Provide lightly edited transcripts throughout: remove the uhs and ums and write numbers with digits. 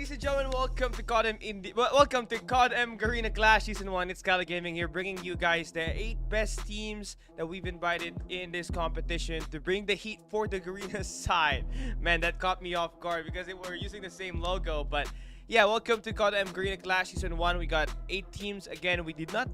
ladies and gentlemen, welcome to welcome to Codm Garena Clash S1. It's SKADI Gaming here, bringing you guys the 8 best teams that we've invited in this competition to bring the heat for the Garena side. Man, that caught me off guard because they were using the same logo. But yeah, welcome to Codm Garena Clash S1. We got 8 teams. Again, we did not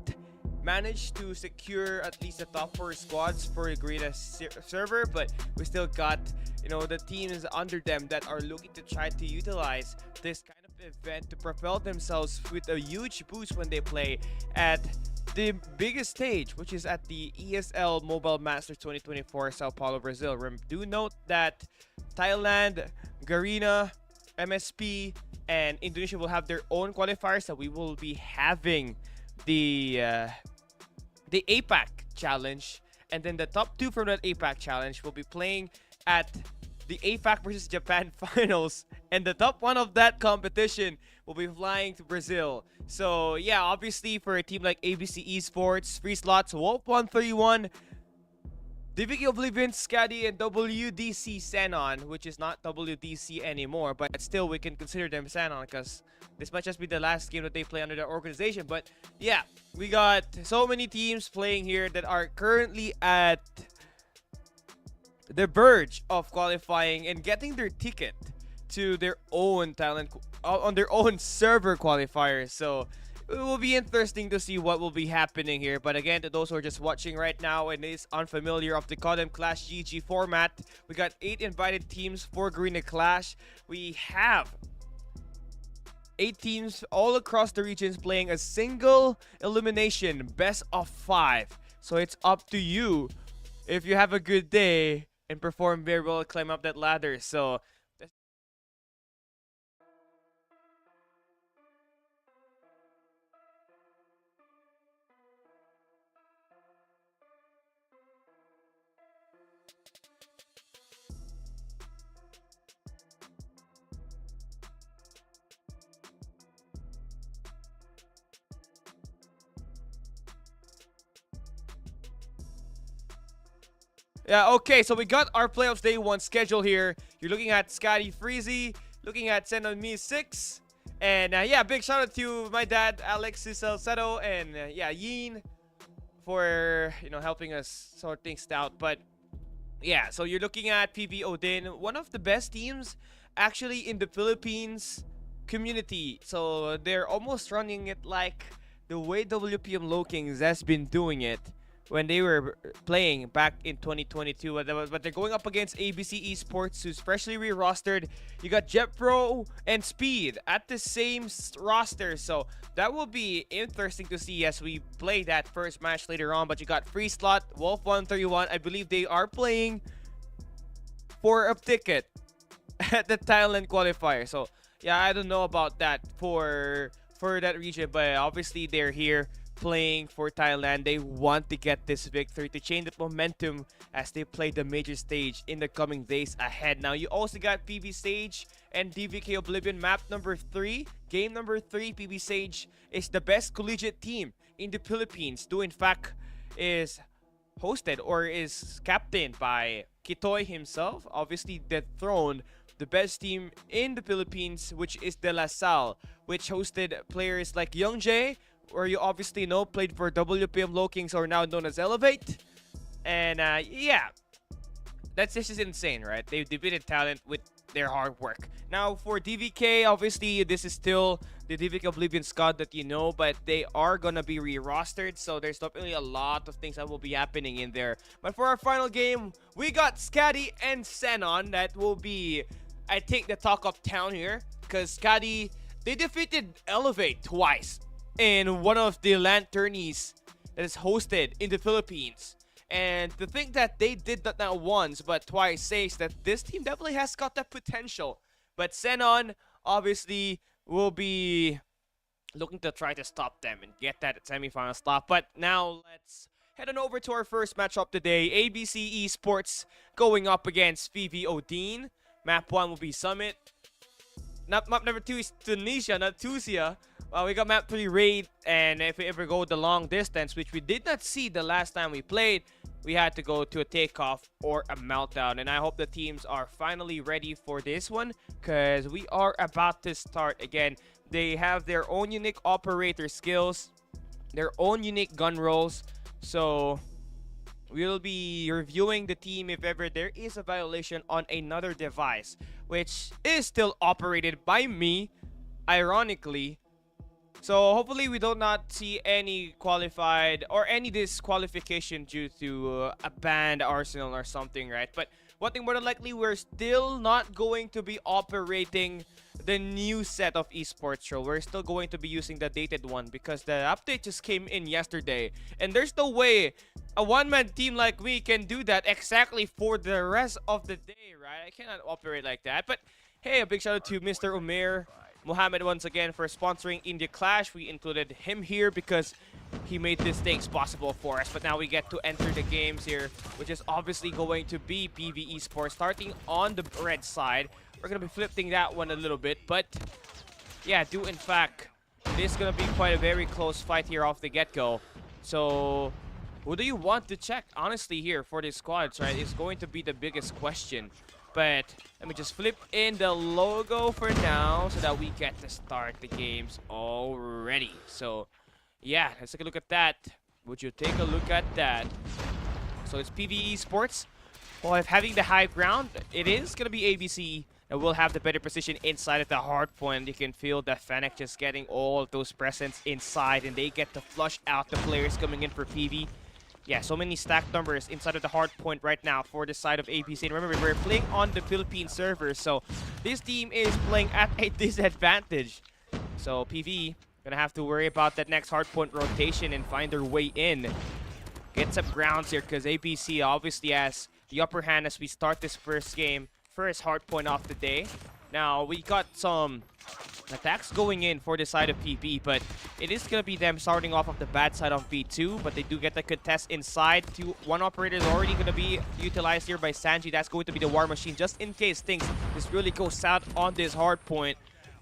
manage to secure at least the top 4 squads for the Garena server, but we still got, you know, the teams under them that are looking to try to utilize this kind of event to propel themselves with a huge boost when they play at the biggest stage, which is at the ESL Mobile Masters 2024 Sao Paulo, Brazil. Do note that Thailand, Garena, MSP, and Indonesia will have their own qualifiers, so we will be having the APAC challenge, and then the top 2 from that APAC challenge will be playing at the APAC versus Japan finals, and the top 1 of that competition will be flying to Brazil. So yeah, obviously for a team like ABC Esports, FREESLOT, Wolf131, DVK Oblivion, SKADI, and WDC XENON, which is not WDC anymore, but still we can consider them XENON because this might just be the last game that they play under their organization. But yeah, we got so many teams playing here that are currently at the verge of qualifying and getting their ticket to their own talent on their own server qualifiers. So it will be interesting to see what will be happening here. But again, to those who are just watching right now and is unfamiliar of the Codm Clash GG format, we got 8 invited teams for Garena Clash. We have 8 teams all across the regions playing a single elimination best of 5. So it's up to you if you have a good day and perform very well, climb up that ladder. So yeah, okay, so we got our playoffs day 1 schedule here. You're looking at SKADI Freezy, looking at XENON Me 6, and yeah, big shout out to my dad Alexis Salcedo and yeah, Yin for, you know, helping us sort things out. But yeah, so you're looking at PB ODYNNE, one of the best teams actually in the Philippines community. So they're almost running it like the way WPM Lokings has been doing it when they were playing back in 2022. But they're going up against ABC Esports, who's freshly re-rostered. You got JetPro and Speed at the same roster, so that will be interesting to see as we play that first match later on. But you got FREESLOT, Wolf131. I believe they are playing for a ticket at the Thailand qualifier. So yeah, I don't know about that for that region, but obviously they're here playing for Thailand. They want to get this victory to change the momentum as they play the major stage in the coming days ahead. Now you also got PB Sage and DVK Oblivion map number 3. Game number 3, PB Sage is the best collegiate team in the Philippines. Do in fact is hosted or is captained by Kitoy himself. Obviously dethroned the best team in the Philippines, which is De La Salle, which hosted players like Young Jae, or you obviously know played for WPM Lokings, or now known as Elevate. And yeah, that's just insane, right? They defeated talent with their hard work. Now for DVK, obviously this is still the DVK Oblivion squad that you know, but they are gonna be re-rostered, so there's definitely a lot of things that will be happening in there. But for our final game, we got SKADI and XENON. That will be, I think, the talk of town here, because SKADI, they defeated Elevate twice in one of the LAN tourneys that is hosted in the Philippines. And to think that they did that not once but twice says that this team definitely has got that potential. But XENON obviously will be looking to try to stop them and get that semifinal stop. But now let's head on over to our first matchup today. ABC Esports going up against PB ODYNNE. Map 1 will be Summit. Map number 2 is Tunisia, not Tusia. We got map 3 Raid, and if we ever go the long distance, which we did not see the last time we played, we had to go to a takeoff or a meltdown. And I hope the teams are finally ready for this one, because we are about to start. Again, they have their own unique operator skills, their own unique gun rolls. So we'll be reviewing the team if ever there is a violation on another device, which is still operated by me, ironically. So hopefully we do not see any qualified or any disqualification due to a banned Arsenal or something, right? But one thing more than likely, we're still not going to be operating the new set of esports show. We're still going to be using the dated one because the update just came in yesterday. And there's no way a one-man team like me can do that exactly for the rest of the day, right? I cannot operate like that. But hey, a big shout out to Mr. Umair Mohammed once again for sponsoring India Clash. We included him here because he made these things possible for us. But now we get to enter the games here, which is obviously going to be PV Esports starting on the red side. We're going to be flipping that one a little bit, but yeah, in fact, it is going to be quite a very close fight here off the get-go. So who do you want to check, honestly, here for these squads, right? It's going to be the biggest question. But let me just flip in the logo for now so that we get to start the games already. So yeah, let's take a look at that. Would you take a look at that? So it's PvE Esports. Well, if having the high ground, it is going to be ABC. And we'll have the better position inside of the hard point. You can feel that Fennec just getting all of those presents inside, and they get to flush out the players coming in for PV. Yeah, so many stacked numbers inside of the hard point right now for the side of ABC. And remember, we're playing on the Philippine server, so this team is playing at a disadvantage. So PV gonna have to worry about that next hard point rotation and find their way in. Get some grounds here, because ABC obviously has the upper hand as we start this first hard point of the day. Now, we got some attacks going in for the side of PP, but it is going to be them starting off of the bad side of B2, but they do get the contest inside. One operator is already going to be utilized here by Sanji. That's going to be the War Machine, just in case things just really go south on this hard point.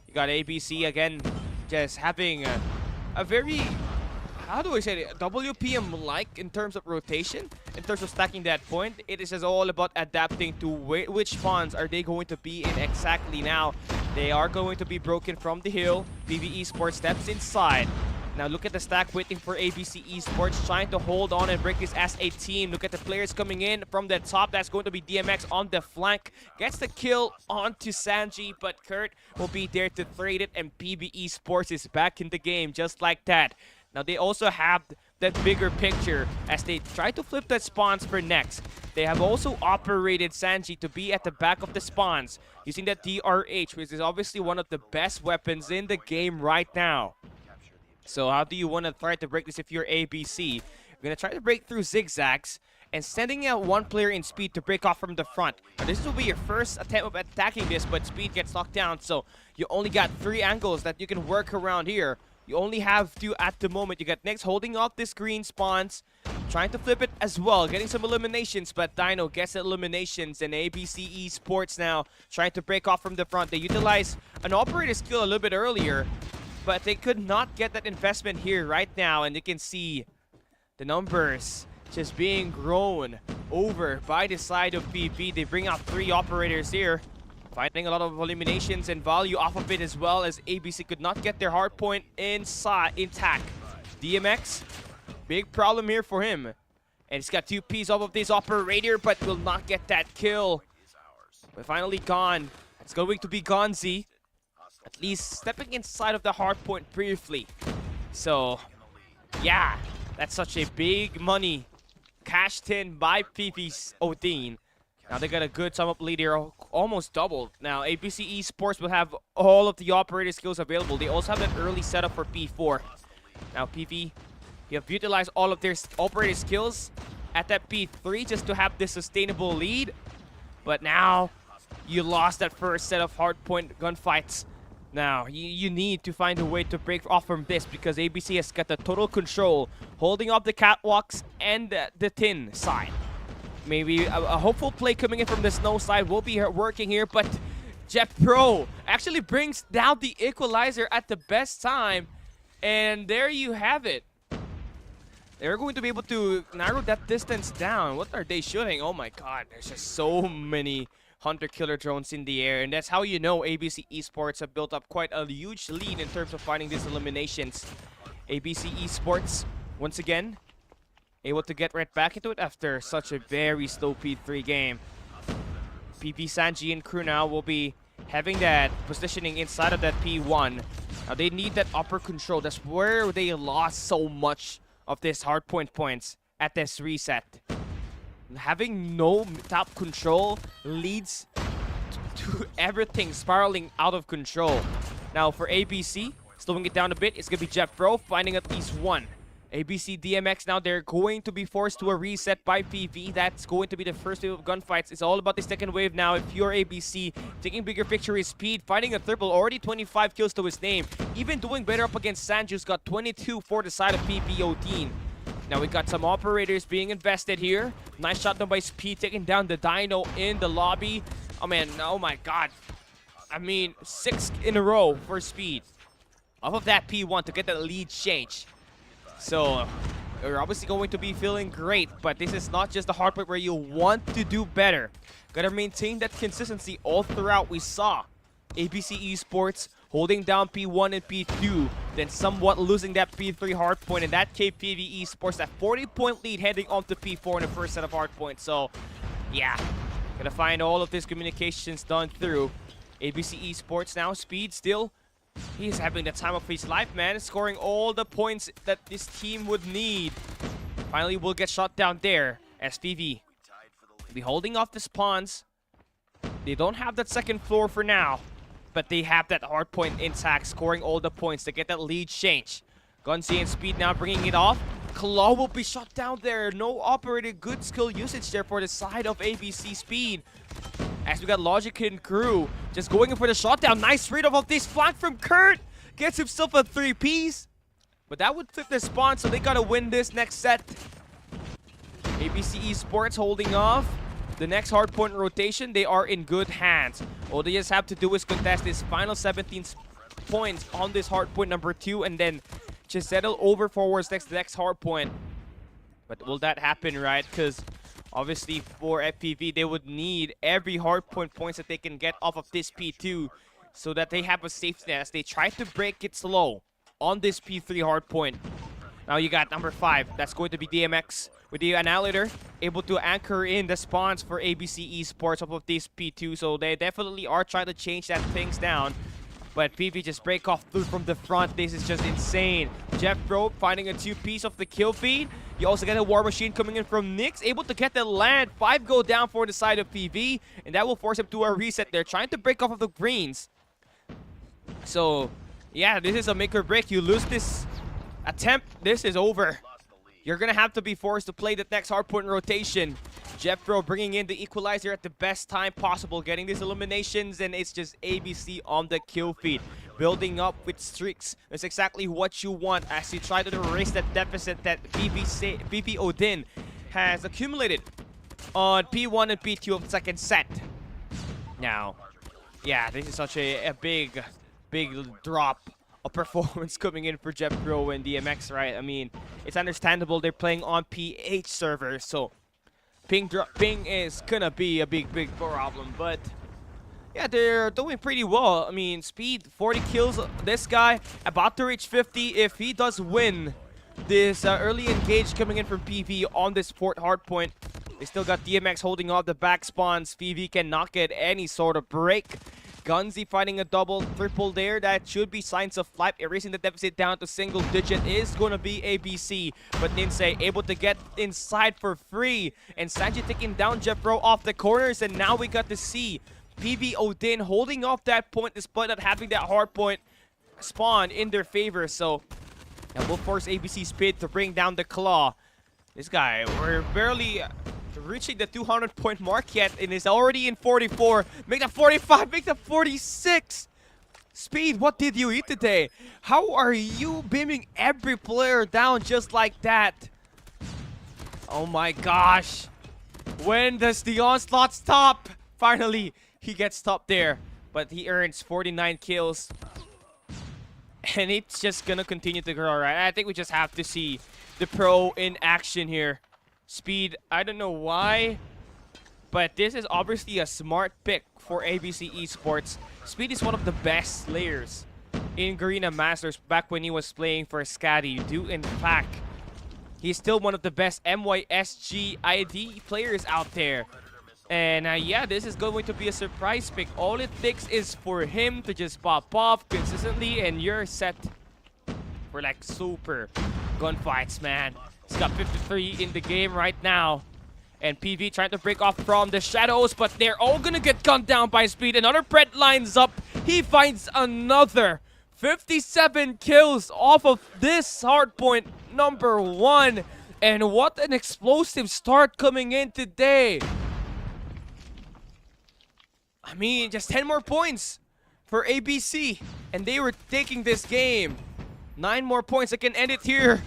You got ABC again, just having a very, how do I say it, WPM-like in terms of rotation, in terms of stacking that point. It is just all about adapting to which spawns are they going to be in exactly now. They are going to be broken from the hill. PV Esports steps inside. Now look at the stack waiting for ABC Esports, trying to hold on and break this as a team. Look at the players coming in from the top. That's going to be DMX on the flank. Gets the kill onto Sanji, but Kurt will be there to trade it, and PV Esports is back in the game just like that. Now they also have that bigger picture as they try to flip the spawns for next. They have also operated Sanji to be at the back of the spawns using that DRH, which is obviously one of the best weapons in the game right now. So how do you want to try to break this if you're ABC? You're going to try to break through zigzags and sending out one player in speed to break off from the front. Now this will be your first attempt of attacking this, but speed gets knocked down, so you only got 3 angles that you can work around here. You only have 2 at the moment. You got Nyx holding off this green spawns, trying to flip it as well, getting some eliminations, but Dino gets eliminations, and ABC Esports now trying to break off from the front. They utilize an operator skill a little bit earlier, but they could not get that investment here right now, and you can see the numbers just being grown over by the side of PP. They bring out 3 operators here, finding a lot of eliminations and value off of it, as well as ABC could not get their hard point intact. DMX, big problem here for him. And he's got 2 Ps off of this operator, but will not get that kill. We're finally gone. It's going to be Gonzi, at least stepping inside of the hard point briefly. So, yeah, that's such a big money cashed in by PP's ODYNNE. Now they got a good sum up lead here, almost doubled. Now ABC Esports will have all of the operator skills available. They also have an early setup for P4. Now PV, you have utilized all of their operator skills at that P3 just to have this sustainable lead. But now you lost that first set of hardpoint gunfights. Now you need to find a way to break off from this, because ABC has got the total control, holding up the catwalks and the tin side. Maybe a hopeful play coming in from the snow side will be working here, but Jeff Pro actually brings down the equalizer at the best time. And there you have it. they're going to be able to narrow that distance down. What are they shooting? Oh my god, there's just so many hunter-killer drones in the air. And that's how you know ABC Esports have built up quite a huge lead in terms of finding these eliminations. ABC Esports, once again, able to get right back into it after such a very slow P3 game. PP Sanji and crew now will be having that positioning inside of that P1. Now they need that upper control. That's where they lost so much of this hardpoint points at this reset. Having no top control leads to everything spiraling out of control. Now for ABC, slowing it down a bit, it's going to be Jeffro finding at least one. ABC DMX now, they're going to be forced to a reset by PV. That's going to be the first wave of gunfights. It's all about the second wave now. If you're ABC, taking bigger picture is Speed, finding a triple, already 25 kills to his name. Even doing better up against Sanju's, got 22 for the side of PV ODYNNE. Now we got some operators being invested here. Nice shot done by Speed, taking down the Dino in the lobby. Oh man, oh my god. I mean, 6 in a row for Speed. Off of that P1 to get the lead change. So, you're obviously going to be feeling great, but this is not just the hardpoint where you want to do better. Gotta maintain that consistency all throughout. We saw ABC Esports holding down P1 and P2, then somewhat losing that P3 hardpoint, and that gave PV Esports that 40-point lead heading on to P4 in the first set of hardpoints. So, yeah, gotta find all of these communications done through. ABC Esports now, Speed still. He's having the time of his life, man. Scoring all the points that this team would need. Finally, will get shot down there as PV will be holding off the spawns. They don't have that second floor for now, but they have that hard point intact, scoring all the points to get that lead change. Gunzi and Speed now bringing it off. Claw will be shot down there. No operator, good skill usage there for the side of ABC Speed. As we got Logic and crew just going in for the shot down. Nice read off of this flank from Kurt. Gets himself a 3-piece. But that would flip the spawn, so they gotta win this next set. ABC Esports holding off. The next hardpoint rotation, they are in good hands. All they just have to do is contest this final 17 points on this hardpoint number 2 and then just settle over forwards next to the next hardpoint. But will that happen, right? Because obviously, for FPV, they would need every hardpoint points that they can get off of this P2 so that they have a safety net as they try to break it slow on this P3 hardpoint. Now you got number 5. That's going to be DMX with the Annihilator, able to anchor in the spawns for ABC Esports off of this P2. So they definitely are trying to change that things down. But PV just break off through from the front. This is just insane. Jeff Rope finding a 2-piece of the kill feed. You also get a War Machine coming in from Nyx, able to get the land. 5 go down for the side of PV, and that will force him to a reset. They're trying to break off of the greens. So, yeah, this is a make or break. You lose this attempt, this is over. You're gonna have to be forced to play the next hardpoint rotation. Jeffro bringing in the equalizer at the best time possible, getting these eliminations, and it's just ABC on the kill feed. Building up with streaks. That's exactly what you want as you try to erase that deficit that BP ODYNNE has accumulated on P1 and P2 of the second set. Now, yeah, this is such a big drop of performance coming in for Jeffro and DMX, right? I mean, it's understandable they're playing on PH server, so ping is gonna be a big problem, but yeah, they're doing pretty well. I mean, Speed, 40 kills. This guy about to reach 50 if he does win this early engage coming in from PV on this fourth hardpoint. They still got DMX holding off the back spawns. PV cannot get any sort of break. Gunzi finding a double, triple there. That should be signs of life. Erasing the deficit down to single digit is going to be ABC. But Ninsei able to get inside for free. And Sanji taking down Jeffro off the corners. And now we got to see PV ODYNNE holding off that point despite not having that hard point spawn in their favor. So that will force ABC Speed to bring down the claw. This guy, we're barely reaching the 200-point mark yet, and is already in 44. Make that 45, make that 46. Speed, what did you eat today? How are you beaming every player down just like that? Oh my gosh. When does the onslaught stop? Finally, he gets stopped there, but he earns 49 kills. And it's just gonna continue to grow, right? I think we just have to see the pro in action here. Speed, I don't know why, but this is obviously a smart pick for ABC Esports. Speed is one of the best players in Garena Masters back when he was playing for SKADI. In fact, he's still one of the best MYSG ID players out there. And yeah, this is going to be a surprise pick. All it takes is for him to just pop off consistently and you're set for like super gunfights, man. He's got 53 in the game right now. And PV trying to break off from the shadows, but they're all gonna get gunned down by Speed. Another Pred lines up. He finds another 57 kills off of this hardpoint number 1. And what an explosive start coming in today. I mean, just 10 more points for ABC. And they were taking this game. 9 more points. I can end it here.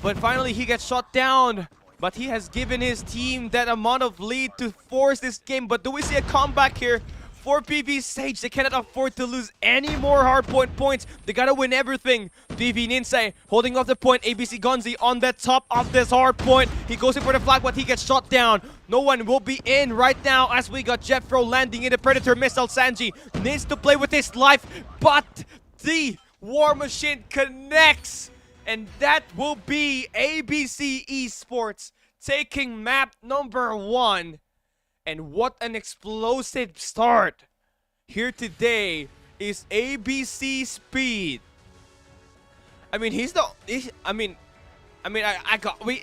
But finally, he gets shot down. But he has given his team that amount of lead to force this game. But do we see a comeback here for PV Sage? They cannot afford to lose any more hardpoint points. They gotta win everything. PV Ninsei holding off the point. ABC Gonzi on the top of this hardpoint. He goes in for the flag, but he gets shot down. No one will be in right now as we got Jeffro landing in the Predator missile. Sanji needs to play with his life, but the War Machine connects. And that will be ABC Esports taking map number 1. And what an explosive start here today is ABC Speed. I mean,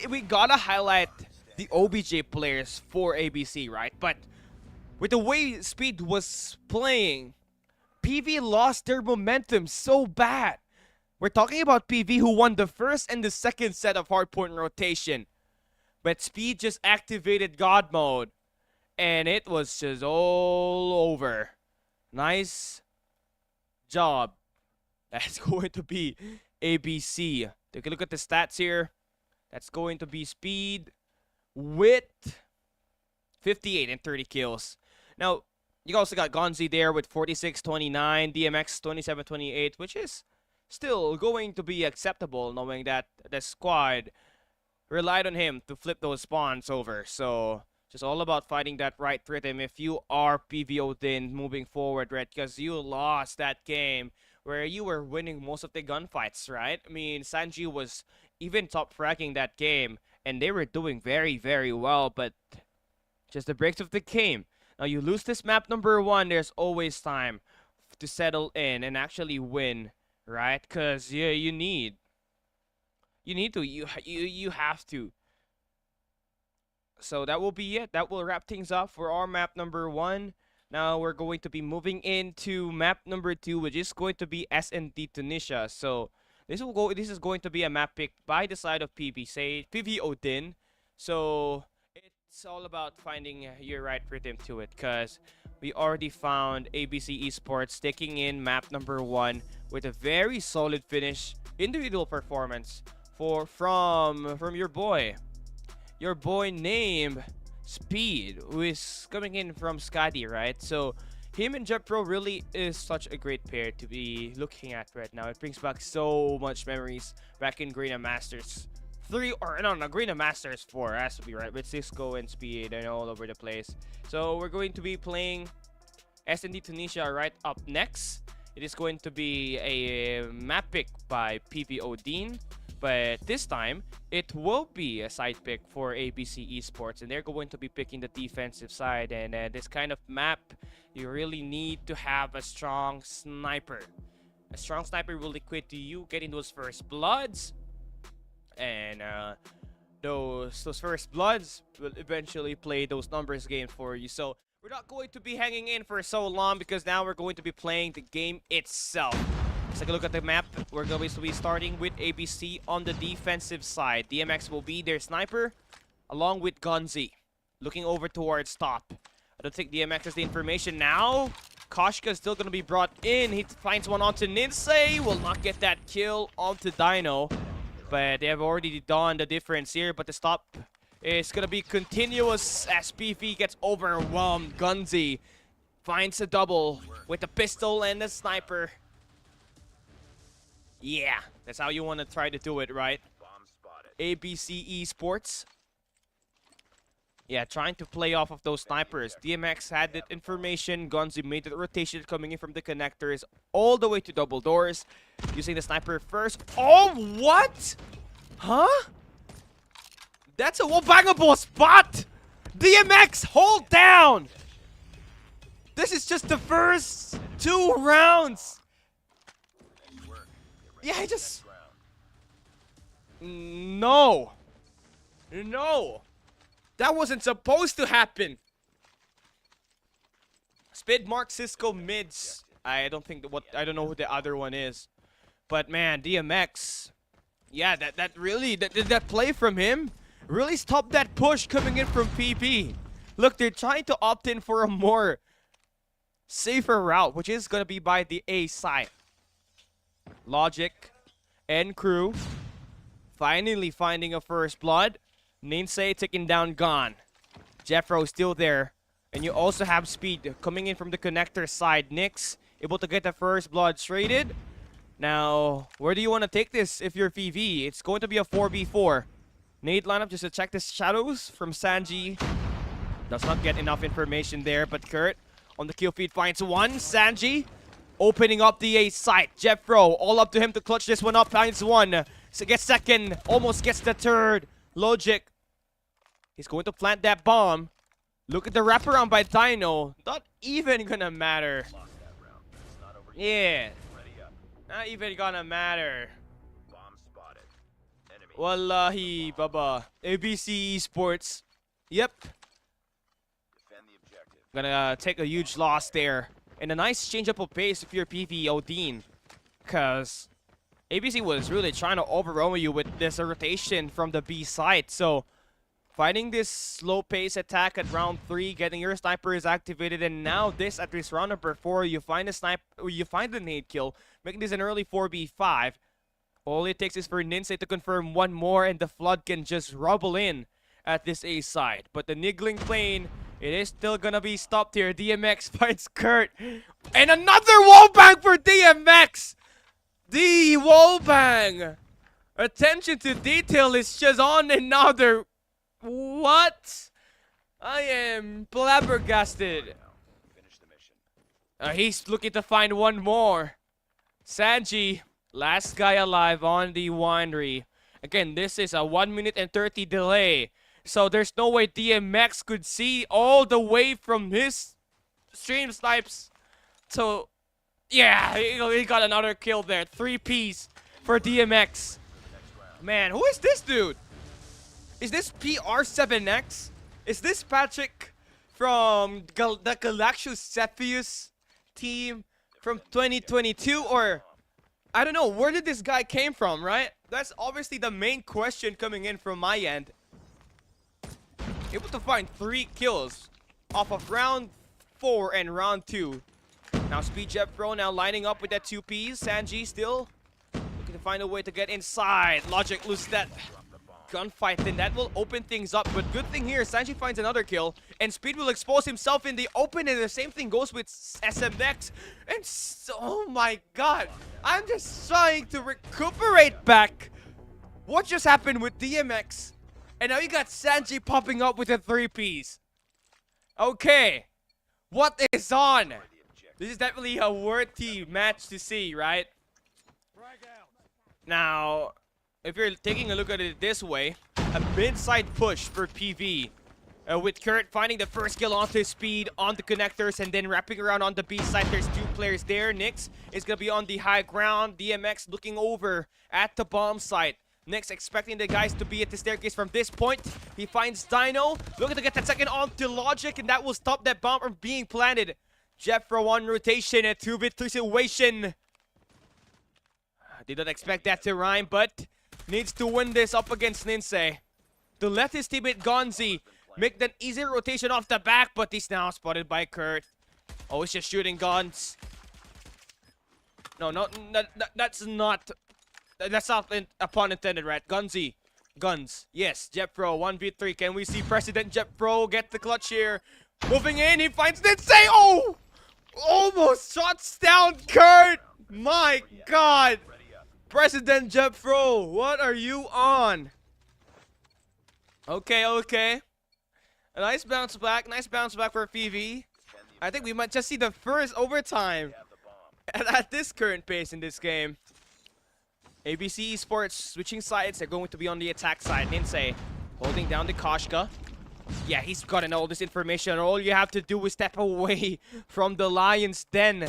we gotta highlight the OBJ players for ABC, right? But with the way Speed was playing, PV lost their momentum so bad. We're talking about PV who won the first and the second set of hardpoint rotation. But Speed just activated God mode. And it was just all over. Nice job. That's going to be ABC. Take a look at the stats here. That's going to be Speed with 58 and 30 kills. Now, you also got Gonzi there with 46-29, DMX 27-28, which is still going to be acceptable knowing that the squad relied on him to flip those spawns over. So, just all about finding that right rhythm if you are PV ODYNNE moving forward, right? Because you lost that game where you were winning most of the gunfights, right? I mean, Sanji was even top fracking that game, and they were doing very, very well, but just the breaks of the game. Now, you lose this map number 1, there's always time to settle in and actually win, right? Because yeah, you have to. So that will be it. That will wrap things up for our map number 1. Now we're going to be moving into map number 2, which is going to be SND Tunisia. So this is going to be a map picked by the side of PV ODYNNE. So it's all about finding your right rhythm to it, because we already found ABC Esports taking in map number 1 with a very solid finish, individual performance from your boy named Speed, who is coming in from SKADI, right? So him and Jepro really is such a great pair to be looking at right now. It brings back so much memories back in Garena Masters 3, or no, Garena Masters 4, has to be right, with Cisco and Speed and all over the place. So we're going to be playing SND Tunisia right up next. It is going to be a map pick by PV ODYNNE, but this time it will be a side pick for ABC Esports, and they're going to be picking the defensive side. And this kind of map, you really need to have a strong sniper. A strong sniper will equate to you getting those first bloods, and those first bloods will eventually play those numbers games for you. So we're not going to be hanging in for so long, because now we're going to be playing the game itself. Let's take a look at the map. We're going to be starting with ABC on the defensive side. DMX will be their sniper, along with Gonzi, looking over towards top. I don't think DMX has the information now. Koshka is still going to be brought in. He finds one onto Ninsei. Will not get that kill onto Dino, but they have already done the difference here. But the stop is going to be continuous as PV gets overwhelmed. Gonzi finds a double with the pistol and the sniper. Yeah, that's how you want to try to do it, right? ABC Esports. Yeah, trying to play off of those snipers. DMX had that information. Gonzi made the rotation coming in from the connectors all the way to double doors. Using the sniper first. Oh, what? Huh? That's a wall-bangable spot! DMX, hold down! This is just the first 2 rounds. Yeah, I just... No. No. That wasn't supposed to happen. Spid Mark Cisco mids. I don't know who the other one is. But man, DMX. Yeah, that play from him really stopped that push coming in from PP. Look, they're trying to opt in for a more safer route, which is gonna be by the A side. Logic and crew finally finding a first blood. Ninsei taking down Gon. Jeffro still there. And you also have Speed coming in from the connector side. Nyx able to get the first blood traded. Now, where do you want to take this if you're VV? It's going to be a 4v4. Nade lineup just to check the shadows from Sanji. Does not get enough information there, but Kurt on the kill feed finds one. Sanji opening up the A site. Jeffro all up to him to clutch this one up. Finds one. So gets second. Almost gets the third. Logic. He's going to plant that bomb. Look at the wraparound by Dino. Not even gonna matter. Yeah. Not even gonna matter. Wallahi, baba. ABC Esports. Yep. Gonna take a huge loss there. And a nice change up of pace if you're PV ODYNNE. Because ABC was really trying to overwhelm you with this rotation from the B side. So, finding this slow pace attack at round 3, getting your snipers activated, and now this at this round number 4, you find the nade kill, making this an early 4v5. All it takes is for Ninsei to confirm one more, and the flood can just rubble in at this A side. But the niggling plane, it is still gonna be stopped here. DMX finds Kurt, and another wallbang for DMX. The wallbang. Attention to detail is just on another. What? I am flabbergasted. He's looking to find one more. Sanji, last guy alive on the winery. Again, this is a 1 minute and 30 delay. So there's no way DMX could see all the way from his stream snipes. So, yeah, he got another kill there. 3 Ps for DMX. Man, who is this dude? Is this PR7X? Is this Patrick from the Galactus Cepheus team from 2022? Or, I don't know, where did this guy came from, right? That's obviously the main question coming in from my end. Able to find 3 kills off of round 4 and round 2. Now Speed Jet Pro now lining up with that 2 Ps. Sanji still looking to find a way to get inside. Logic loses that gunfight, then that will open things up. But good thing here, Sanji finds another kill, and Speed will expose himself in the open, and the same thing goes with SMX. And oh my god, I'm just trying to recuperate back what just happened with DMX. And now you got Sanji popping up with the 3 Ps. Okay, what is on? This is definitely a worthy match to see, right? Now, if you're taking a look at it this way, a mid-side push for PV. With Kurt finding the first kill onto Speed on the connectors and then wrapping around on the B side. There's 2 players there. Nyx is going to be on the high ground. DMX looking over at the bomb site. Nyx expecting the guys to be at the staircase from this point. He finds Dino, looking to get that second onto Logic, and that will stop that bomb from being planted. Jeffro on rotation, a 2v3 situation. Did not expect that to rhyme, but needs to win this up against Ninsei. To let his teammate Gonzi make that easy rotation off the back, but he's now spotted by Kurt. Oh, he's just shooting guns. No, that's not a pun intended, right? Gonzi. Guns. Yes, Jeffro, 1v3. Can we see President Jeffro get the clutch here? Moving in, he finds Ninsei. Oh! Almost shots down Kurt! My god! President Jeffro, what are you on? Okay, okay. A nice bounce back. Nice bounce back for PV. I think we might just see the first overtime at this current pace in this game. ABC Esports switching sides. They're going to be on the attack side. Ninsei holding down the Koshka. Yeah, he's gotten all this information. All you have to do is step away from the Lion's Den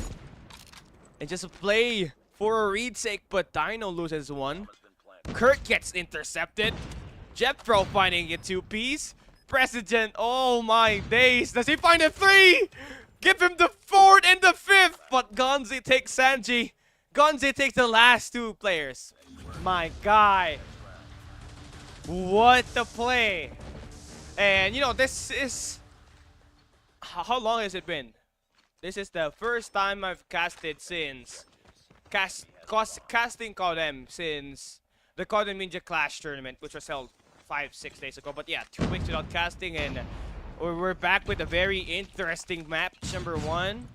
and just play for a read's sake. But Dino loses one. Kurt gets intercepted. Jeffro finding a 2-piece. President, oh my days. Does he find a 3? Give him the 4th and the 5th. But Gonzi takes Sanji. Gonzi takes the last 2 players. My guy. What a play. And you know, this is... How long has it been? This is the first time I've casted since... Casting Codm since the Codm Ninja Clash tournament, which was held 5-6 days ago. But yeah, 2 weeks without casting, and we're back with a very interesting map, number 1.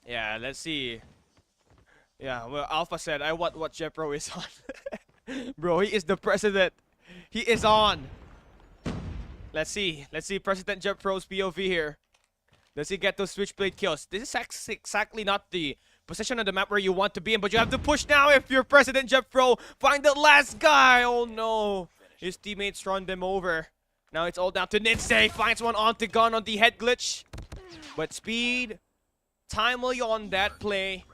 Yeah, let's see. Yeah, well, Alpha said, I want what Jeffro is on. Bro, he is the president. He is on. Let's see. Let's see President Jeffro's POV here. Does he get those switchblade kills? This is exactly not the position of the map where you want to be in, but you have to push now if you're President Jeffro. Find the last guy. Oh no. His teammates run them over. Now it's all down to Ninsei. Finds one onto gun on the head glitch. But speed, timely on that play,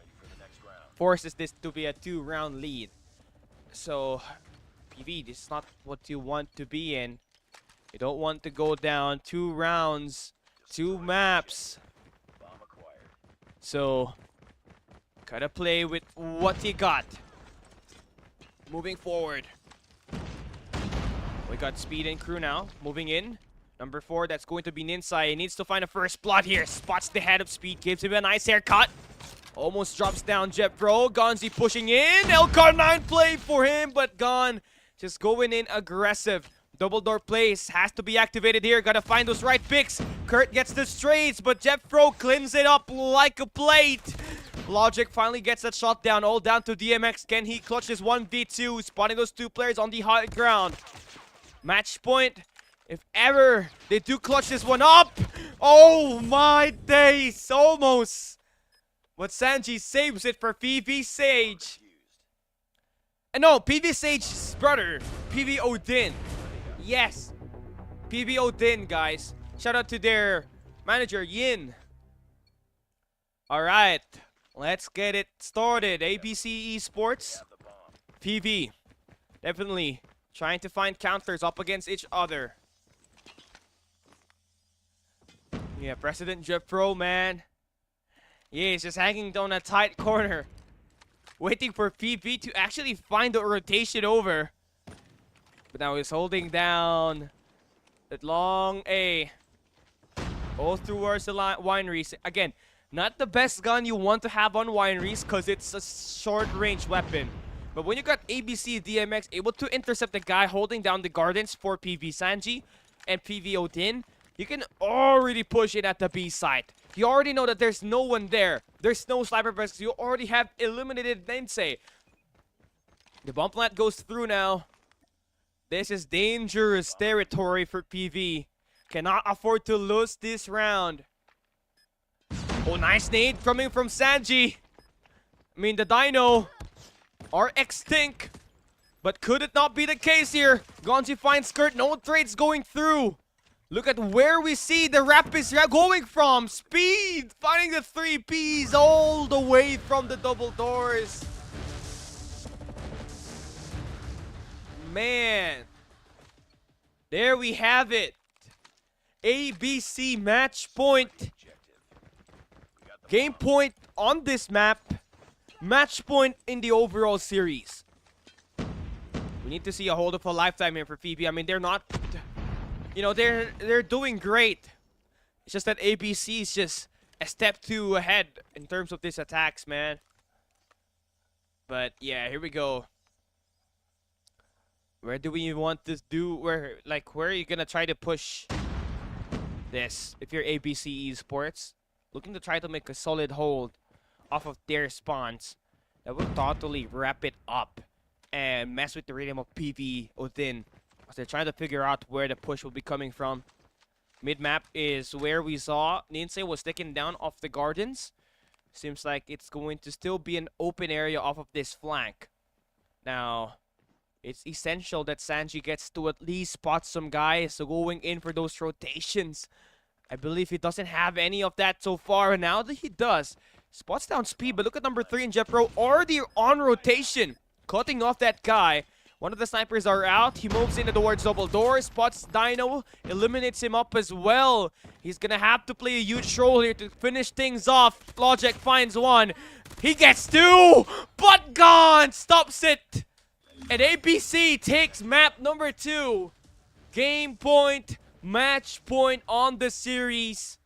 forces this to be a 2-round lead. So, PV, this is not what you want to be in. You don't want to go down 2 rounds, 2 maps. So, gotta play with what you got. Moving forward. We got speed and crew now. Moving in. Number 4, that's going to be Ninsei. He needs to find a first blood here. Spots the head of speed. Gives him a nice haircut. Almost drops down Jeffro. Gonzi pushing in. LCAR9 play for him, but Gon just going in aggressive. Double door plays. Has to be activated here. Gotta find those right picks. Kurt gets the straights, but Jeffro cleans it up like a plate. Logic finally gets that shot down. All down to DMX. Can he clutch this 1v2? Spotting those 2 players on the high ground. Match point. If ever they do clutch this one up. Oh my days. Almost. But Sanji saves it for PV Sage. And no, PV Sage's brother. PV ODYNNE. Yes. PV ODYNNE, guys. Shout out to their manager, Yin. Alright. Let's get it started. ABC Esports. PV. Definitely trying to find counters up against each other. Yeah, President Jeffro, man. Yeah, he's just hanging down a tight corner. Waiting for PV to actually find the rotation over. But now he's holding down that long A. All towards the wineries. Again, not the best gun you want to have on wineries because it's a short-range weapon. But when you got ABC DMX able to intercept the guy holding down the gardens for PV Sanji and PV ODYNNE, you can already push it at the B site. You already know that there's no one there. There's no sniper because you already have eliminated Ninsei. The bomb plant goes through now. This is dangerous territory for PV. Cannot afford to lose this round. Oh, nice nade coming from Sanji. I mean, the Dino are extinct. But could it not be the case here? Gonzi finds Skirt. No trades going through. Look at where we see the Rapids going from. Speed finding the 3Ps all the way from the double doors. Man. There we have it. ABC match point. Game point on this map. Match point in the overall series. We need to see a hold of a lifetime here for Phoebe. I mean, they're not... You know, they're doing great. It's just that ABC is just a step too ahead in terms of these attacks, man. But yeah, here we go. Where do we want to do? Where are you gonna try to push this? If you're ABC Esports, looking to try to make a solid hold off of their spawns, that will totally wrap it up and mess with the rhythm of PV ODYNNE. So they're trying to figure out where the push will be coming from. Mid-map is where we saw Ninse was taken down off the gardens. Seems like it's going to still be an open area off of this flank. Now, it's essential that Sanji gets to at least spot some guys so going in for those rotations. I believe he doesn't have any of that so far, and now that he does, spots down speed, but look at number 3 in Jepro already on rotation, cutting off that guy. One of the snipers are out. He moves in towards double door, spots Dino, eliminates him up as well. He's gonna have to play a huge role here to finish things off. Logic finds one. He gets 2, but gone! Stops it! And ABC takes map number 2. Game point, match point on the series.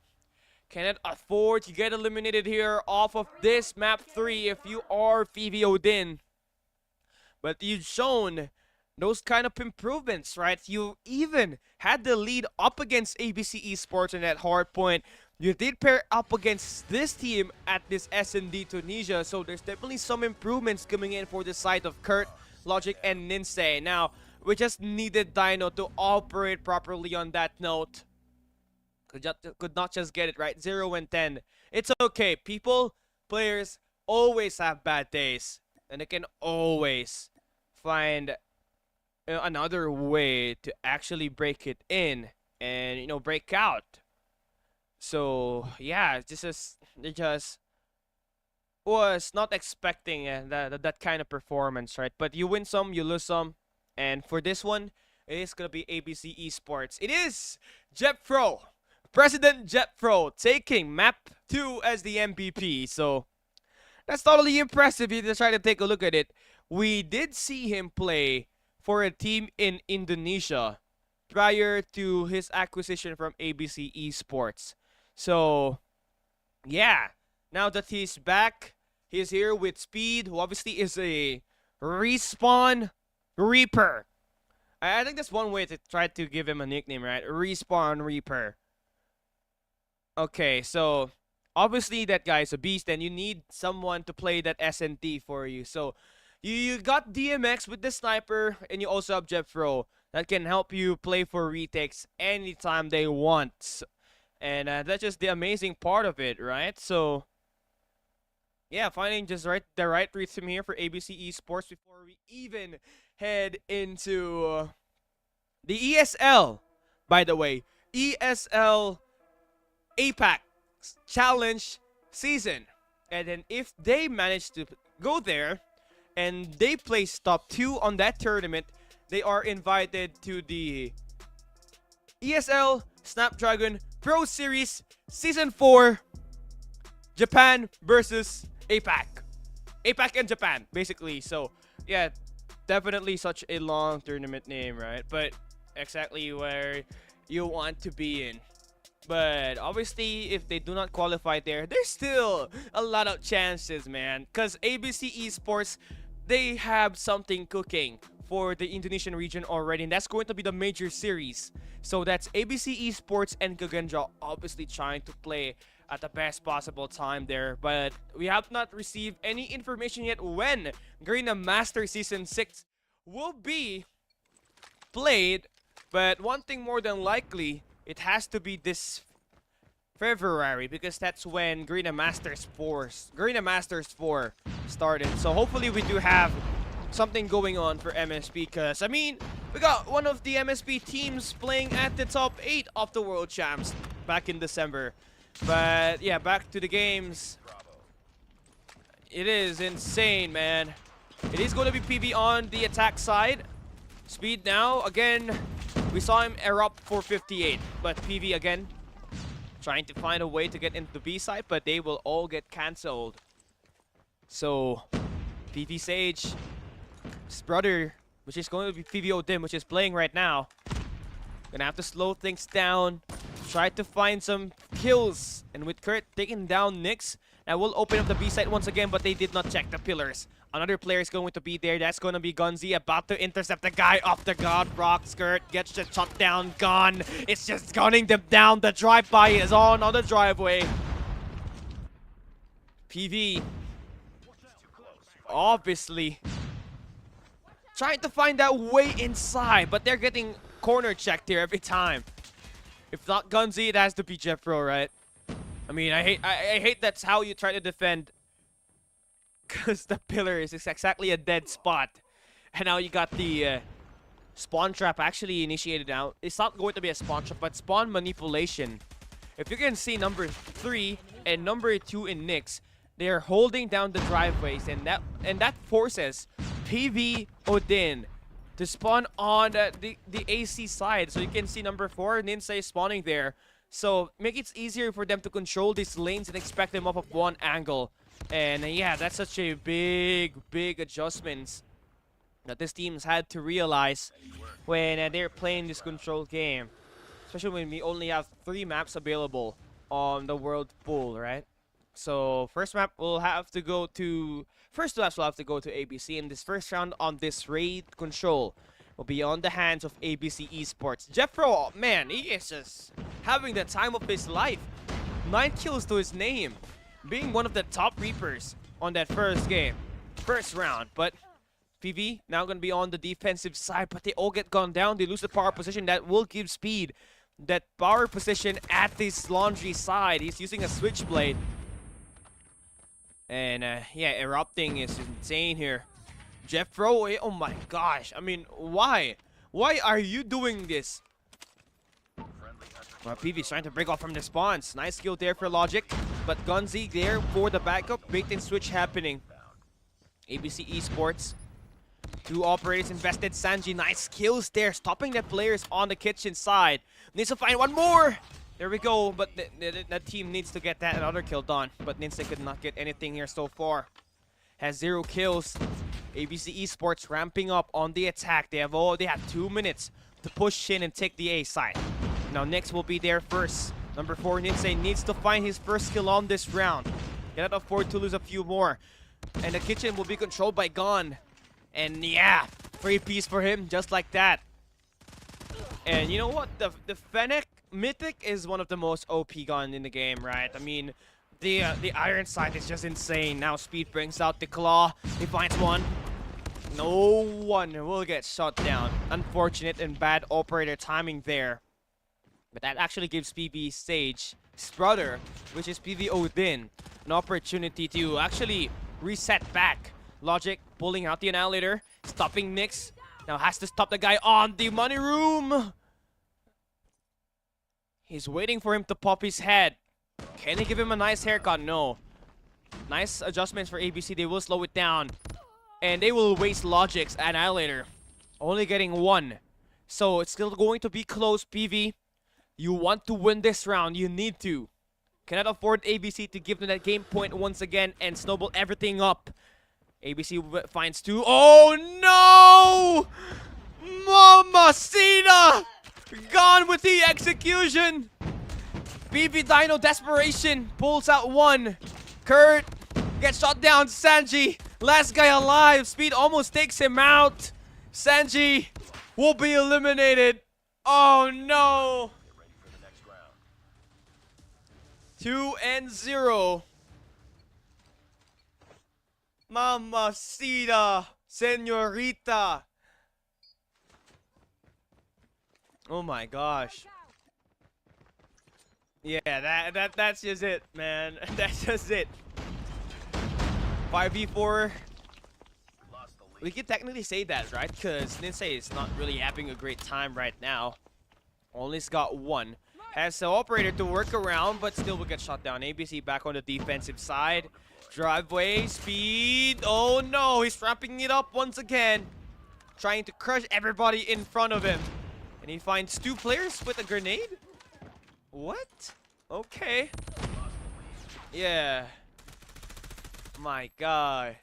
Cannot afford to get eliminated here off of this map 3 if you are ODYNNE. But you've shown those kind of improvements, right? You even had the lead up against ABC Esports in that hard point. You did pair up against this team at this S&D Tunisia, so there's definitely some improvements coming in for the side of Kurt, Logic, and Ninse. Now, we just needed Dino to operate properly on that note. Could not just get it right. 0 and 10. It's okay. People, players always have bad days, and they can always find another way to actually break it in and, you know, break out. So yeah, they just was not expecting that kind of performance, right? But you win some, you lose some, and for this one, it is gonna be ABC Esports. It is Jepro, President Jepro, taking map 2 as the MVP. So that's totally impressive if you try to take a look at it. We did see him play for a team in Indonesia prior to his acquisition from ABC Esports. So, yeah, now that he's back, he's here with Speed, who obviously is a Respawn Reaper. I think that's one way to try to give him a nickname, right? Respawn Reaper. Okay, so obviously that guy's a beast, and you need someone to play that S&T for you. So you got DMX with the sniper, and you also have Jepro that can help you play for retakes anytime they want. And that's just the amazing part of it, right? So yeah, finding just the right rhythm here for ABC Esports before we even head into the ESL. By the way, ESL APAC Challenge season. And then if they manage to go there and they place top 2 on that tournament, they are invited to the ESL Snapdragon Pro Series Season 4 Japan versus APAC. APAC and Japan, basically. So, yeah, definitely such a long tournament name, right? But exactly where you want to be in. But obviously, if they do not qualify there, there's still a lot of chances, man. Because ABC Esports, they have something cooking for the Indonesian region already, and that's going to be the major series. So that's ABC Esports and Kagendra obviously trying to play at the best possible time there. But we have not received any information yet when Garena Master Season 6 will be played. But one thing more than likely, it has to be this February, because that's when Garena Masters 4 started. So hopefully we do have something going on for MSP, because I mean, we got one of the MSP teams playing at the top 8 of the World Champs back in December. But yeah, back to the games. It is insane, man. It is going to be PV on the attack side. Speed now, again, we saw him erupt for 58, but PV again trying to find a way to get into the B side, but they will all get cancelled. So PV Sage, his brother, which is going to be PV ODYNNE, which is playing right now, gonna have to slow things down, try to find some kills, and with Kurt taking down Nyx, that will open up the B side once again, but they did not check the pillars. Another player is going to be there. That's going to be Gunzi, about to intercept the guy off the god. Rock Skirt gets the shot down. Gun. It's just gunning them down. The drive-by is on the driveway. PV, obviously, trying to find that way inside, but they're getting corner checked here every time. If not Gunzi, it has to be Jeffro, right? I mean, I hate that's how you try to defend, because the pillar is exactly a dead spot. And now you got the spawn trap actually initiated out. It's not going to be a spawn trap, but spawn manipulation. If you can see number 3 and number 2 in Nyx, they are holding down the driveways, and that forces PV ODYNNE to spawn on the AC side. So you can see number 4, Ninja is spawning there. So make it easier for them to control these lanes and expect them off of one angle. And yeah, that's such a big adjustments that this team's had to realize when they're playing this control game. Especially when we only have 3 maps available on the world pool, right? So first map will have to go to... First 2 maps will have to go to ABC. And this first round on this raid control will be on the hands of ABC Esports. Jeffro, man, he is just having the time of his life. 9 kills to his name. Being one of the top Reapers on that first round. But PV now going to be on the defensive side, but they all get gone down. They lose the power position. That will give speed. That power position at this laundry side. He's using a switchblade. And yeah, erupting is insane here. Jeffro, oh my gosh. I mean, why? Why are you doing this? Well, PV's trying to break off from the spawns. Nice skill there for Logic. But Gunzi there for the backup. Bait-in switch happening. ABC Esports. 2 operators invested. Sanji, nice kills there. Stopping the players on the kitchen side. Needs to find one more. There we go. But the team needs to get that another kill done. But Ninja could not get anything here so far. Has 0 kills. ABC Esports ramping up on the attack. They have 2 minutes to push in and take the A side. Now Nyx will be there first. Number 4, Ninja needs to find his first kill on this round. Cannot afford to lose a few more. And the kitchen will be controlled by Gon. And yeah, free piece for him, just like that. And you know what? The Fennec Mythic is one of the most OP gun in the game, right? I mean, the Iron Sight is just insane. Now Speed brings out the Claw. He finds one. No one will get shot down. Unfortunate and bad operator timing there. But that actually gives PV Sage, his brother, which is PV ODYNNE, an opportunity to actually reset back. Logic pulling out the Annihilator, stopping Nyx. Now has to stop the guy on the money room. He's waiting for him to pop his head. Can he give him a nice haircut? No. Nice adjustments for ABC. They will slow it down. And they will waste Logic's Annihilator. Only getting 1. So it's still going to be close, PV. You want to win this round. You need to. Cannot afford ABC to give them that game point once again and snowball everything up. ABC finds 2. Oh no! Mamacita! Gone with the execution. PV Dino desperation pulls out 1. Kurt gets shot down. Sanji, last guy alive. Speed almost takes him out. Sanji will be eliminated. Oh no! 2-0. Mamacita, señorita. Oh my gosh. Yeah, that's just it, man. That's just it. 5v4. We can technically say that, right? Because Ninja is not really having a great time right now. Only's got 1. Has the operator to work around, but still will get shot down. ABC back on the defensive side. Driveway, Speed. Oh no, he's ramping it up once again. Trying to crush everybody in front of him. And he finds 2 players with a grenade? What? Okay. Yeah. My god.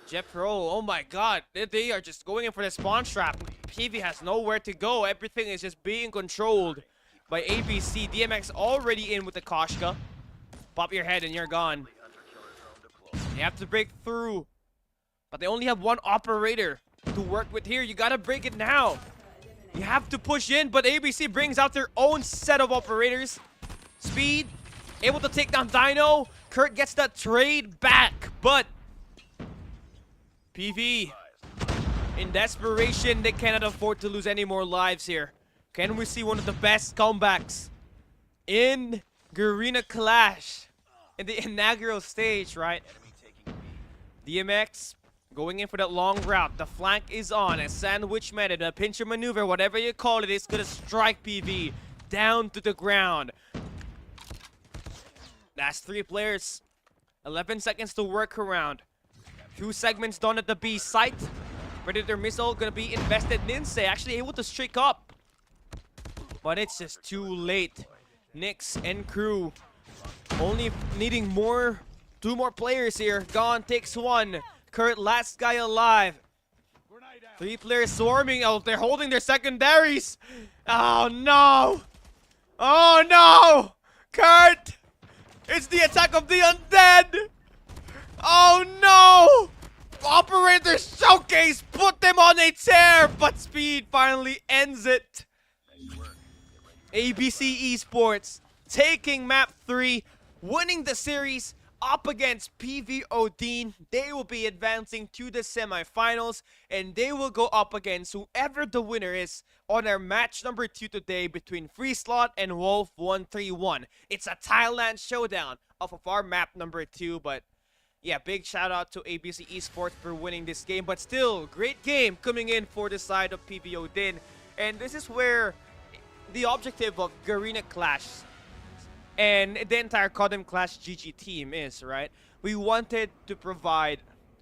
Jeffro, oh my god. They are just going in for the spawn trap. PV has nowhere to go. Everything is just being controlled by ABC. DMX already in with the Koshka. Pop your head and you're gone. You have to break through. But they only have 1 operator to work with here. You gotta break it now. You have to push in, but ABC brings out their own set of operators. Speed, able to take down Dino. Kurt gets that trade back, but PV In desperation, they cannot afford to lose any more lives here. Can we see one of the best comebacks in Garena Clash in the inaugural stage, right? DMX going in for that long route. The flank is on. A sandwich method, a pincher maneuver, whatever you call it, is gonna strike PV down to the ground. That's 3 players. 11 seconds to work around. 2 segments done at the B site. Predator missile gonna be invested. Ninse actually able to streak up, but it's just too late. Nyx and crew only needing 2 more players here. Gone takes 1. Kurt, last guy alive. 3 players swarming. Oh, they're holding their secondaries. Oh no! Oh no! Kurt! It's the attack of the undead! Oh no! Operator showcase, put them on a tear, but speed finally ends it. ABC Esports taking map 3, winning the series up against PV ODYNNE. They will be advancing to the semifinals, and they will go up against whoever the winner is on our match number 2 today between FREESLOT and Wolf131. It's a Thailand showdown off of our map number 2, but yeah, big shout out to ABC Esports for winning this game, but still, great game coming in for the side of PV ODYNNE. And this is where the objective of Garena Clash and the entire Codm Clash GG team is, right? We wanted to provide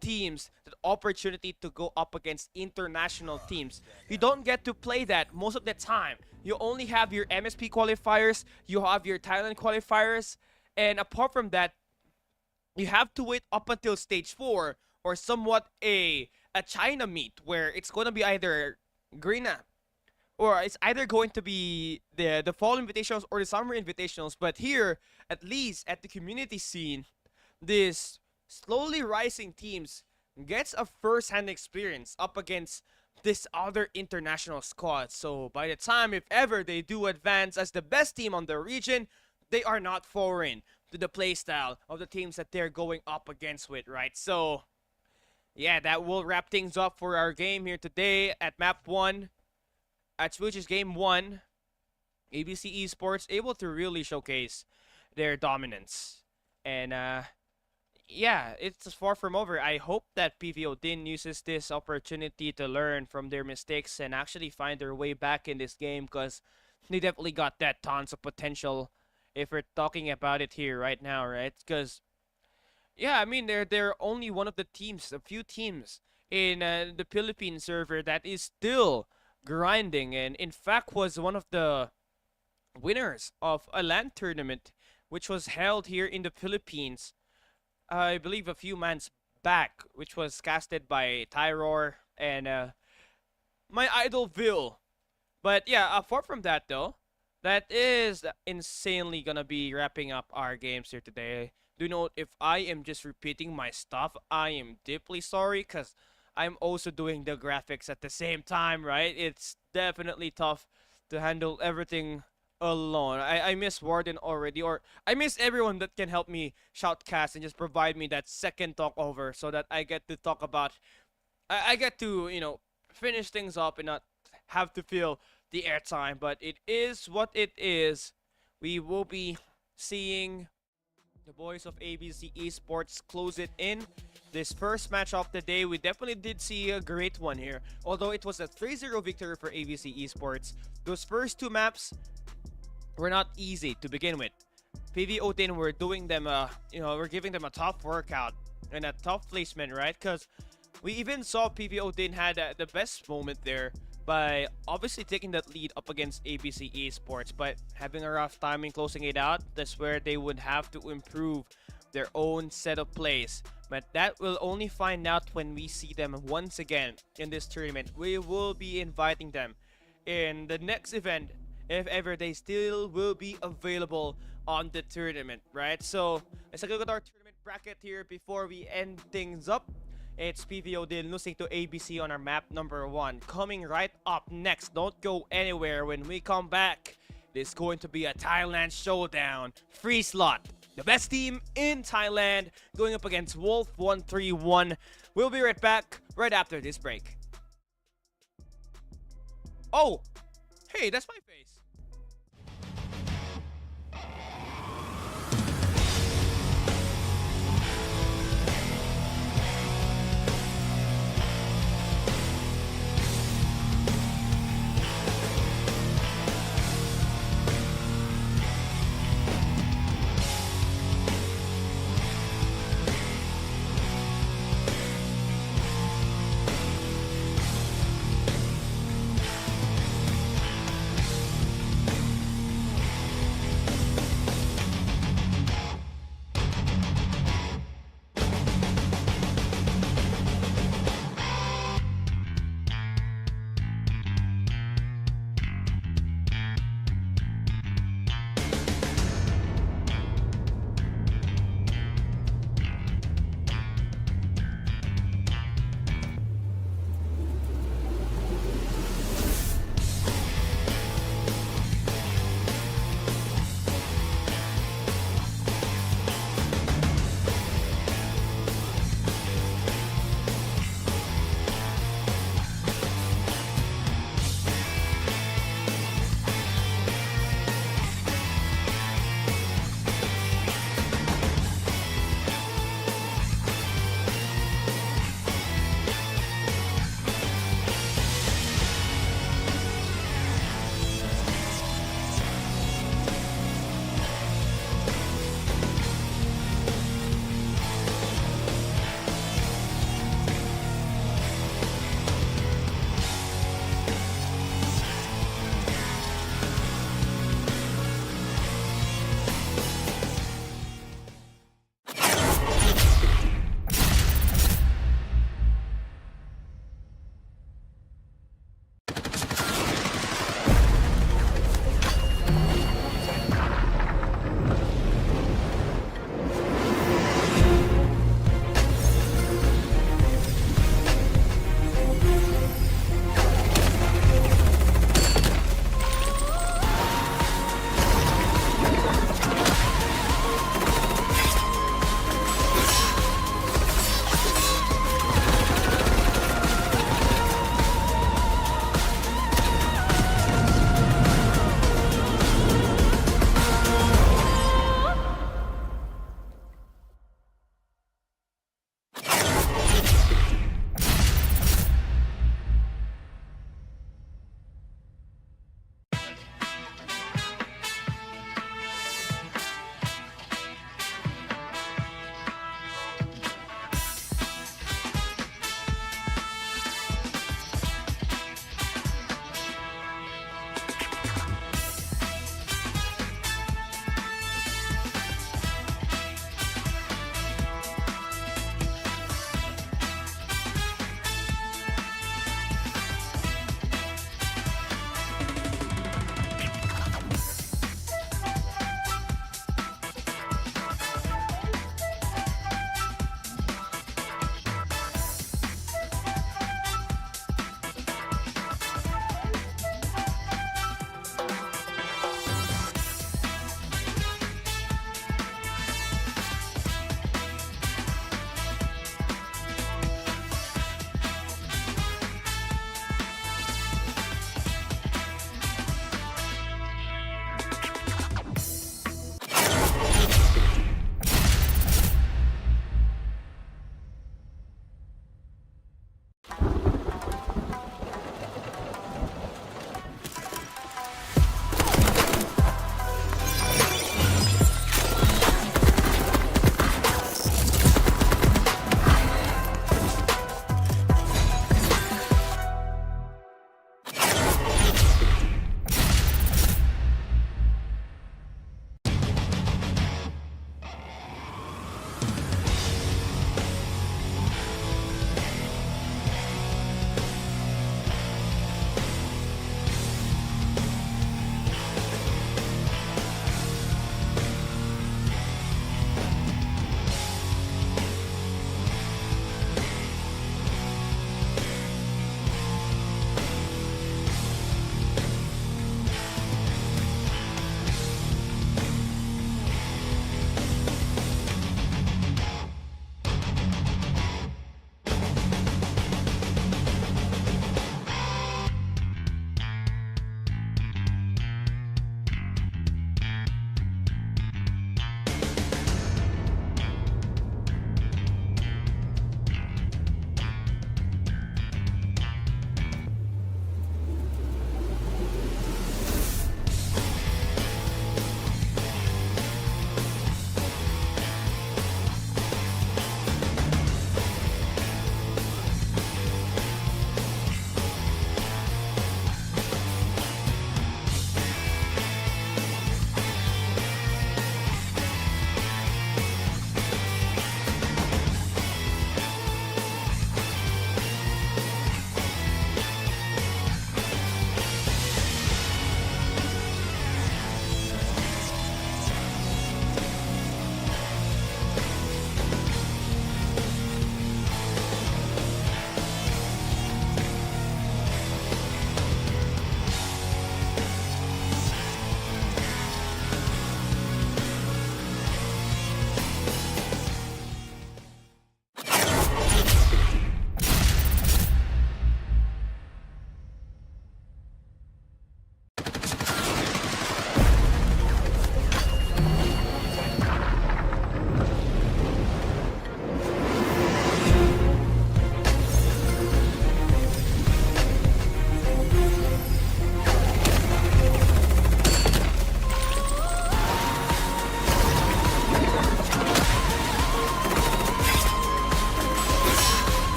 teams the opportunity to go up against international teams. You don't get to play that most of the time. You only have your MSP qualifiers, you have your Thailand qualifiers, and apart from that, you have to wait up until stage 4 or somewhat a China meet where it's going to be either Garena or it's either going to be the fall invitationals or the summer invitationals. But here, at least at the community scene, this slowly rising teams gets a first-hand experience up against this other international squad. So by the time, if ever, they do advance as the best team on the region, they are not foreign to the playstyle of the teams that they're going up against with, right? So yeah, that will wrap things up for our game here today at map 1, which is game 1. ABC Esports able to really showcase their dominance, and yeah, it's far from over. I hope that PV ODYNNE uses this opportunity to learn from their mistakes and actually find their way back in this game, because they definitely got that tons of potential if we're talking about it here right now, right? Because yeah, I mean, they're only one of the teams, a few teams in the Philippine server that is still grinding, and in fact was one of the winners of a LAN tournament which was held here in the Philippines, I believe a few months back, which was casted by Tyror and my idol Vil. But yeah, apart from that though, that is insanely gonna be wrapping up our games here today. Do note, if I am just repeating my stuff, I am deeply sorry, because I'm also doing the graphics at the same time, right? It's definitely tough to handle everything alone. I miss Warden already, or I miss everyone that can help me shoutcast and just provide me that second talk over so that I get to talk about, I get to, you know, finish things up and not have to fill the airtime. But it is what it is. We will be seeing the boys of ABC Esports close it in. This first match of the day, we definitely did see a great one here. Although it was a 3-0 victory for ABC Esports, those first 2 maps were not easy to begin with. PV ODYNNE were doing them, we're giving them a tough workout and a tough placement, right? Because we even saw PV ODYNNE had the best moment there by obviously taking that lead up against ABC Esports, but having a rough time in closing it out. That's where they would have to improve their own set of plays. But that will only find out when we see them once again in this tournament. We will be inviting them in the next event, if ever they still will be available on the tournament, right? So let's take a look at our tournament bracket here before we end things up. It's PV ODYNNE losing to ABC on our map number 1. Coming right up next, don't go anywhere. When we come back, it's going to be a Thailand showdown. FREESLOT, the best team in Thailand, going up against Wolf131. We'll be right back right after this break. Oh! Hey, that's my face.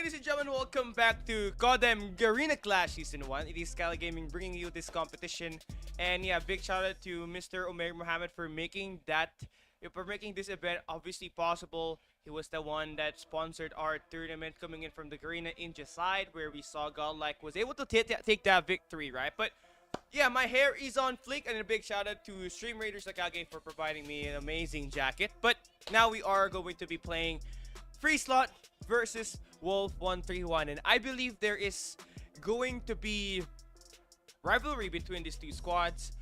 ladies and gentlemen, welcome back to Codm Garena Clash Season 1. It is SKADI Gaming bringing you this competition. And yeah, big shout out to Mr. Omer Mohammed for making this event obviously possible. He was the one that sponsored our tournament coming in from the Garena India side, where we saw Godlike was able to take that victory, right? But yeah, my hair is on fleek, and a big shout out to Stream Raiders Sakage for providing me an amazing jacket. But now we are going to be playing FREESLOT versus Wolf131, and I believe there is going to be rivalry between these two squads,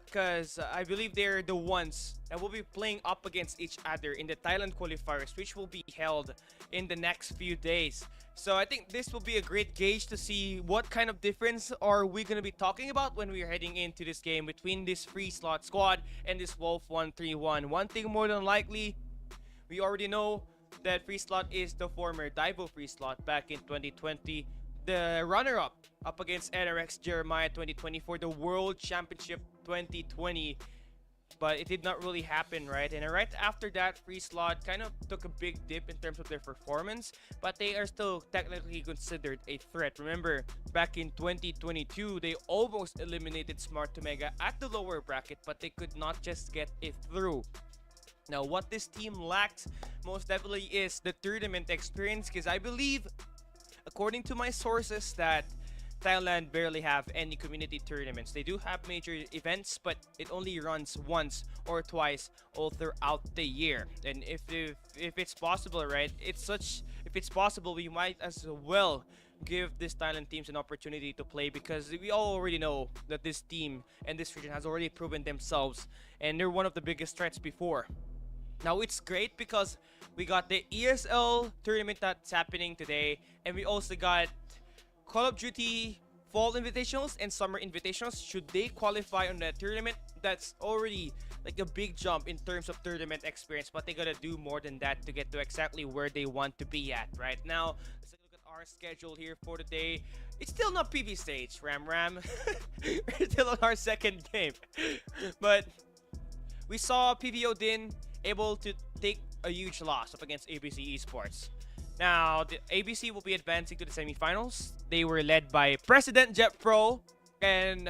because I believe they're the ones that will be playing up against each other in the Thailand qualifiers, which will be held in the next few days. So I think this will be a great gauge to see what kind of difference are we going to be talking about when we're heading into this game between this FREESLOT squad and this Wolf131. One thing more than likely, we already know that FREESLOT is the former Divo FREESLOT back in 2020, the runner-up up against NRX Jeremiah 2020 for the World Championship 2020. But it did not really happen, right? And right after that, FREESLOT kind of took a big dip in terms of their performance, but they are still technically considered a threat. Remember, back in 2022, they almost eliminated Smart Omega at the lower bracket, but they could not just get it through. Now, what this team lacks most definitely is the tournament experience, because I believe, according to my sources, that Thailand barely have any community tournaments. They do have major events, but it only runs once or twice all throughout the year. And if it's possible, right? If it's possible, we might as well give these Thailand teams an opportunity to play, because we all already know that this team and this region has already proven themselves, and they're one of the biggest threats before. Now it's great because we got the ESL tournament that's happening today, and we also got Call of Duty Fall Invitationals and Summer Invitationals. Should they qualify on that tournament, that's already like a big jump in terms of tournament experience, but they gotta do more than that to get to exactly where they want to be at. Right now, let's take a look at our schedule here for the day. It's still not PV stage, Ram. We're still on our second game. But we saw PV ODYNNE able to take a huge loss up against ABC Esports. Now, the ABC will be advancing to the semifinals. They were led by President Jet Pro and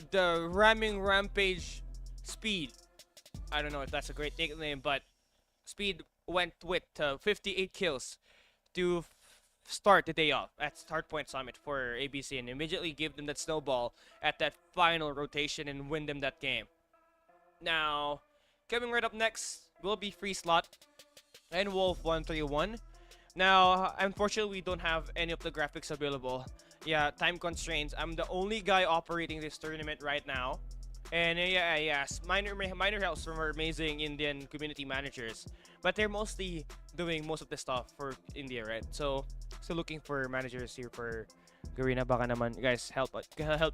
the Ramming Rampage Speed. I don't know if that's a great nickname, but Speed went with 58 kills to start the day off at Start Point Summit for ABC, and immediately give them that snowball at that final rotation and win them that game. Now, coming right up next will be FREESLOT and Wolf131. Now, unfortunately, we don't have any of the graphics available. Yeah, time constraints. I'm the only guy operating this tournament right now. And yes, minor helps from our amazing Indian community managers. But they're mostly doing most of the stuff for India, right? So, still looking for managers here for Garena. Baka naman, guys, help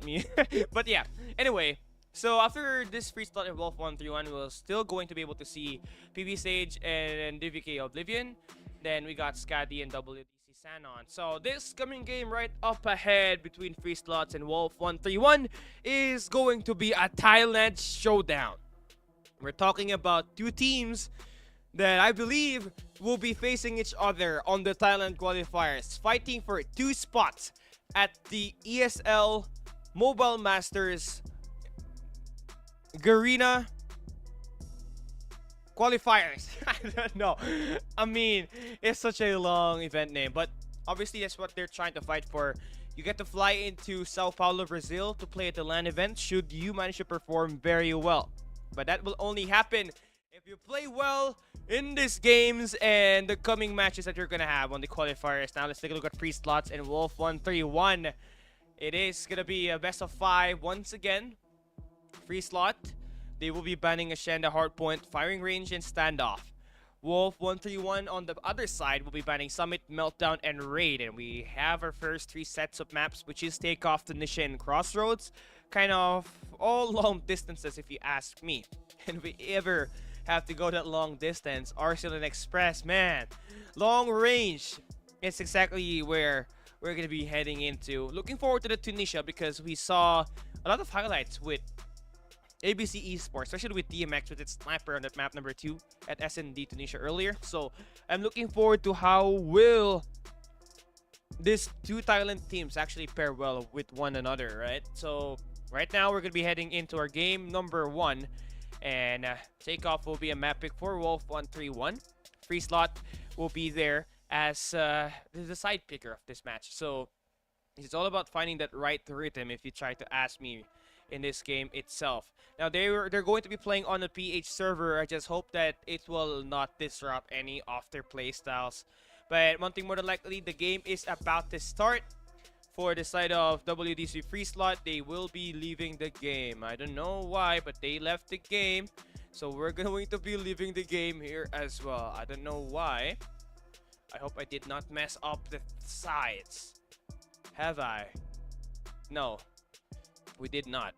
me. But yeah, anyway. So after this FREESLOT and Wolf131, we're still going to be able to see PB Sage and DVK Oblivion. Then we got SKADI and WDC XENON. So this coming game right up ahead between FREESLOT and Wolf131 is going to be a Thailand showdown. We're talking about two teams that I believe will be facing each other on the Thailand qualifiers, fighting for 2 spots at the ESL Mobile Masters Garena qualifiers. I don't know. I mean, it's such a long event name, but obviously that's what they're trying to fight for. You get to fly into Sao Paulo, Brazil to play at the LAN event should you manage to perform very well. But that will only happen if you play well in these games and the coming matches that you're gonna have on the qualifiers. Now let's take a look at FREESLOT and Wolf131. It is gonna be a best of 5 once again. FREESLOT, they will be banning Ashenda, Hardpoint, Firing Range, and Standoff. Wolf131 on the other side will be banning Summit, Meltdown, and Raid. And we have our first 3 sets of maps, which is Takeoff, Tanisha, and Crossroads. Kind of all long distances if you ask me. And if we ever have to go that long distance, Arsenal and Express, man, long range. It's exactly where we're going to be heading into. Looking forward to the Tunisia because we saw a lot of highlights with ABC Esports, especially with DMX with its sniper on that map number 2 at SND Tunisia earlier. So I'm looking forward to how will these two Thailand teams actually pair well with one another, right? So right now we're gonna be heading into our game number 1, and takeoff will be a map pick for Wolf 131. FREESLOT will be there as the side picker of this match. So it's all about finding that right rhythm, if you try to ask me, in this game itself. Now they're going to be playing on the PH server. I just hope that it will not disrupt any of their play styles. But one thing more than likely, the game is about to start. For the side of WDC FREESLOT, they will be leaving the game. I don't know why, but they left the game. So we're going to be leaving the game here as well. I don't know why. I hope I did not mess up the sides. Have I? No, we did not.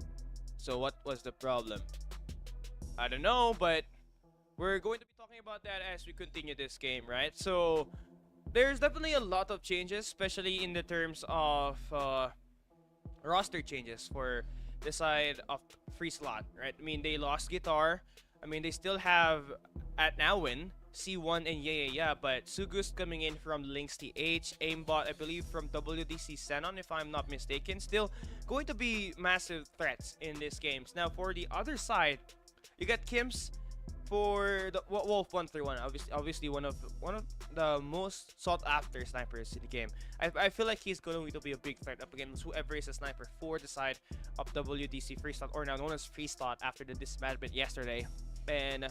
So what was the problem? I don't know, but we're going to be talking about that as we continue this game, right? So there's definitely a lot of changes, especially in the terms of roster changes for the side of FREESLOT, right? I mean, they lost Guitar. I mean, they still have at Nawin, C1 and yeah, but Sugus coming in from Lynx TH, Aimbot, I believe from WDC XENON, if I'm not mistaken, still going to be massive threats in these games. Now for the other side, you got Kims for the Wolf 131, obviously one of the most sought after snipers in the game. I feel like he's going to be a big threat up against whoever is a sniper for the side of WDC FREESLOT, or now known as FREESLOT, after the disbandment yesterday. And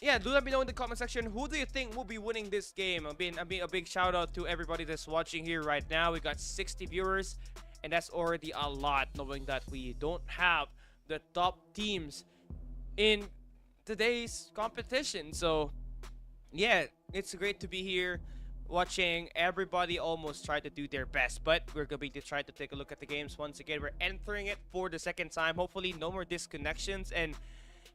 yeah, do let me know in the comment section, who do you think will be winning this game? I mean, a big shout out to everybody that's watching here right now. We got 60 viewers, and that's already a lot, knowing that we don't have the top teams in today's competition. So yeah, it's great to be here watching everybody almost try to do their best, but we're going to try to take a look at the games once again. We're entering it for the second time. Hopefully no more disconnections, and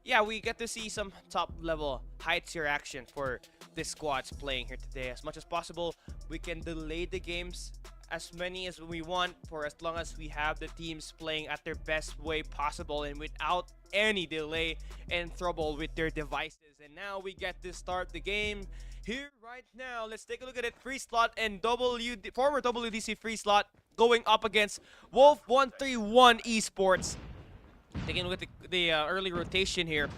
yeah, we get to see some top level high tier action for this squads playing here today. As much as possible, we can delay the games as many as we want, for as long as we have the teams playing at their best way possible and without any delay and trouble with their devices. And now we get to start the game here right now. Let's take a look at it. FREESLOT and former WDC FREESLOT going up against Wolf 131 Esports. Taking a look at the early rotation here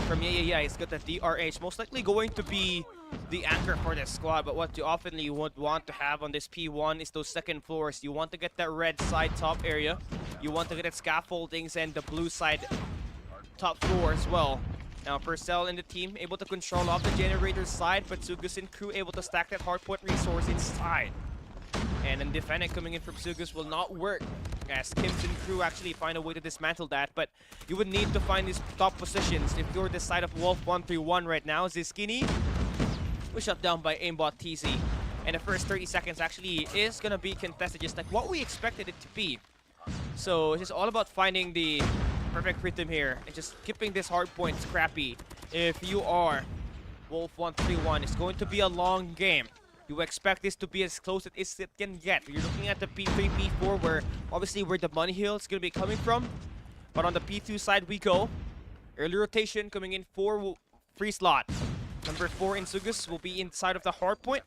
from yeah. He's got the DRH, most likely going to be the anchor for this squad. But what you oftenly would want to have on this P1 is those second floors. You want to get that red side top area. You want to get at scaffoldings and the blue side top floor as well. Now Purcell in the team able to control off the generator side, but Sugus and crew able to stack that hardpoint resource inside. And then defending coming in from Sugus will not work, as Kims and crew actually find a way to dismantle that. But you would need to find these top positions if you're the side of Wolf 131 right now. Ziskinny was shut down by Aimbot TZ. And the first 30 seconds actually is going to be contested, just like what we expected it to be. So it's just all about finding the perfect rhythm here and just keeping this hard point scrappy. If you are Wolf 131, it's going to be a long game. You expect this to be as close as it can get. You're looking at the P3, P4, where obviously where the money hill is going to be coming from. But on the P2 side we go. Early rotation coming in for FREESLOT. Number 4 in Sugus will be inside of the hard point.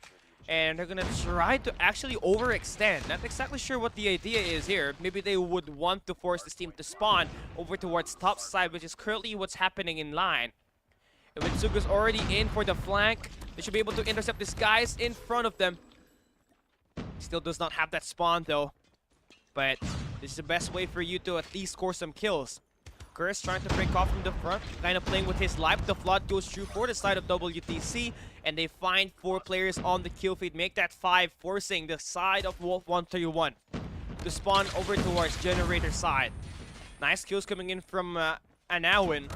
And they're going to try to actually overextend. Not exactly sure what the idea is here. Maybe they would want to force this team to spawn over towards top side, which is currently what's happening in line. And with Sugus already in for the flank, they should be able to intercept these guys in front of them. Still does not have that spawn though. But this is the best way for you to at least score some kills. Curse trying to break off from the front, kind of playing with his life. The flood goes through for the side of WTC, and they find 4 players on the kill feed. Make that 5, forcing the side of Wolf 131 to spawn over towards generator side. Nice kills coming in from Anawin.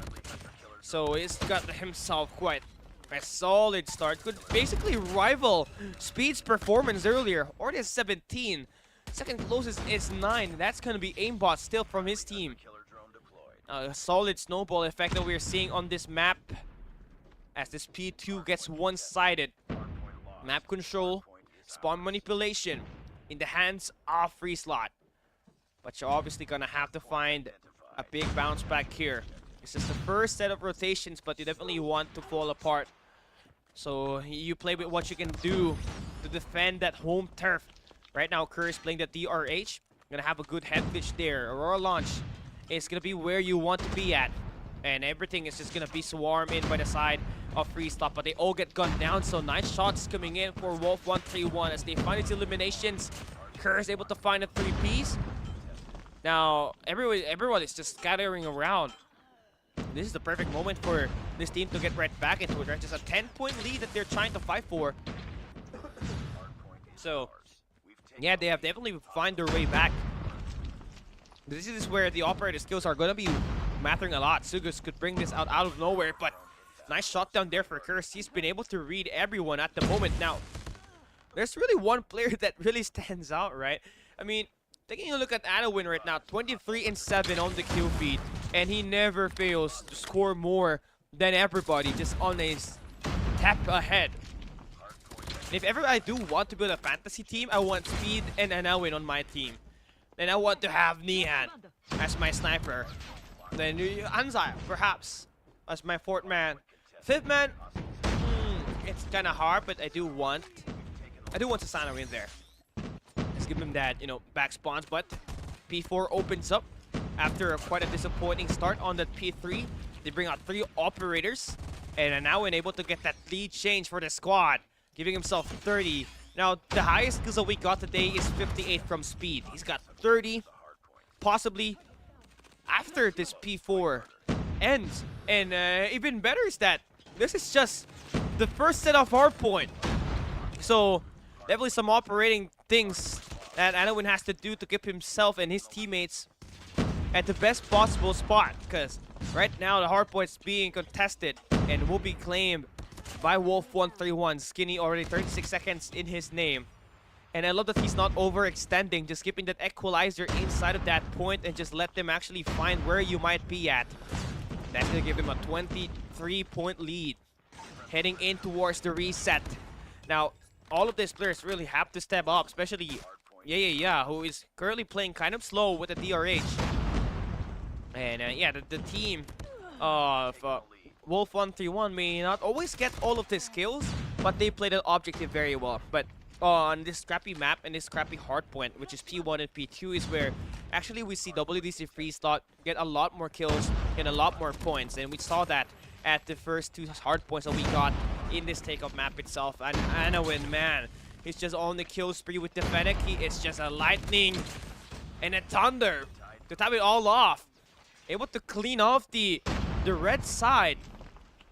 So he's got himself quite a solid start. Could basically rival Speed's performance earlier. Already has 17. Second closest is 9. That's going to be Aimbot still from his team. A solid snowball effect that we're seeing on this map as this P2 gets one-sided. Map control, spawn manipulation in the hands of FREESLOT. But you're obviously going to have to find a big bounce back here. This is the first set of rotations, but you definitely want to fall apart. So you play with what you can do to defend that home turf Right now, Curse playing the DRH. Gonna have a good head glitch there. Aurora Launch is gonna be where you want to be at. And everything is just gonna be swarmed in by the side of FREESLOT, but they all get gunned down. So nice shots coming in for Wolf 131 as they find its eliminations. Curse able to find a 3-piece. Now everyone is just scattering around. This is the perfect moment for this team to get right back into it. Right, just a 10-point lead that they're trying to fight for. So yeah, they have definitely find their way back. This is where the operator skills are gonna be mattering a lot. Sugus could bring this out of nowhere, but nice shot down there for Curse. He's been able to read everyone at the moment. Now, there's really one player that really stands out, right? I mean, taking a look at INOUGRAL right now, 23-7 on the kill feed, and he never fails to score more than everybody, just on a tap ahead. And if ever I do want to build a fantasy team, I want Speed and INOUGRAL on my team. Then I want to have Nihan as my sniper. Then Anzai, perhaps, as my 4th man. 5th man, it's kind of hard, but I do want Susano in there. Let's give him that, back spawns, but P4 opens up after quite a disappointing start on that P3. They bring out 3 operators, and are now able to get that lead change for the squad, giving himself 30. Now, the highest skills that we got today is 58 from Speed. He's got 30, possibly after this P4 ends. And even better is that this is just the first set of hardpoint. So, definitely some operating things that INOUGRAL has to do to keep himself and his teammates at the best possible spot. Because right now, the hardpoint's being contested and will be claimed by Wolf 131. Skinny already 36 seconds in his name. And I love that he's not overextending, just keeping that equalizer inside of that point and just let them actually find where you might be at. That's going to give him a 23-point lead heading in towards the reset. Now, all of these players really have to step up, especially Yeah, who is currently playing kind of slow with the DRH. And yeah, the team of Wolf 131 may not always get all of the skills, but they play the objective very well. But on this scrappy map and this scrappy hardpoint, which is P1 and P2, is where actually we see WDC FREESLOT get a lot more kills and a lot more points. And we saw that at the first 2 hardpoints that we got in this takeoff map itself. And INOUGRAL, man, he's just on the kill spree with the Fennec. It's just a lightning and a thunder to top it all off. Able to clean off the red side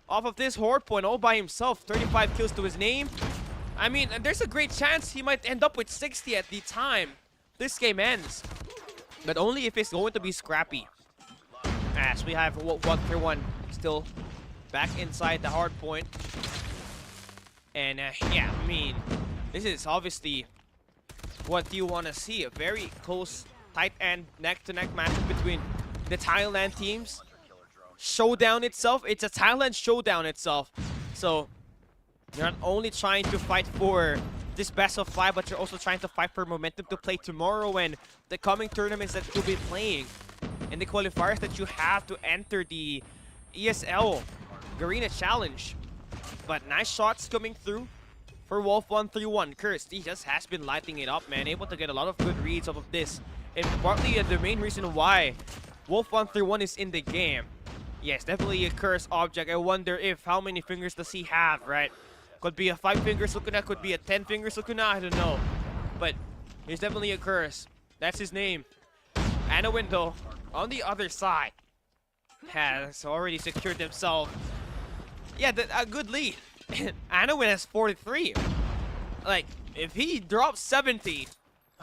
off of this hardpoint all by himself. 35 kills to his name. I mean, there's a great chance he might end up with 60 at the time this game ends. But only if it's going to be scrappy. As we have 1-3-1 still back inside the hardpoint. And yeah, I mean, this is obviously what you want to see. A very close, tight end, neck-to-neck matchup between the Thailand teams. Showdown itself, it's a Thailand showdown itself. So, you're not only trying to fight for this best of 5, but you're also trying to fight for momentum to play tomorrow and the coming tournaments that you'll be playing. And the qualifiers that you have to enter the ESL Garena Challenge. But nice shots coming through for Wolf 131. Curse, he just has been lighting it up, man. Able to get a lot of good reads off of this. And partly the main reason why Wolf 131 is in the game. Yes, definitely a Curse object. I wonder if how many fingers does he have, right? Could be a 5 fingers Sukuna, could be a 10 fingers Sukuna, I don't know. But he's definitely a Curse. That's his name. INOUGRAL, though, on the other side, has already secured himself, yeah, a good lead. INOUGRAL has 43. Like, if he drops 70,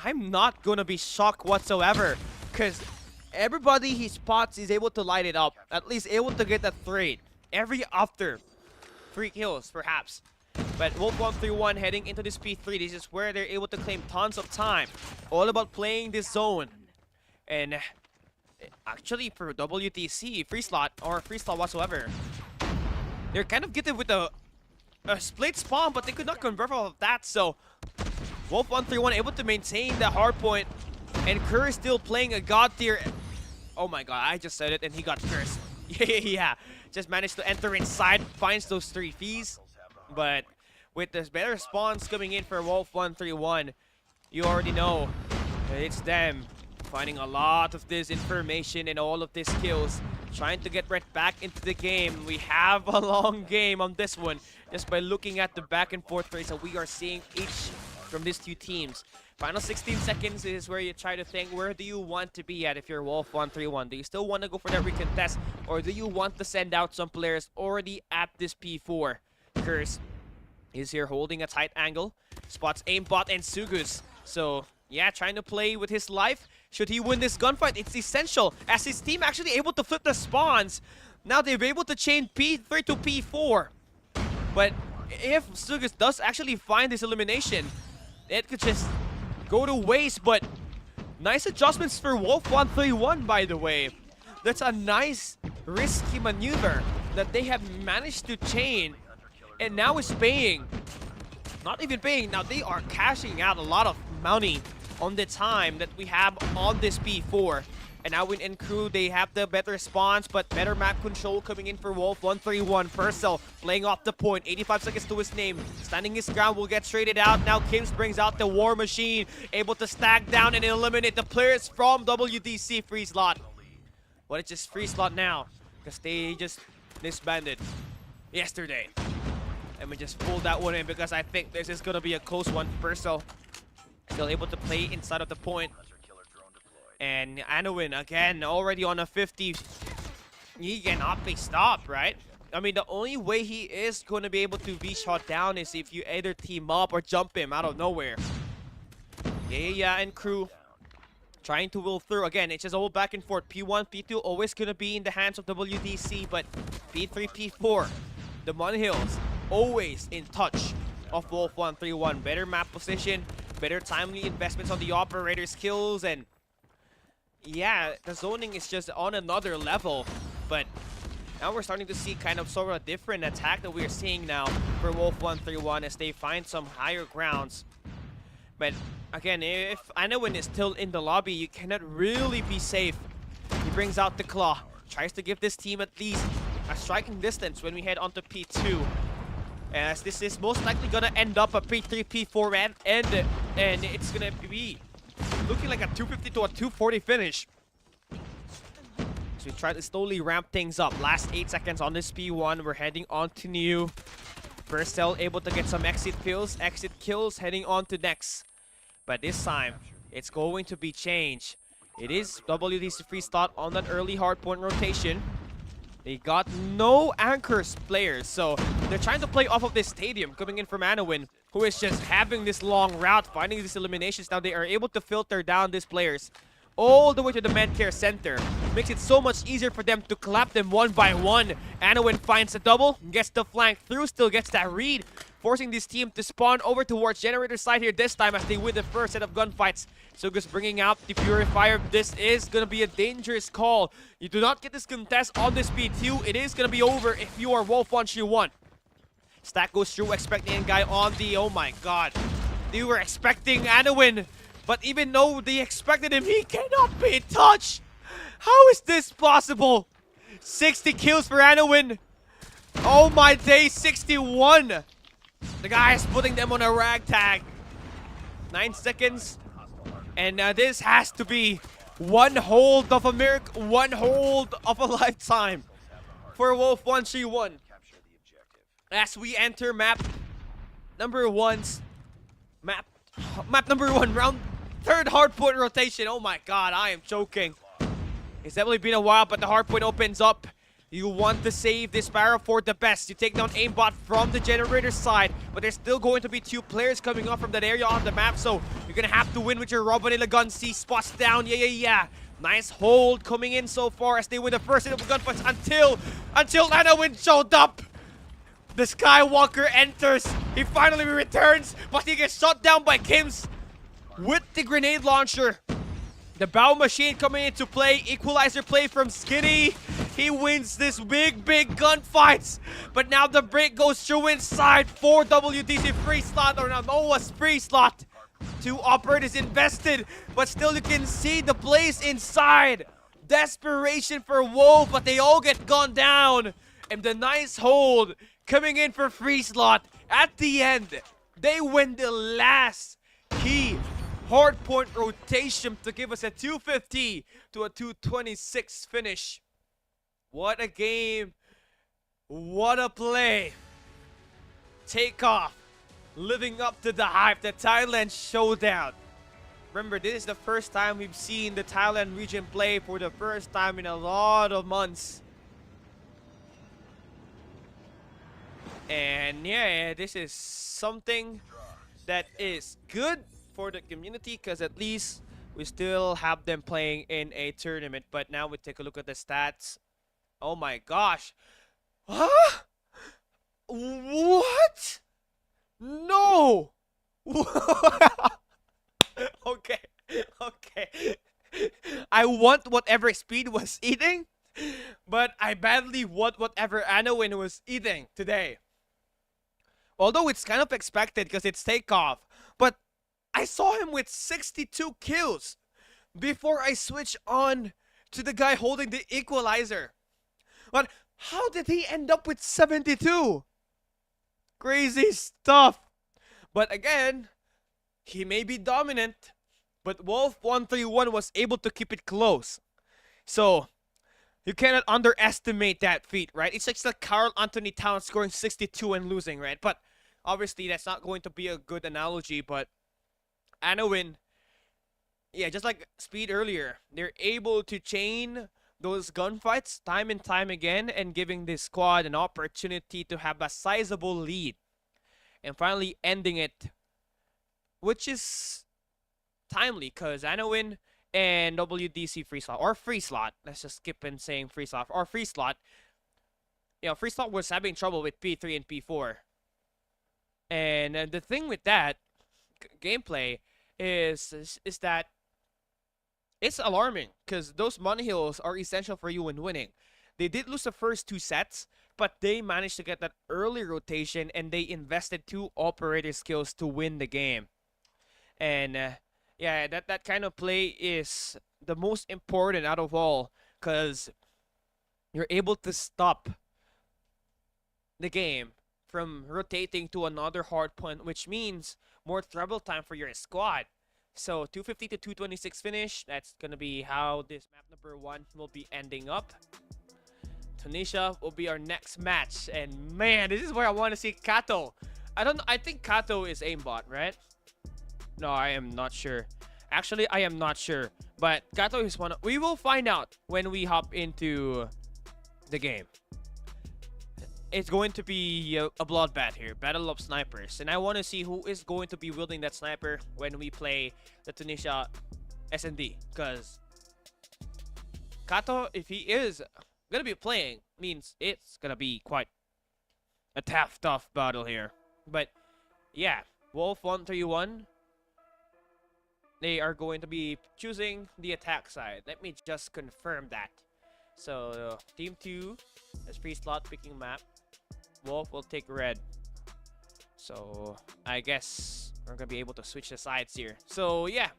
I'm not gonna be shocked whatsoever. Because everybody he spots is able to light it up. At least able to get a trade. Every after 3 kills, perhaps. But Wolf 131 heading into this P3. This is where they're able to claim tons of time. All about playing this zone. And actually for WTC, FREESLOT, or FREESLOT whatsoever, they're kind of gifted with a split spawn, but they could not convert off of that. So Wolf 131 able to maintain the hard point. And Curry still playing a god tier. Oh my god, I just said it and he got cursed. Yeah. Just managed to enter inside, finds those 3 fees. But with the better spawns coming in for Wolf 131, you already know it's them finding a lot of this information and all of these skills, trying to get right back into the game. We have a long game on this one just by looking at the back and forth race that we are seeing each from these two teams. Final 16 seconds is where you try to think, where do you want to be at if you're Wolf 131? Do you still want to go for that recontest, or do you want to send out some players already at this P4? Curse is here holding a tight angle, spots aimbot and Sugus. So yeah, trying to play with his life. Should he win this gunfight, it's essential, as his team actually able to flip the spawns. Now they're able to chain P3 to P4. But if Sugus does actually find this elimination, it could just go to waste. But nice adjustments for Wolf 131, by the way. That's a nice risky maneuver that they have managed to chain, and now is paying. Not even paying, now they are cashing out a lot of money on the time that we have on this P4. And now in crew, they have the better response, but better map control coming in for Wolf 131. Purcell playing off the point, 85 seconds to his name, standing his ground, will get traded out. Now Kims brings out the War Machine, able to stack down and eliminate the players from WDC FREESLOT. Well, it's just FREESLOT now, because they just disbanded yesterday. And we just pulled that one in because I think this is going to be a close one. Purcell still able to play inside of the point. And INOUGRAL again, already on a 50. He cannot be stopped, right? I mean, the only way he is going to be able to be shot down is if you either team up or jump him out of nowhere. Yeah, and crew trying to will through. Again, it's just all back and forth. P1, P2 always going to be in the hands of WDC, but P3, P4, the Money Hills, always in touch of Wolf 131. Better map position, better timely investments on the operator skills, and yeah, the zoning is just on another level. But now we're starting to see kind of sort of a different attack that we're seeing now for Wolf 131 as they find some higher grounds. But again, if INOUGRAL is still in the lobby, you cannot really be safe. He brings out the claw, tries to give this team at least a striking distance when we head onto P2. As this is most likely gonna end up a P3, P4 and it's gonna be looking like a 250 to a 240 finish. So we try to slowly ramp things up. Last 8 seconds on this P1. We're heading on to new. Purcell able to get some exit kills, heading on to next. But this time, it's going to be changed. It is WDC FREESLOT on that early hardpoint rotation. They got no anchors players, so they're trying to play off of this stadium coming in from INOUGRAL, who is just having this long route, finding these eliminations. Now they are able to filter down these players all the way to the Medcare Center. Makes it so much easier for them to clap them one by one. INOUGRAL finds a double, gets the flank through, still gets that read, forcing this team to spawn over towards Generator side here this time as they win the first set of gunfights. Sugus bringing out the Purifier. This is going to be a dangerous call. You do not get this contest on this P2. It is going to be over if you are Wolf 131. Stack goes through, expecting a guy on the... Oh my god. They were expecting INOUGRAL, but even though they expected him, he cannot be touched. How is this possible? 60 kills for INOUGRAL. Oh my day, 61. The guy is putting them on a ragtag. 9 seconds. And this has to be one hold of a miracle, one hold of a lifetime for Wolf 131. As we enter map number 1's map number 1, round 3rd hardpoint rotation. Oh my god, I am choking. It's definitely been a while, but the hardpoint opens up. You want to save this Sparrow for the best. You take down aimbot from the Generator side, but there's still going to be 2 players coming up from that area on the map, so you're gonna have to win with your Robanilla gun. C spots down. Yeah. Nice hold coming in so far as they win the first set of gunfights until INOUGRAL showed up. The Skywalker enters. He finally returns, but he gets shot down by Kims with the grenade launcher. The bow machine coming into play. Equalizer play from Skinny. He wins this big gunfights. But now the break goes through inside for WDC FREESLOT, or Noah's FREESLOT. 2 operators invested, but still you can see the place inside. Desperation for Wolf, but they all get gone down. And the nice hold coming in for FREESLOT at the end. They win the last key hard point rotation to give us a 250 to a 226 finish. What a game. What a play. Takeoff. Living up to the hype. The Thailand showdown. Remember, this is the first time we've seen the Thailand region play for the first time in a lot of months. And yeah, this is something that is good for the community because at least we still have them playing in a tournament. But now we take a look at the stats. Oh my gosh. Huh? What? No. Okay. Okay. I want whatever Speed was eating, but I badly want whatever Anowin was eating today. Although it's kind of expected because it's Takeoff. But I saw him with 62 kills before I switch on to the guy holding the equalizer. But how did he end up with 72? Crazy stuff. But again, he may be dominant, but Wolf131 was able to keep it close. So, you cannot underestimate that feat, right? It's like Carl Anthony Towns scoring 62 and losing, right? But obviously, that's not going to be a good analogy, but Anowin, yeah, just like Speed earlier, they're able to chain those gunfights time and time again and giving this squad an opportunity to have a sizable lead and finally ending it, which is timely because Anowin and WDC FREESLOT, or FREESLOT, let's just skip in saying FREESLOT, or FREESLOT, you know, FREESLOT was having trouble with P3 and P4. And the thing with that gameplay is that it's alarming because those money hills are essential for you when winning. They did lose the first 2 sets, but they managed to get that early rotation and they invested 2 operator skills to win the game. And yeah, that kind of play is the most important out of all because you're able to stop the game from rotating to another hard point, which means more travel time for your squad. So 250 to 226 finish, that's gonna be how this map number 1 will be ending up. Tunisia will be our next match, and man, this is where I want to see Kato. I think Kato is aimbot, right? No, I am not sure. Actually, I am not sure, but Kato is one. We will find out when we hop into the game. It's going to be a bloodbath here, battle of snipers, and I want to see who is going to be wielding that sniper when we play the Tunisia S&D, because Kato, if he is gonna be playing, means it's gonna be quite a tough battle here. But yeah, Wolf131, they are going to be choosing the attack side. Let me just confirm that. So team 2 is FREESLOT picking map. Wolf will take red. So I guess we're gonna be able to switch the sides here. So yeah,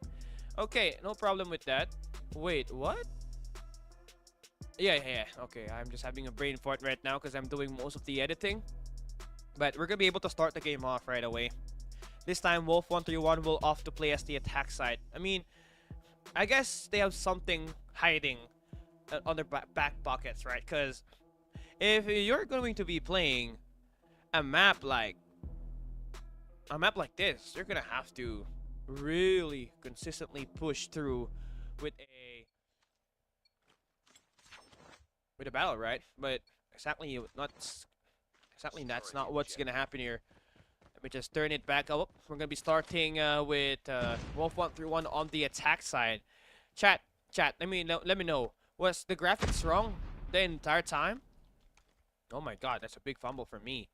okay, no problem with that. Wait, what? Yeah. Okay, I'm just having a brain fart right now because I'm doing most of the editing. But we're gonna be able to start the game off right away. This time, Wolf131 will off to play as the attack side. I mean, I guess they have something hiding on their back pockets, right? Because if you're going to be playing a map like this, you're gonna have to really consistently push through with a battle, right? But exactly that's not what's gonna happen here. Let me just turn it back up. We're gonna be starting with Wolf131 on the attack side. Chat, let me know. Was the graphics wrong the entire time? Oh my god, that's a big fumble for me.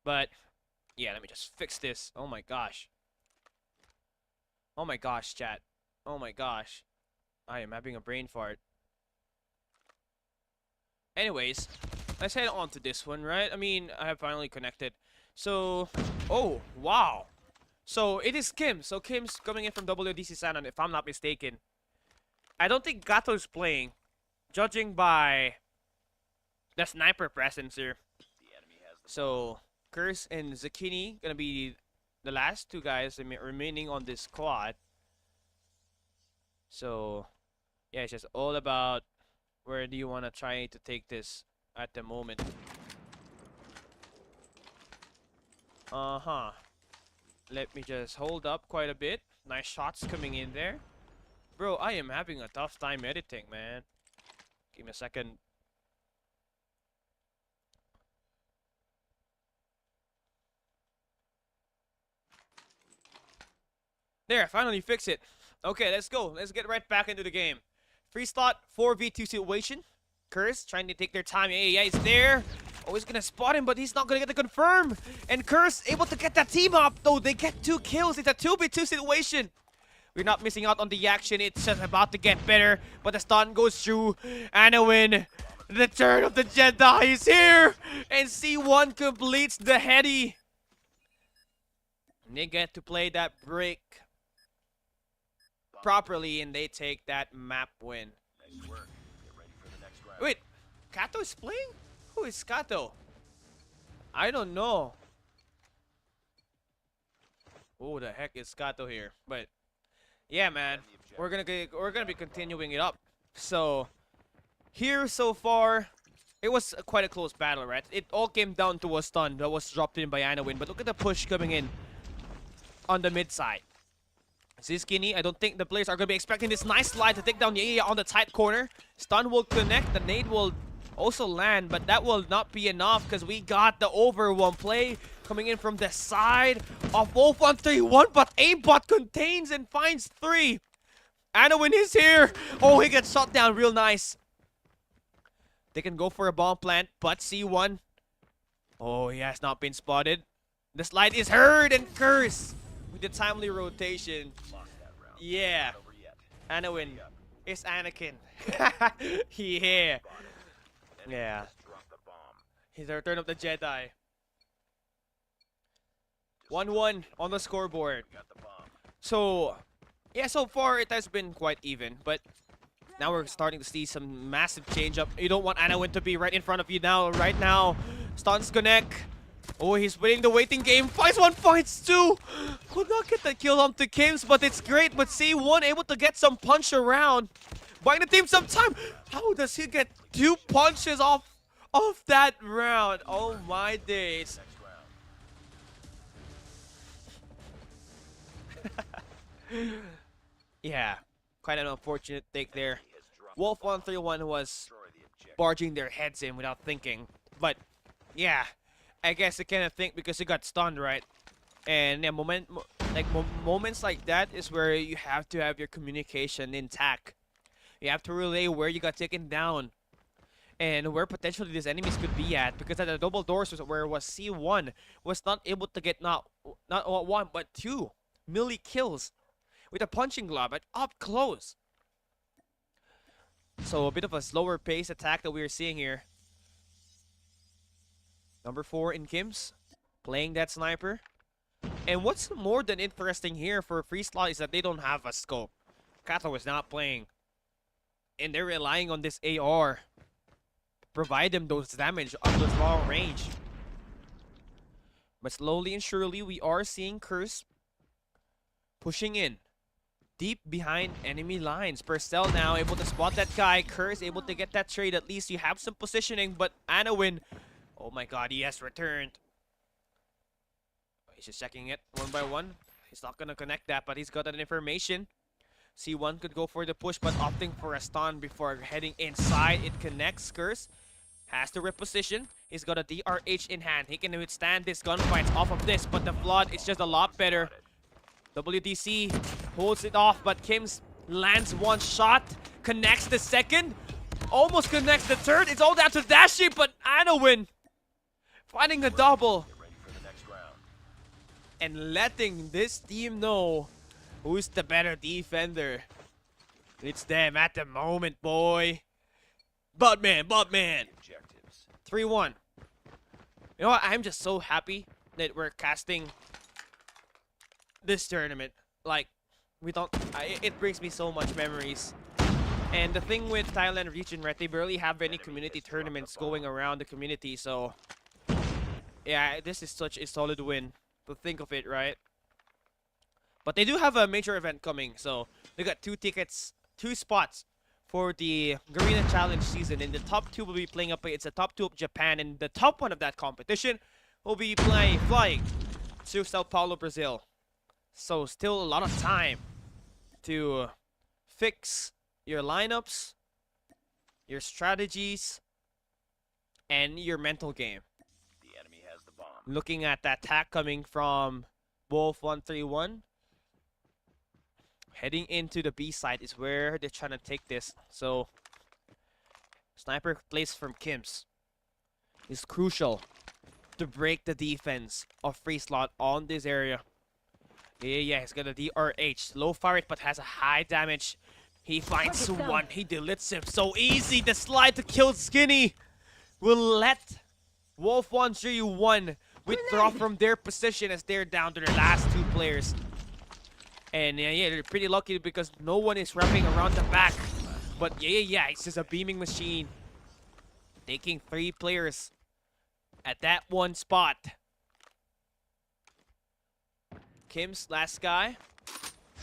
But yeah, let me just fix this. Oh my gosh. Oh my gosh, chat. Oh my gosh. I am having a brain fart. Anyways, let's head on to this one, right? I mean, I have finally connected. So, oh, wow. So, it is Kim. So, Kim's coming in from WDC Sanon, if I'm not mistaken. I don't think Gato's playing, judging by the sniper presence here. So, Curse and Zucchini gonna be the last two guys remaining on this squad. So yeah, it's just all about where do you want to try to take this at the moment. Let me just hold up quite a bit. Nice shots coming in there. Bro, I am having a tough time editing, man. Give me a second. There, finally fix it. Okay, let's go. Let's get right back into the game. FREESLOT 4v2 situation. Curse trying to take their time. Yeah, he's there. Oh, he's gonna spot him, but he's not gonna get the confirm. And Curse able to get that team up, though. They get 2 kills. It's a 2v2 situation. We're not missing out on the action. It's just about to get better. But the stun goes through. INOUGRAL, the turn of the Jedi is here. And C1 completes the heady. And they get to play that break properly, and they take that map win. Nice work. Get ready for the next round. Wait, Kato is playing? Who is Kato? I don't know. Who the heck is Kato here? But yeah, man, we're gonna be continuing it up. So here so far, it was quite a close battle, right? It all came down to a stun that was dropped in by INOUGRAL. But look at the push coming in on the mid side. See Skinny, I don't think the players are going to be expecting this nice slide to take down Yaya on the tight corner. Stun will connect, the nade will also land, but that will not be enough because we got the over-one play coming in from the side of Wolf131, but aimbot contains and finds 3. INOUGRAL is here. Oh, he gets shot down real nice. They can go for a bomb plant, but C1. Oh, he has not been spotted. The slide is heard, and Curse with the timely rotation. Yeah. INOUGRAL is Anakin. Yeah. Yeah. He's the return of the Jedi. 1-1 on the scoreboard. So, yeah, so far it has been quite even, but now we're starting to see some massive change up. You don't want INOUGRAL to be right in front of you now. Right now, stuns connect. Oh, he's winning the waiting game. Finds 1, finds 2. Could not get the kill onto Kims, but it's great. But C1 able to get some punch around. Buying the team some time. How does he get 2 punches off that round? Oh my days. Yeah, quite an unfortunate take there. Wolf131 was barging their heads in without thinking. But yeah, I guess I cannot think because he got stunned, right? And yeah, moments like that is where you have to have your communication intact. You have to relay where you got taken down and where potentially these enemies could be at, because at the double doors where was C1 was not able to get not 1 but 2 melee kills with a punching glove at up close. So a bit of a slower pace attack that we are seeing here. Number 4 in Kims, playing that sniper. And what's more than interesting here for FREESLOT is that they don't have a scope. Kato is not playing. And they're relying on this AR. Provide them those damage on the long range. But slowly and surely, we are seeing Curse pushing in. Deep behind enemy lines. Purcell now able to spot that guy. Curse able to get that trade. At least you have some positioning. But INOUGRAL, oh my god, he has returned. He's just checking it 1 by 1. He's not going to connect that, but he's got that information. C1 could go for the push, but opting for a stun before heading inside. It connects. Curse has to reposition. He's got a DRH in hand. He can withstand this gunfight off of this, but the flood is just a lot better. WDC holds it off, but Kims lands 1 shot, connects the second, almost connects the third. It's all down to Dashi, but INOUGRAL finding a double and letting this team know who's the better defender. It's them at the moment, boy. Buttman. 3-1. You know what? I'm just so happy that we're casting this tournament. Like, it brings me so much memories. And the thing with Thailand region, right, they barely have any community tournaments going around the community, so yeah, this is such a solid win to think of it, right? But they do have a major event coming, so they got 2 tickets, 2 spots for the Garena Challenge season. And the top 2 will be playing up. It's the top 2 of Japan, and the top 1 of that competition will be flying to Sao Paulo, Brazil. So still a lot of time to fix your lineups, your strategies, and your mental game. The enemy has the bomb. Looking at that attack coming from Wolf 131. Heading into the B side is where they're trying to take this. So sniper placed from Kim's is crucial to break the defense of FREESLOT on this area. Yeah, he's got a DRH. Low fire rate, but has a high damage. He finds one. He deletes him so easy. The slide to kill Skinny will let Wolf 131 withdraw from their position as they're down to their last 2 players. And yeah, they're pretty lucky because no one is wrapping around the back. But yeah, it's just a beaming machine. Taking 3 players at that one spot. Kim's last guy.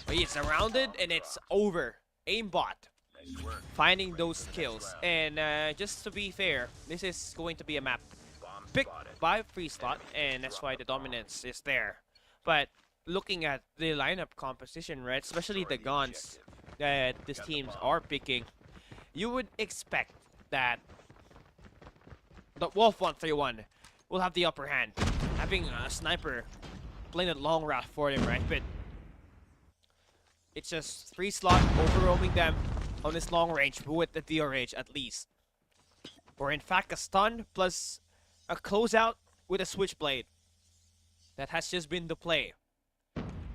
But he's surrounded and it's over. Aimbot. Nice work. Finding those kills. And just to be fair, this is going to be a map Bomb picked spotted. by FREESLOT, and that's why the dominance is there. But looking at the lineup composition, right, especially the guns that these teams are picking, you would expect that the Wolf 131 will have the upper hand, having a sniper playing a long route for them, right? But it's just FREESLOT overwhelming them on this long range with the DRH at least. Or in fact a stun plus a closeout with a switchblade. That has just been the play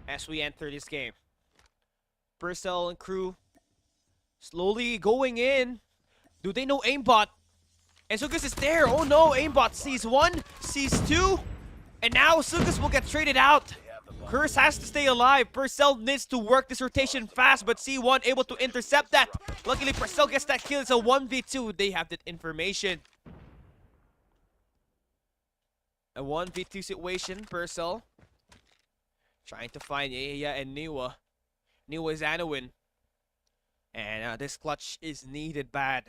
as we enter this game. Purcell and crew slowly going in. Do they know aimbot? And Sugas is there. Oh no, aimbot sees 1, sees 2. And now Sugas will get traded out. Curse has to stay alive. Purcell needs to work this rotation fast, but C1 able to intercept that. Luckily, Purcell gets that kill. It's a 1v2. They have that information. A 1v2 situation. Purcell trying to find Yaya and Niwa. Niwa is Anowin. And this clutch is needed bad.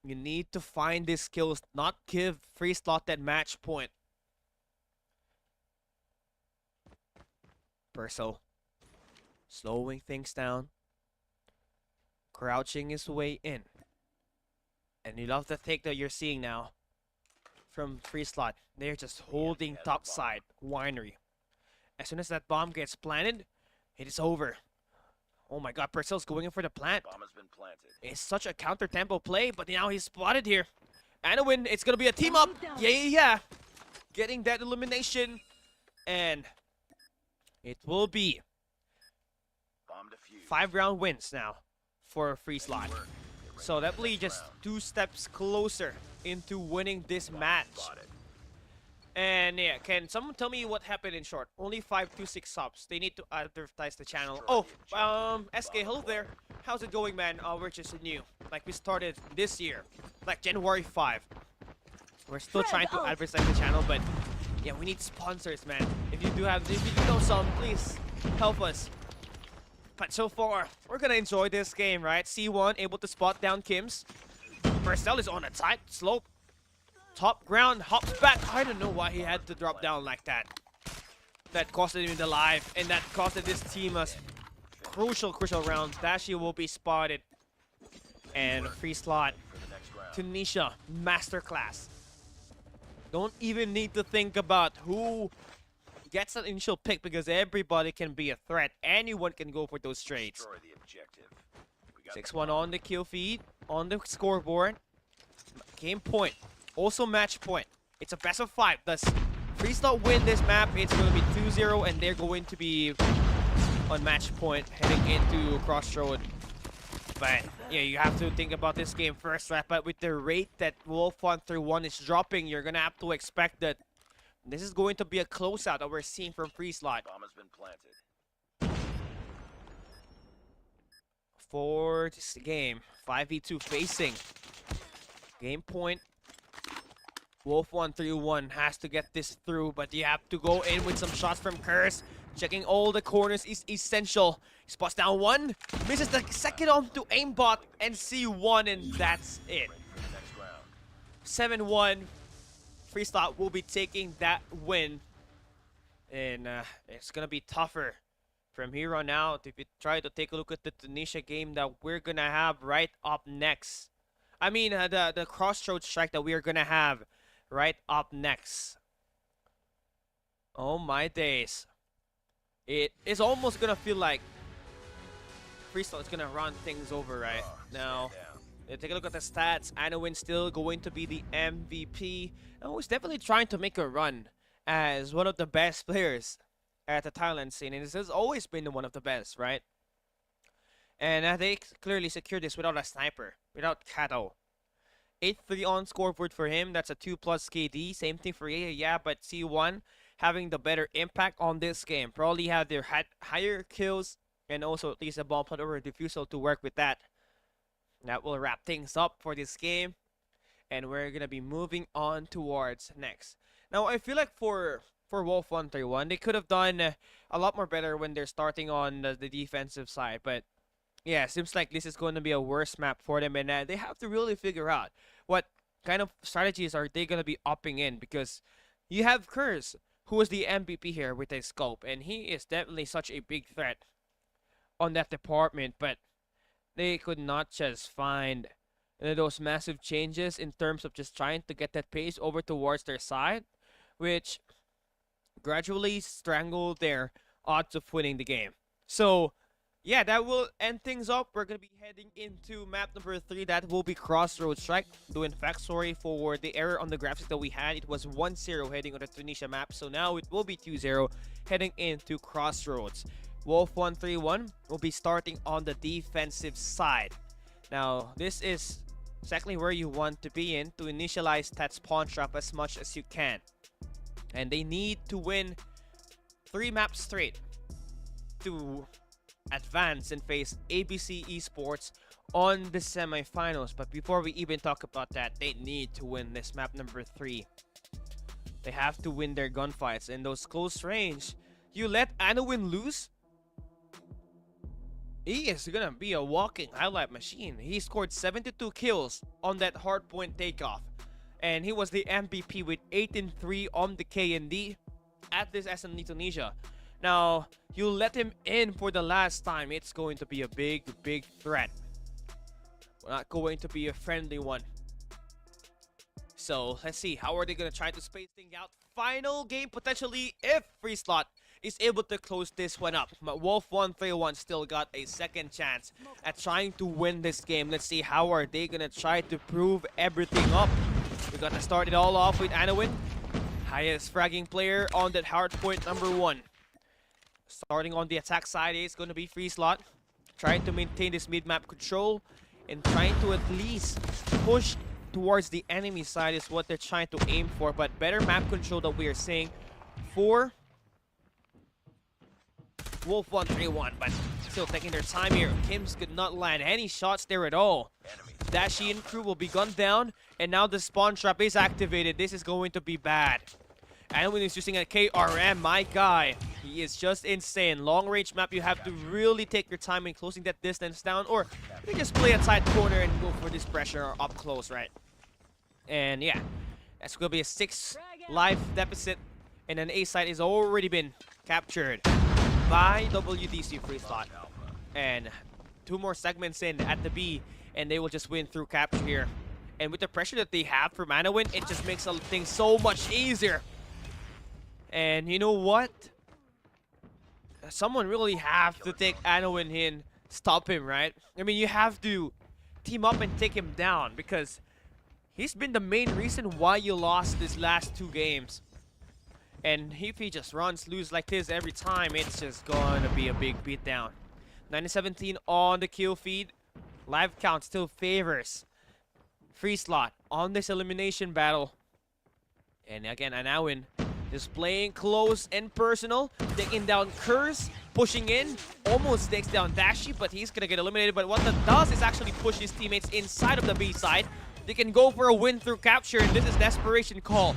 You need to find these kills, not give FREESLOT that match point. Purcell slowing things down, crouching his way in. And you love the take that you're seeing now from FREESLOT. They're just holding topside winery. As soon as that bomb gets planted, it is over. Oh my god, Purcell's going in for the plant. Bomb has been planted. It's such a counter-tempo play, but now he's spotted here. Anowin, it's gonna be a team up. Yeah. Getting that elimination. And it will be Bomb defused. 5-round wins now for FREESLOT. So that will be just 2 steps closer into winning this match. Spotted. And yeah, can someone tell me what happened in short? Only 526 subs. They need to advertise the channel. Oh, SK, hello there. How's it going, man? We're just new. Like, we started this year, like January 5. We're still trying to advertise the channel, but yeah, we need sponsors, man. If you do know some, please help us. But so far, we're gonna enjoy this game, right? C1 able to spot down Kim's. Purcell is on a tight slope. Top ground, hops back. I don't know why he had to drop down like that. That costed him the life, and that costed this team a crucial round. Dashi will be spotted. And FREESLOT, Tunisia, masterclass. Don't even need to think about who gets that initial pick because everybody can be a threat. Anyone can go for those trades. Destroy the objective. We got 6-1 on the kill feed, on the scoreboard. Game point. Also match point. It's a best of 5. Does FREESLOT win this map? It's going to be 2-0 and they're going to be on match point heading into Crossroad. But yeah, you have to think about this game first, right? But with the rate that Wolf 131 is dropping, you're going to have to expect that this is going to be a closeout that we're seeing from FREESLOT. Bomb has been planted. For this game, 5v2 facing. Game point Wolf131 has to get this through, but you have to go in with some shots from Curse. Checking all the corners is essential. He spots down one, misses the second on to aimbot and C1, and that's it. Ready for the next round. 7-1. FREESLOT will be taking that win. And it's going to be tougher from here on out if you try to take a look at the Tunisia game that we're going to have right up next. I mean, the crossroads strike that we are going to have right up next. Oh my days. It is almost going to feel like FREESLOT is going to run things over right now. Take a look at the stats. INOUGRAL still going to be the MVP. Oh, he's definitely trying to make a run as one of the best players at the Thailand scene. And this has always been one of the best, right? And they clearly secured this without a sniper, without Kato. 8-3 on scoreboard for him. That's a 2+ KD. Same thing for Yaya, yeah, but C1 having the better impact on this game. Probably have their higher kills and also at least a bomb plant or a diffusal to work with that. That will wrap things up for this game. And we're going to be moving on towards next. Now, I feel like for Wolf131, they could have done a lot more better when they're starting on the defensive side. But yeah, seems like this is going to be a worse map for them. And they have to really figure out what kind of strategies are they going to be upping in. Because you have Curse, who is the MVP here with a scope. And he is definitely such a big threat on that department. But they could not just find those massive changes in terms of just trying to get that pace over towards their side, which gradually strangled their odds of winning the game. So yeah, that will end things up. We're going to be heading into map number 3. That will be Crossroads Strike. Though in fact, sorry for the error on the graphics that we had. It was 1-0 heading on the Tunisia map. So now it will be 2-0 heading into Crossroads. Wolf131 will be starting on the defensive side. Now, this is exactly where you want to be in to initialize that spawn trap as much as you can. And they need to win 3 maps straight to advance and face ABC Esports on the semifinals. But before we even talk about that, they need to win this map number 3. They have to win their gunfights in those close range. You let INOUGRAL lose? He is gonna be a walking highlight machine. He scored 72 kills on that hardpoint takeoff. And he was the MVP with 8-3 on the KND at this SMD Tunisia. Now, you let him in for the last time. It's going to be a big, big threat. Not going to be a friendly one. So, let's see. How are they going to try to space things out? Final game, potentially, if FREESLOT is able to close this one up. But Wolf131 still got a second chance at trying to win this game. Let's see how are they going to try to prove everything up. We got to start it all off with INOUGRAL. Highest fragging player on that hardpoint number 1. Starting on the attack side is going to be FREESLOT. Trying to maintain this mid-map control and trying to at least push towards the enemy side is what they're trying to aim for. But better map control that we are seeing for Wolf131. But still taking their time here. Kims could not land any shots there at all. Dashi and crew will be gunned down. And now the spawn trap is activated. This is going to be bad. And when he's using a KRM, my guy, he is just insane. Long range map, you have to really take your time in closing that distance down, or you just play a tight corner and go for this pressure up close, right? And yeah, that's going to be a 6 life deficit, and an A site has already been captured by WDC FREESLOT. And 2 more segments in at the B, and they will just win through capture here. And with the pressure that they have for INOUGRAL, it just makes things so much easier. And you know what? Someone really have to take INOUGRAL in, stop him, right? I mean, you have to team up and take him down because he's been the main reason why you lost these last 2 games. And if he just runs loose like this every time, it's just gonna be a big beatdown. 9-17 on the kill feed. Live count still favors FREESLOT on this elimination battle. And again, INOUGRAL just playing close and personal, taking down Curse, pushing in, almost takes down Dashi, but he's gonna get eliminated. But what that does is actually push his teammates inside of the B side. They can go for a win through capture, and this is desperation call.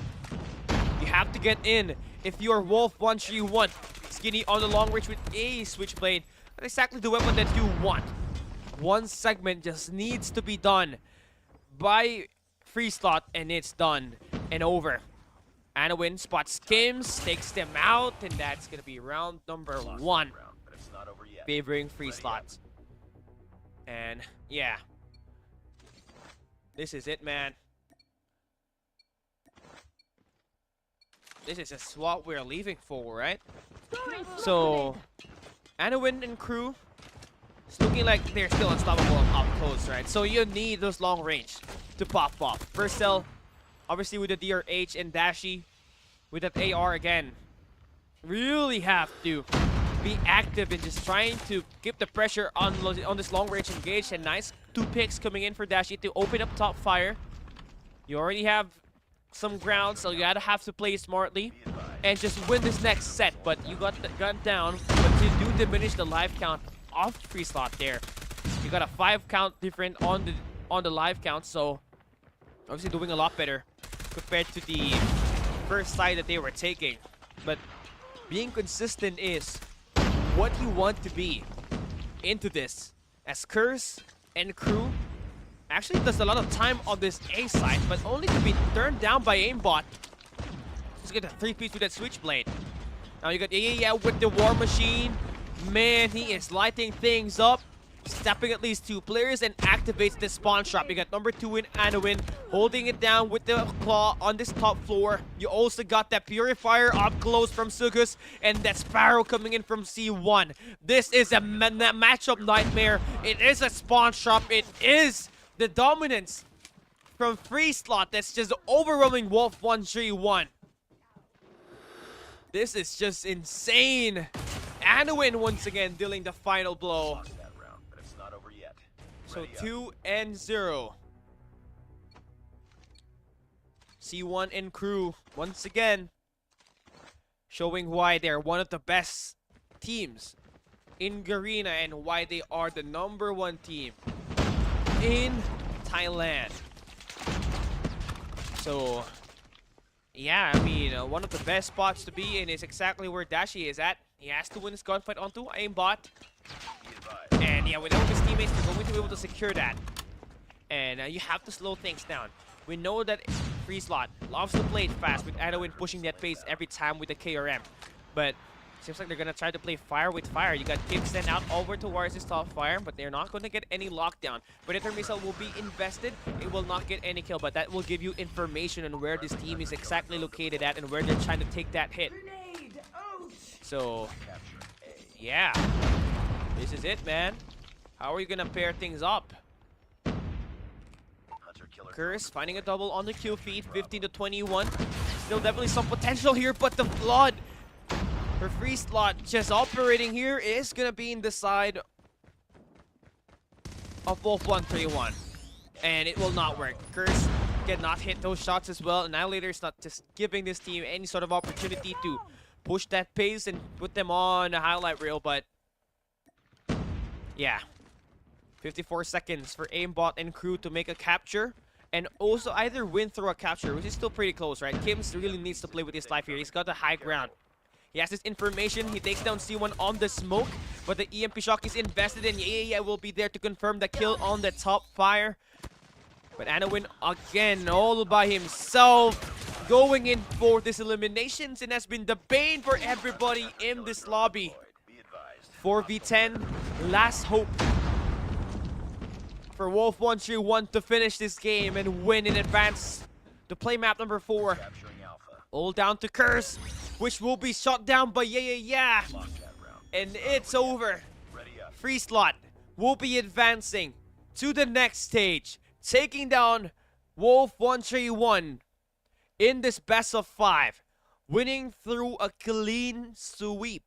You have to get in if you are Wolf 131. Skinny on the long range with a switchblade. Not exactly the weapon that you want. One segment just needs to be done by FREESLOT, and it's done and over. Anowin spots Skims, takes them out, and that's gonna be round number 1, favoring FREESLOT. And yeah, this is it, man. This is just what we're leaving for, right? So, Anowin and crew, it's looking like they're still unstoppable up close, right? So you need those long range to pop off. First cell, obviously with the DRH and Dashi, with that AR again, really have to be active in just trying to keep the pressure on this long range engage. And nice 2 picks coming in for Dashi to open up top fire. You already have some ground, so you gotta have to play smartly and just win this next set. But you got the gun down, but you do diminish the life count of FREESLOT there. You got a 5 count different on the life count, so obviously doing a lot better compared to the first side that they were taking. But being consistent is what you want to be into this, as Curse and crew actually does a lot of time on this A side, but only to be turned down by aimbot. Just get a 3-piece with that switchblade. Now you got yeah with the war machine. Man, he is lighting things up, stepping at least 2 players and activates the spawn trap. You got number 2 in Anowin holding it down with the claw on this top floor. You also got that purifier up close from Sugus and that Sparrow coming in from C1. This is a matchup nightmare. It is a spawn trap. It is the dominance from FREESLOT that's just overwhelming Wolf 131. This is just insane. Anowin once again dealing the final blow. So 2-0. C1 and crew once again showing why they're one of the best teams in Garena and why they are the #1 team in Thailand. So yeah, I mean, one of the best spots to be in is exactly where Dashi is at. He has to win his gunfight onto aimbot. And yeah, without his teammates, they're going to be able to secure that. And you have to slow things down. We know that FREESLOT loves to play it fast with Anowin pushing that pace every time with the KRM. But seems like they're going to try to play fire with fire. You got Kim sent out over towards his top fire, but they're not going to get any lockdown. Predator missile will be invested. It will not get any kill, but that will give you information on where this team is exactly located at and where they're trying to take that hit. So, yeah. This is it, man. How are you going to pair things up? Curse finding a double on the kill feed, 15 to 21. Still definitely some potential here, but the flood for FREESLOT just operating here is gonna be in the side of Wolf 131, and it will not work. Curse cannot hit those shots as well. Annihilator is not just giving this team any sort of opportunity to push that pace and put them on a highlight reel, but yeah. 54 seconds for aimbot and crew to make a capture and also either win through a capture, which is still pretty close, right? Kims really needs to play with his life here. He's got the high ground. He has this information. He takes down C1 on the smoke, but the EMP shock is invested in. Yeah will be there to confirm the kill on the top fire. But Anowin again, all by himself, going in for this eliminations, and has been the bane for everybody in this lobby. 4v10, last hope for Wolf 131 to finish this game and win in advance to play map number 4. All down to Curse, which will be shot down by yeah. And it's over. FREESLOT will be advancing to the next stage, taking down Wolf 131 in this best of 5, winning through a clean sweep.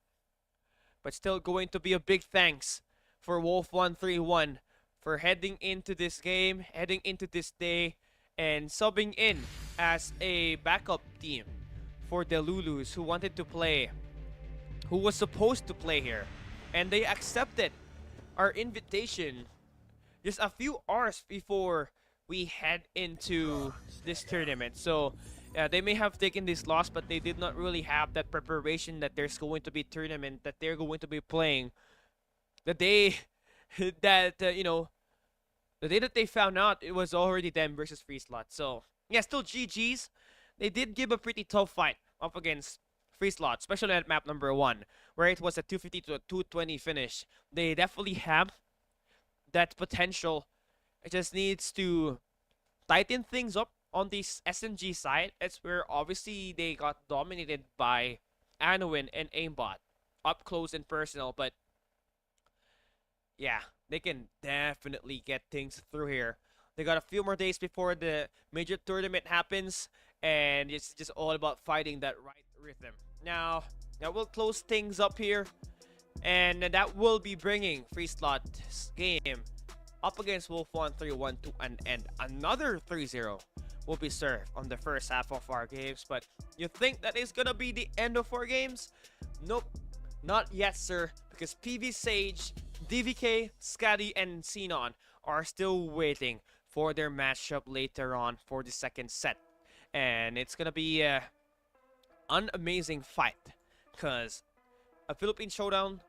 But still going to be a big thanks for Wolf 131 for heading into this game, heading into this day, and subbing in as a backup team for DELULUES, who wanted to play, who was supposed to play here. And they accepted our invitation just a few hours before we head into this tournament. So they may have taken this loss, but they did not really have that preparation that there's going to be tournament that they're going to be playing the day that the day that they found out it was already them versus FREESLOT. So yeah, still GG's. They did give a pretty tough fight up against FREESLOT, especially at map number 1, where it was a 250 to a 220 finish. They definitely have that potential. It just needs to tighten things up on this SMG side. It's where obviously they got dominated by Anowin and Aimbot up close and personal, but yeah, they can definitely get things through here. They got a few more days before the major tournament happens, and it's just all about fighting that right rhythm. Now we'll close things up here, and that will be bringing FREESLOT's game up against Wolf1 3-1 to an end. Another 3-0 will be served on the first half of our games, but you think that is gonna be the end of our games? Nope, not yet, sir, because PV Sage, DVK, SKADI, and XENON are still waiting for their matchup later on for the second set. And it's gonna be an amazing fight, because a Philippine Showdown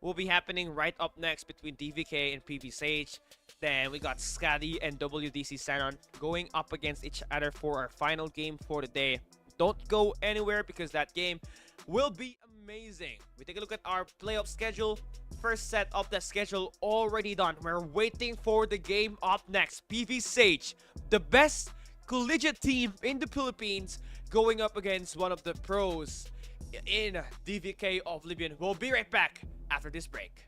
will be happening right up next between DVK and PV Sage. Then we got SKADI and WDC XENON going up against each other for our final game for the day. Don't go anywhere because that game will be amazing. We take a look at our playoff schedule. First set of the schedule already done. We're waiting for the game up next. PV Sage, the best collegiate team in the Philippines, going up against one of the pros in DVK OBLIVION. We'll be right back after this break.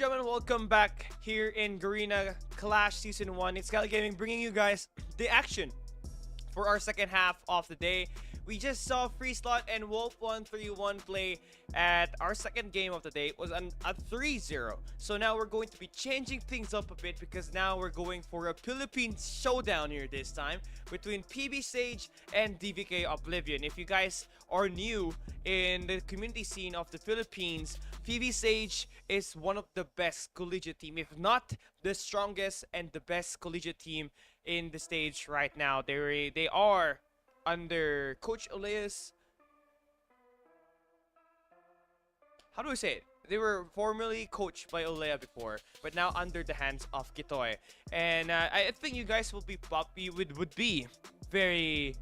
gentlemen, welcome back here in Garena Clash Season 1. It's SKADI Gaming bringing you guys the action for our second half of the day. We just saw FREESLOT and Wolf131 play at our second game of the day. It was a 3-0. So now we're going to be changing things up a bit because now we're going for a Philippine showdown here this time between PB Sage and DVK Oblivion. If you guys are new in the community scene of the Philippines, PB Sage is one of the best collegiate team, if not the strongest and the best collegiate team in the stage right now. They are under Coach Elias. How do I say it? They were formerly coached by Olea before, but now under the hands of Kitoy. And I think you guys will be would be very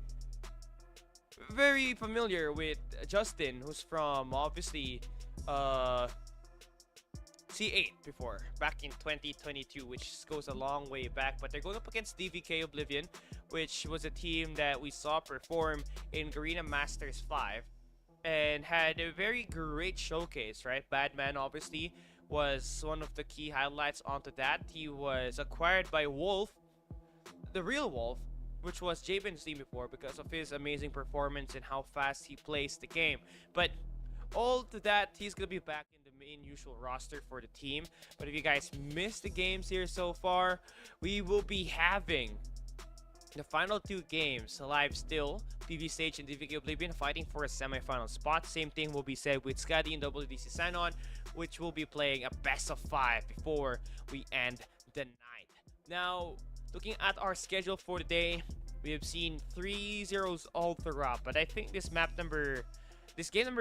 familiar with Justin, who's from obviously C8 before, back in 2022, which goes a long way back. But they're going up against DVK Oblivion, which was a team that we saw perform in Garena Masters 5 and had a very great showcase, right? Badman obviously was one of the key highlights onto that. He was acquired by Wolf, the real Wolf, which was Jabin's team before, because of his amazing performance and how fast he plays the game. But all to that, he's gonna be back in the main usual roster for the team. But if you guys missed the games here so far, we will be having the final two games live still. PB Sage and DVK Oblivion fighting for a semi-final spot. Same thing will be said with SKADI and WDC XENON, which will be playing a best of 5 before we end the night. Now, looking at our schedule for the day, we have seen 3-0s all throughout, but I think this game number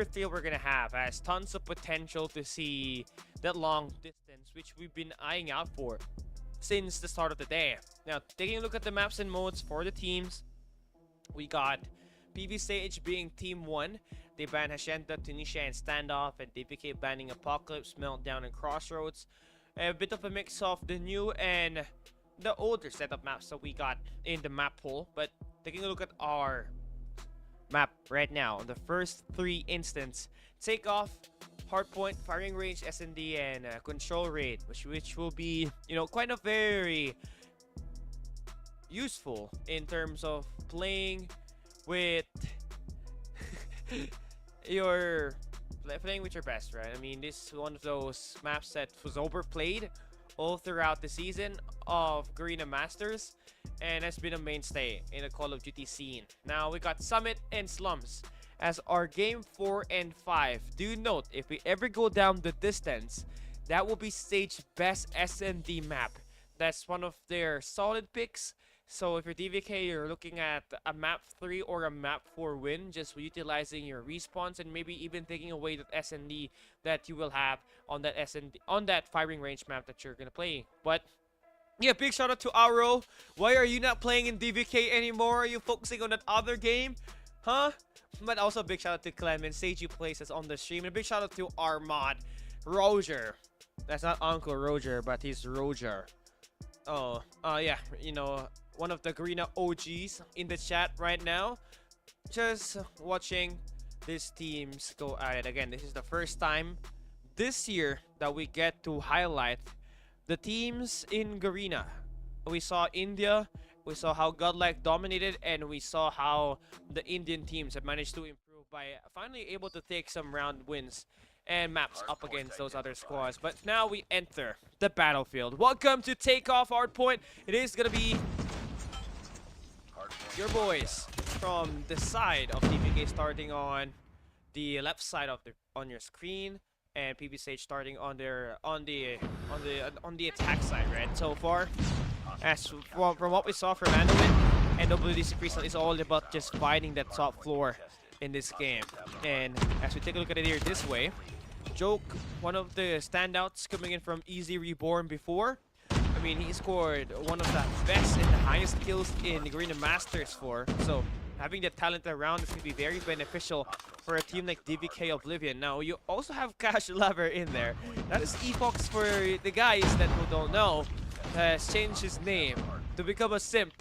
3 we're gonna have has tons of potential to see that long distance, which we've been eyeing out for since the start of the day. Now, taking a look at the maps and modes for the teams, we got PB Sage being Team 1. They ban Hacienda, Tunisia, and Standoff, and DPK banning Apocalypse, Meltdown, and Crossroads. A bit of a mix of the new and the older setup maps that we got in the map pool. But taking a look at our map right now, the first 3 instance: Takeoff, Hardpoint, Firing Range, SND, and Control Rate, which will be, you know, kind of very useful in terms of playing with playing with your best, right? I mean, this is one of those maps that was overplayed all throughout the season of Garena Masters and has been a mainstay in the Call of Duty scene. Now we got Summit and Slums as our game 4 and 5. Do note, if we ever go down the distance, that will be Sage's best SND map. That's one of their solid picks. So if you're DVK, you're looking at a map 3 or a map 4 win, just utilizing your respawns and maybe even taking away that SND that you will have on that firing range map that you're gonna play. But yeah, big shout out to Aro. Why are you not playing in DVK anymore? Are you focusing on that other game? Huh? But also a big shout out to Clement. Sage plays us on the stream. And a big shout out to our mod, Roger. That's not Uncle Roger, but he's Roger. Oh, yeah, you know, one of the Garena OGs in the chat right now. Just watching these teams go at it. Again, this is the first time this year that we get to highlight the teams in Garena. We saw India, we saw how Godlike dominated, and we saw how the Indian teams have managed to improve by finally able to take some round wins and maps up against those other squads. But now we enter the battlefield. Welcome to Takeoff Hardpoint. It is gonna be your boys from the side of DPK starting on the left side of on your screen, and PB Sage starting on the attack side, right? So far, as from what we saw from Anduin and WDC FREESLOT, is all about just fighting that top floor in this game. And as we take a look at it here this way, Joke, one of the standouts coming in from Easy Reborn before. I mean, he scored one of the best and the highest kills in the Garena Masters 4. So having that talent around is going to be very beneficial for a team like DVK Oblivion. Now, you also have Cash Lover in there. That is Epox for the guys that who don't know. Has changed his name to become a simp.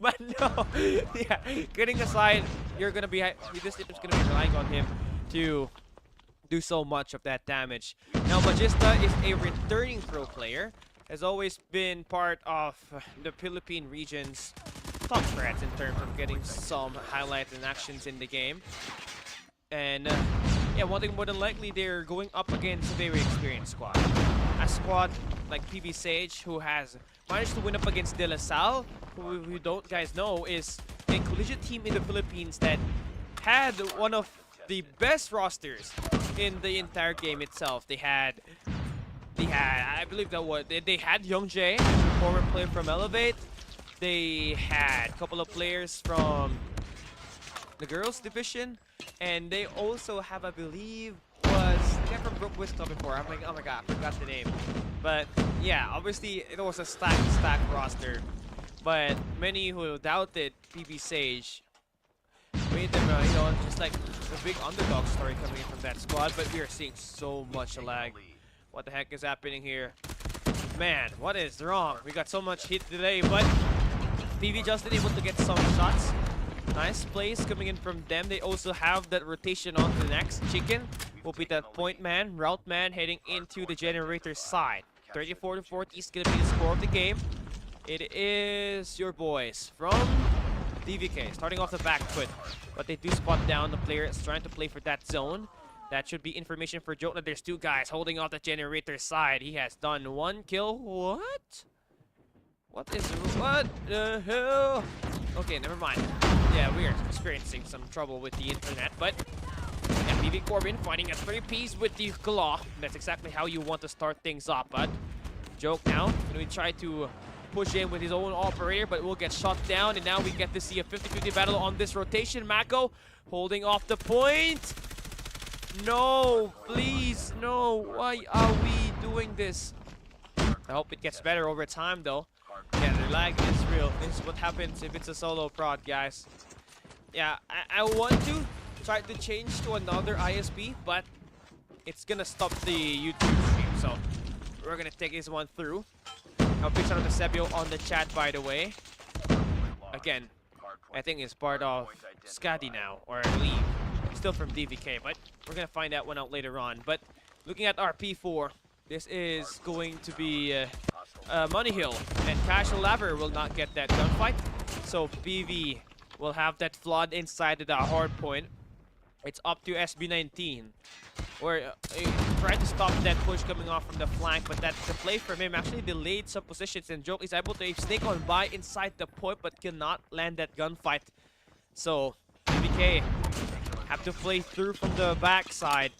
But no, yeah, getting aside, you're gonna be this team's gonna be relying on him to do so much of that damage. Now, Magista is a returning pro player. Has always been part of the Philippine region's top threats in terms of getting some highlights and actions in the game. And yeah, one thing more than likely, they're going up against a very experienced squad. A squad like PB Sage, who has managed to win up against De La Salle, who you don't guys know is a collegiate team in the Philippines that had one of the best rosters in the entire game itself. They had, I believe that what they had Young Jae, former player from Elevate. They had a couple of players from the girls division, and they also have, I believe, was the guy from Brook Wisdom before. I'm like, oh my god, I forgot the name. But yeah, obviously it was a stack roster. But many who doubted PB Sage made them, you know, just like a big underdog story coming in from that squad. But we are seeing so much lag. What the heck is happening here? Man, what is wrong? We got so much hit today, but PB Justin able to get some shots. Nice plays coming in from them. They also have that rotation on to the next. Chicken will be that point man, route man heading into the generator side. 34-40 is going to be the score of the game. It is your boys from DVK starting off the back foot, but they do spot down the player that's trying to play for that zone. That should be information for Joke that there's two guys holding off the generator side. He has done one kill. What? What the hell? Okay, never mind. Yeah, we are experiencing some trouble with the internet, but MPV Corbin fighting a 3-piece with the claw. That's exactly how you want to start things up, but Joke now going to try to push in with his own operator, but will get shot down, and now we get to see a 50-50 battle on this rotation. Mako holding off the point. No, please, no. Why are we doing this? I hope it gets better over time, though. Yeah, the lag is real. This is what happens if it's a solo prod, guys. Yeah, I want to try to change to another ISP, but it's gonna stop the YouTube stream, so we're gonna take this one through. Now, big shout out to Sebio on the chat, by the way. Again, I think it's part of SKADI now, or I believe still from DVK, but we're gonna find that one out later on. But looking at our P4, this is going to be Money Hill, and Casual Laver will not get that gunfight. So PV will have that flood inside of the hard point. It's up to SB19. Or trying to stop that push coming off from the flank, but that's the play from him. Actually delayed some positions, and Joke is able to snake on by inside the point, but cannot land that gunfight. So PVK have to play through from the backside.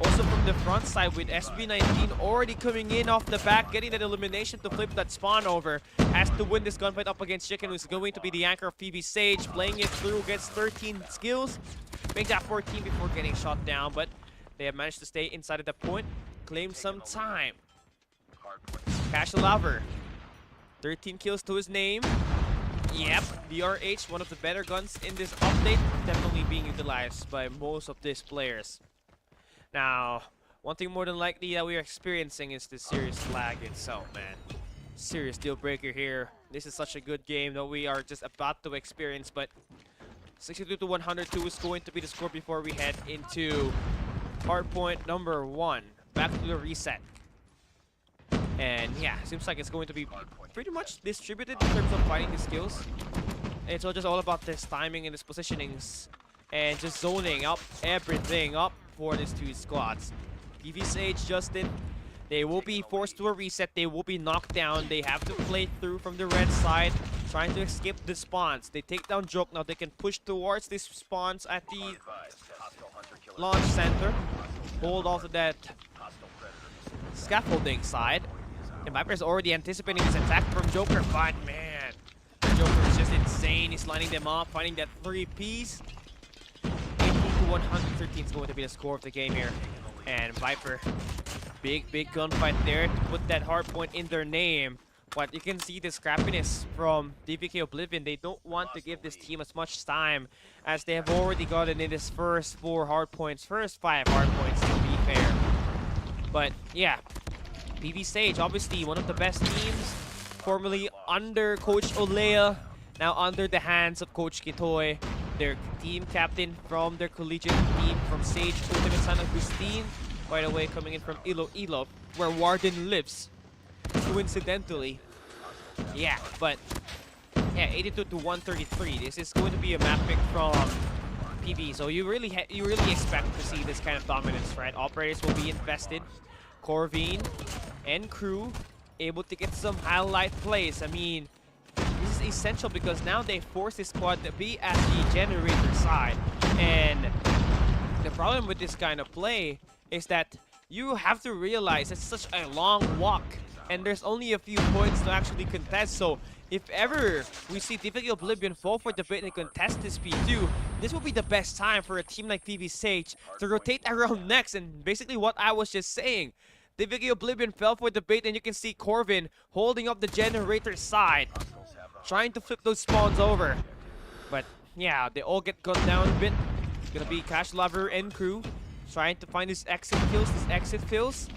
Also from the front side with SB19 already coming in off the back, getting that elimination to flip that spawn over. Has to win this gunfight up against Chicken, who's going to be the anchor of PB Sage. Playing it through, gets 13 skills. Makes that 14 before getting shot down, but they have managed to stay inside of the point. Claim some time. Casual Laver, 13 kills to his name. Yep, DRH, one of the better guns in this update. Definitely being utilized by most of these players. Now, one thing more than likely that we are experiencing is the serious lag itself, man. Serious deal breaker here. This is such a good game that we are just about to experience, but 62-102 is going to be the score before we head into hardpoint number 1. Back to the reset. And yeah, seems like it's going to be pretty much distributed in terms of fighting the skills. It's all just all about this timing and this positionings and just zoning up everything up for these two squads. PV Sage, Justin, they will be forced to a reset. They will be knocked down. They have to play through from the red side, trying to escape the spawns. They take down Joke. Now they can push towards these spawns at the launch center. Hold off of that scaffolding side. And Viper's already anticipating this attack from Joker, but man, Joker is just insane. He's lining them up, finding that 3-piece. 18-113 is going to be the score of the game here. And Viper, big gunfight there to put that hard point in their name. But you can see the scrappiness from DVK Oblivion. They don't want to give this team as much time as they have already gotten in this first 4 hard points, first 5 hard points, to be fair. But yeah, PV Sage, obviously one of the best teams, formerly under Coach Olea, now under the hands of Coach Kitoy. their team captain from their collegiate team from Sage, Ultimate Son of Christine. By the way, coming in from Iloilo, where Warden lives, coincidentally. Yeah, but yeah, 82 to 133. This is going to be a map pick from PB, so you really expect to see this kind of dominance, right? Operators will be invested. Corvine and crew able to get some highlight plays. I mean, this is essential because now they force this squad to be at the generator side. And the problem with this kind of play is that you have to realize it's such a long walk and there's only a few points to actually contest. So if ever we see typical Oblivion fall for the bait and contest this P2, this will be the best time for a team like PB Sage to rotate around next. And basically what I was just saying, typical Oblivion fell for the bait and you can see Corvin holding up the generator side, trying to flip those spawns over. But yeah, they all get gunned down a bit. It's gonna be Cash Lover and crew trying to find his exit kills,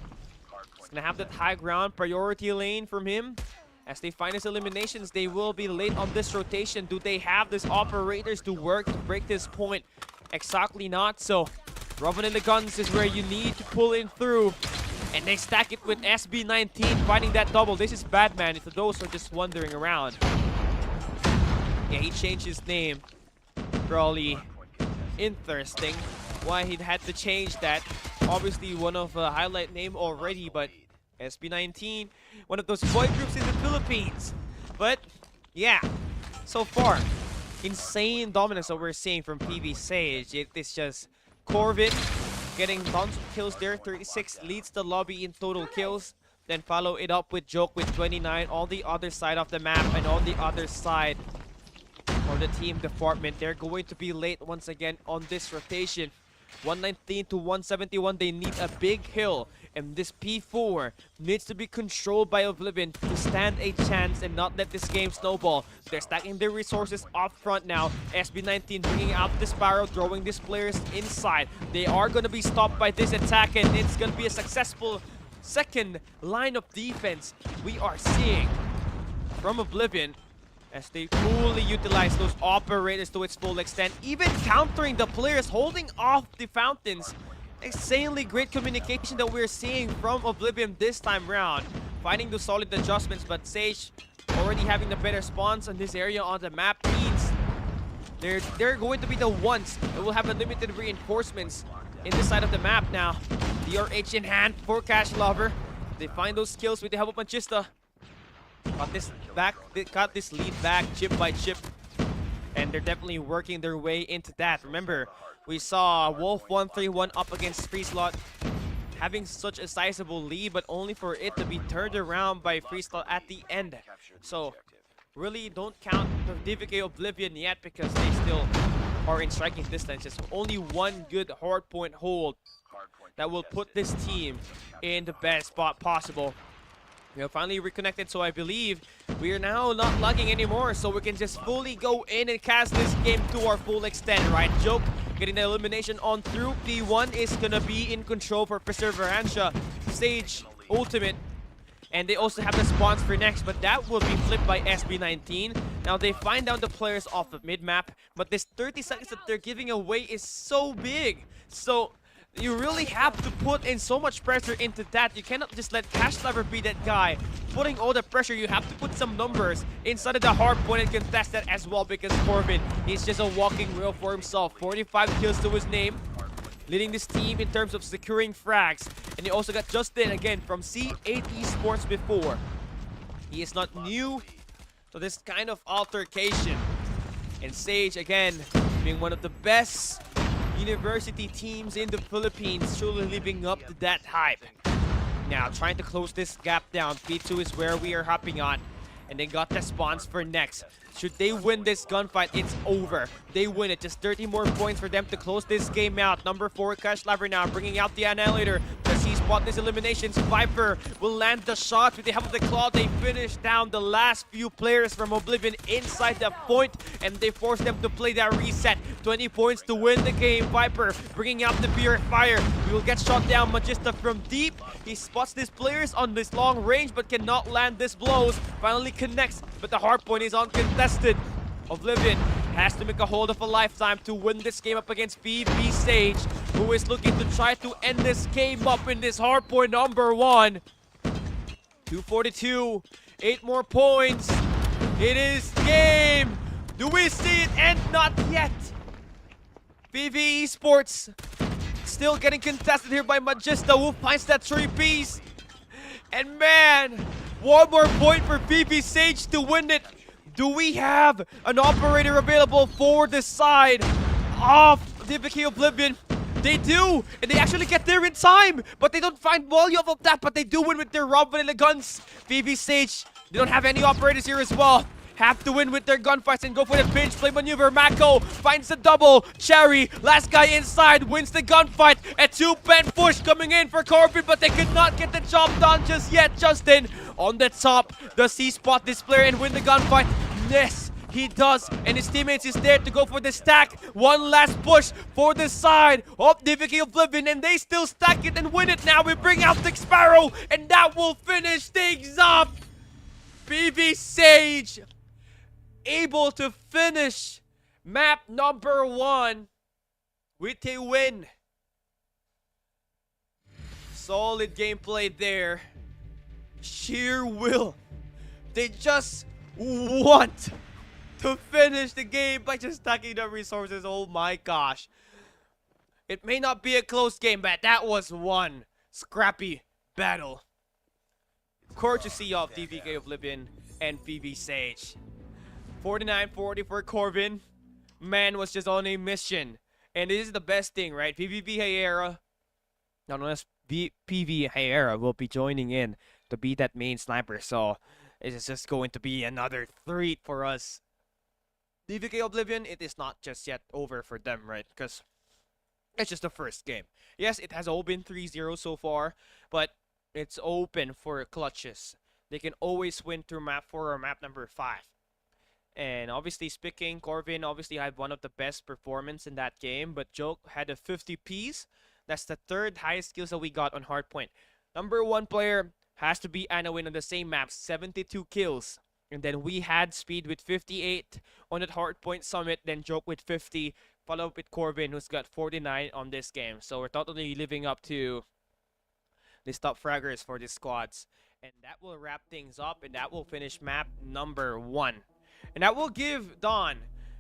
He's gonna have that high ground priority lane from him. As they find his eliminations, they will be late on this rotation. Do they have these operators to work to break this point? Exactly not. So, rubbing in the guns is where you need to pull in through. And they stack it with SB19 fighting that double. This is Batman, if those are just wandering around. Yeah, he changed his name. Probably interesting why he had to change that. Obviously one of a highlight name already, but SB19, one of those boy groups in the Philippines. But yeah, so far, insane dominance that we're seeing from PB Sage. It is just Corvin getting tons of kills there. 36 leads the lobby in total kills. Then follow it up with Joke with 29 on the other side of the map. And on the other side of the team department, they're going to be late once again on this rotation. 119 to 171, they need a big hill. And this P4 needs to be controlled by Oblivion to stand a chance and not let this game snowball. They're stacking their resources up front now. SB19 bringing out the Sparrow, throwing these players inside. They are going to be stopped by this attack, and it's going to be a successful second line of defense we are seeing from Oblivion as they fully utilize those operators to its full extent, even countering the players holding off the fountains. Insanely great communication that we're seeing from Oblivion this time round. Finding those solid adjustments, but Sage already having the better spawns on this area on the map means they're going to be the ones that will have unlimited reinforcements in this side of the map now. DRH in hand for Cash Lover. They find those kills with the help of Manchista. Got this back, they got this lead back chip by chip. And they're definitely working their way into that. Remember, we saw Wolf 131 up against FREESLOT having such a sizable lead, but only for it to be turned around by FREESLOT at the end. So, really don't count the DVK Oblivion yet because they still are in striking distance. Just only one good hardpoint hold that will put this team in the best spot possible. We have finally reconnected, so I believe we are now not lagging anymore, so we can just fully go in and cast this game to our full extent, right? Joke getting the elimination on through. P1 is gonna be in control for Perseverantia, Sage, Ultimate, and they also have the spawns for next, but that will be flipped by SB19. Now they find down the players off the mid-map, but this 30 seconds that they're giving away is so big. So you really have to put in so much pressure into that. You cannot just let Cash Lover be that guy putting all the pressure. You have to put some numbers inside of the hard point and contest that as well, because Corbin is just a walking wheel for himself. 45 kills to his name, leading this team in terms of securing frags. And you also got Justin again from C8 Esports before. He is not new to this kind of altercation. And Sage again being one of the best university teams in the Philippines, truly living up to that hype. Now trying to close this gap down. P2 is where we are hopping on, and they got the spawns for next. Should they win this gunfight, it's over. They win it. Just 30 more points for them to close this game out. Number 4, Cash Lover now bringing out the Annihilator. Does he spot these eliminations? Viper will land the shot with the help of the Claw. They finish down the last few players from Oblivion inside the point, and they force them to play that reset. 20 points to win the game. Viper bringing out the Purifier. We will get shot down. Magista from deep. He spots these players on this long range, but cannot land these blows. Finally connects, but the hard point is uncontested. Oblivion has to make a hold of a lifetime to win this game up against PV Sage, who is looking to try to end this game up in this hardpoint number 1. 242, 8 more points. It is game. Do we see it end? Not yet. PV Esports still getting contested here by Magista, who finds that 3-piece. And man, one more point for PV Sage to win it. Do we have an operator available for the side of DVK Oblivion? They do, and they actually get there in time, but they don't find volume of that, but they do win with their raw vanilla guns. PV Sage, they don't have any operators here as well. Have to win with their gunfights and go for the pinch play maneuver. Mako finds the double. Cherry, last guy inside, wins the gunfight. A 2-pen push coming in for Corbin, but they could not get the job done just yet. Justin on the top. Does he spot this player and win the gunfight? Yes, he does. And his teammates is there to go for the stack. One last push for the side of DVK Oblivion, and they still stack it and win it. Now we bring out the Sparrow, and that will finish things up. PV Sage able to finish map number 1 with a win. Solid gameplay there. Sheer will. They just want to finish the game by just stacking the resources. Oh my gosh. It may not be a close game, but that was one scrappy battle. Courtesy of DVK Oblivion and PV Sage. 49-40 for Corbin. Man was just on a mission. And this is the best thing, right? PvP Hyera, known as PV Hyera, will be joining in to be that main sniper. So it is just going to be another treat for us. DVK Oblivion, it is not just yet over for them, right? Because it's just the first game. Yes, it has all been 3-0 so far, but it's open for clutches. They can always win through map 4 or map number 5. And obviously speaking, Corbin obviously had one of the best performance in that game, but Joke had a 50 piece. That's the 3rd highest kills that we got on Hardpoint. Number 1 player has to be Anowin on the same map, 72 kills. And then we had Speed with 58 on that Hardpoint Summit, then Joke with 50, followed up with Corbin, who's got 49 on this game. So we're totally living up to these top fraggers for these squads. And that will wrap things up, and that will finish map number 1. And that will give Dawn,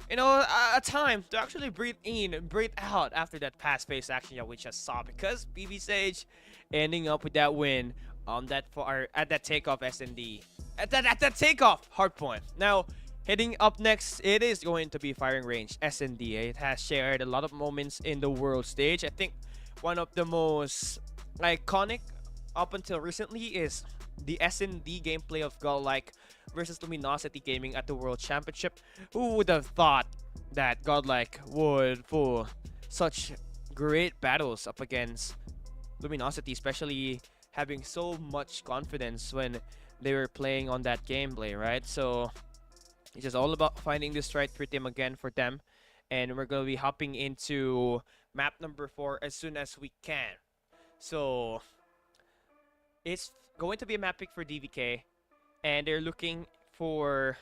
you know, a time to actually breathe in and breathe out after that fast-paced action that we just saw. Because PV Sage ending up with that win on that at that takeoff SND. At that takeoff Hardpoint. Now, heading up next, it is going to be firing range SND. It has shared a lot of moments in the world stage. I think one of the most iconic up until recently is the SND gameplay of Godlike versus Luminosity Gaming at the World Championship. Who would have thought that Godlike would pull such great battles up against Luminosity, especially having so much confidence when they were playing on that gameplay, right? So it's just all about finding this right rhythm again for them. And we're going to be hopping into map number 4 as soon as we can. So it's going to be a map pick for DVK, and they're looking for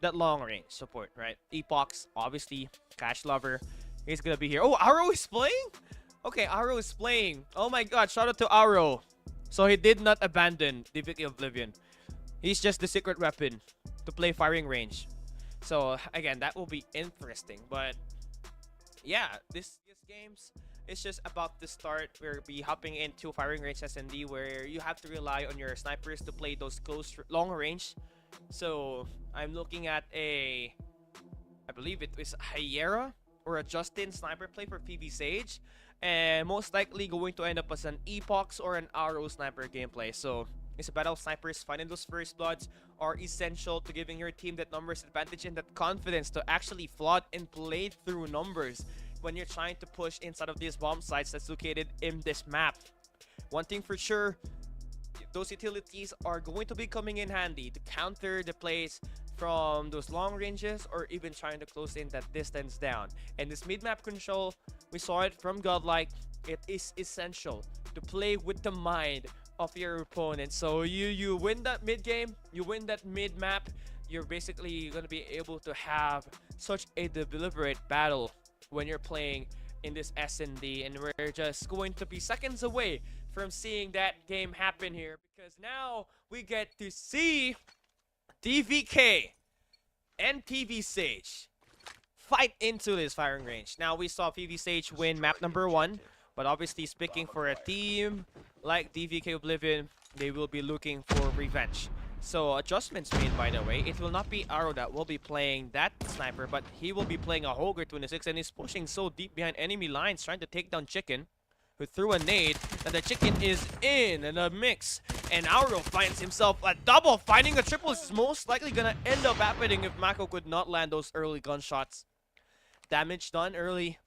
that long range support, right? Epox, obviously, Cash Lover, he's gonna be here. Oh, Arrow is playing? Okay, Arrow is playing. Oh my god, shout out to Arrow. So he did not abandon DVK Oblivion. He's just the secret weapon to play firing range. So again, that will be interesting. But yeah, this games, it's just about to start. We'll be hopping into firing range SND, where you have to rely on your snipers to play those close long range. So I'm looking at I believe it was Hyera or a Justin sniper play for PV Sage, and most likely going to end up as an Epox or an Arrow sniper gameplay. So it's a battle of snipers. Finding those first bloods are essential to giving your team that numbers advantage and that confidence to actually flood and play through numbers when you're trying to push inside of these bomb sites that's located in this map. One thing for sure, those utilities are going to be coming in handy to counter the plays from those long ranges or even trying to close in that distance down. And this mid-map control, we saw it from Godlike, it is essential to play with the mind of your opponent. So you win that mid game, you win that mid map, you're basically going to be able to have such a deliberate battle when you're playing in this S&D, and we're just going to be seconds away from seeing that game happen here, because now we get to see DVK and PV Sage fight into this firing range. Now we saw PV Sage win map number 1, but obviously speaking for a team like DVK Oblivion, they will be looking for revenge. So adjustments made, by the way. It will not be Arrow that will be playing that sniper, but he will be playing a Holger 26, and he's pushing so deep behind enemy lines, trying to take down Chicken, who threw a nade, and the Chicken is in the mix. And Arrow finds himself a double. Finding a triple is most likely gonna end up happening if Mako could not land those early gunshots. Damage done early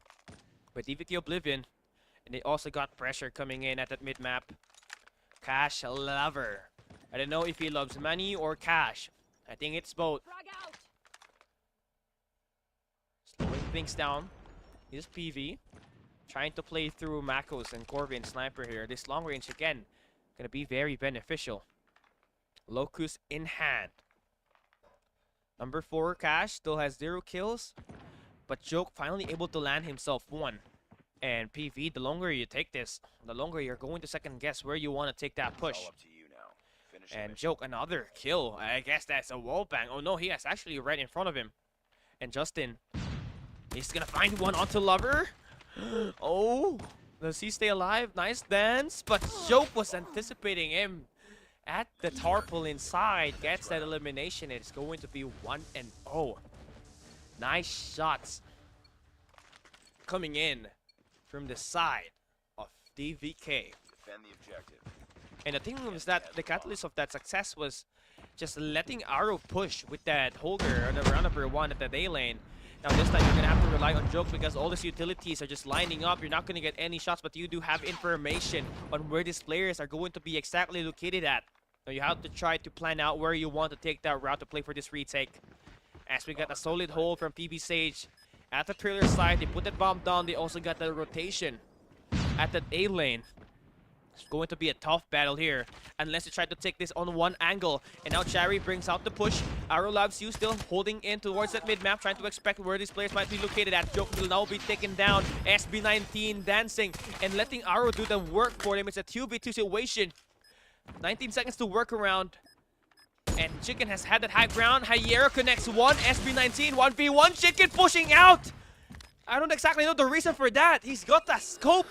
by DVK Oblivion, and they also got pressure coming in at that mid-map. Cash Lover. I don't know if he loves money or cash. I think it's both. Slowing things down is PV. Trying to play through Mako's and Corvin sniper here. This long range again gonna be very beneficial. Locus in hand. Number 4 Cash still has 0 kills, but Joke finally able to land himself 1. And PV, the longer you take this, the longer you're going to second guess where you want to take that push. And Joke, another kill. I guess that's a wall bang. Oh no, he is actually right in front of him. And Justin, he's gonna find one onto Lover. Oh, does he stay alive? Nice dance. But Joke was anticipating him at the tarpaulin side. Gets that elimination. It's going to be 1-0. Nice shots coming in from the side of DVK. Defend the objective. And the thing was that the catalyst of that success was just letting Arrow push with that Holger on the round number 1 at the day lane. Now this time you're going to have to rely on Joke because all these utilities are just lining up. You're not going to get any shots, but you do have information on where these players are going to be exactly located at. Now you have to try to plan out where you want to take that route to play for this retake. As we got a solid hold from PB Sage at the trailer side. They put that bomb down. They also got the rotation at the A lane. It's going to be a tough battle here unless you try to take this on one angle. And now Cherry brings out the push. Arrow loves you still holding in towards that mid-map, trying to expect where these players might be located at. Joke will now be taken down. SB19 dancing and letting Arrow do the work for him. It's a 2v2 situation. 19 seconds to work around. And Chicken has had that high ground. Hyera connects one. SB19 1v1. Chicken pushing out. I don't exactly know the reason for that. He's got that scope.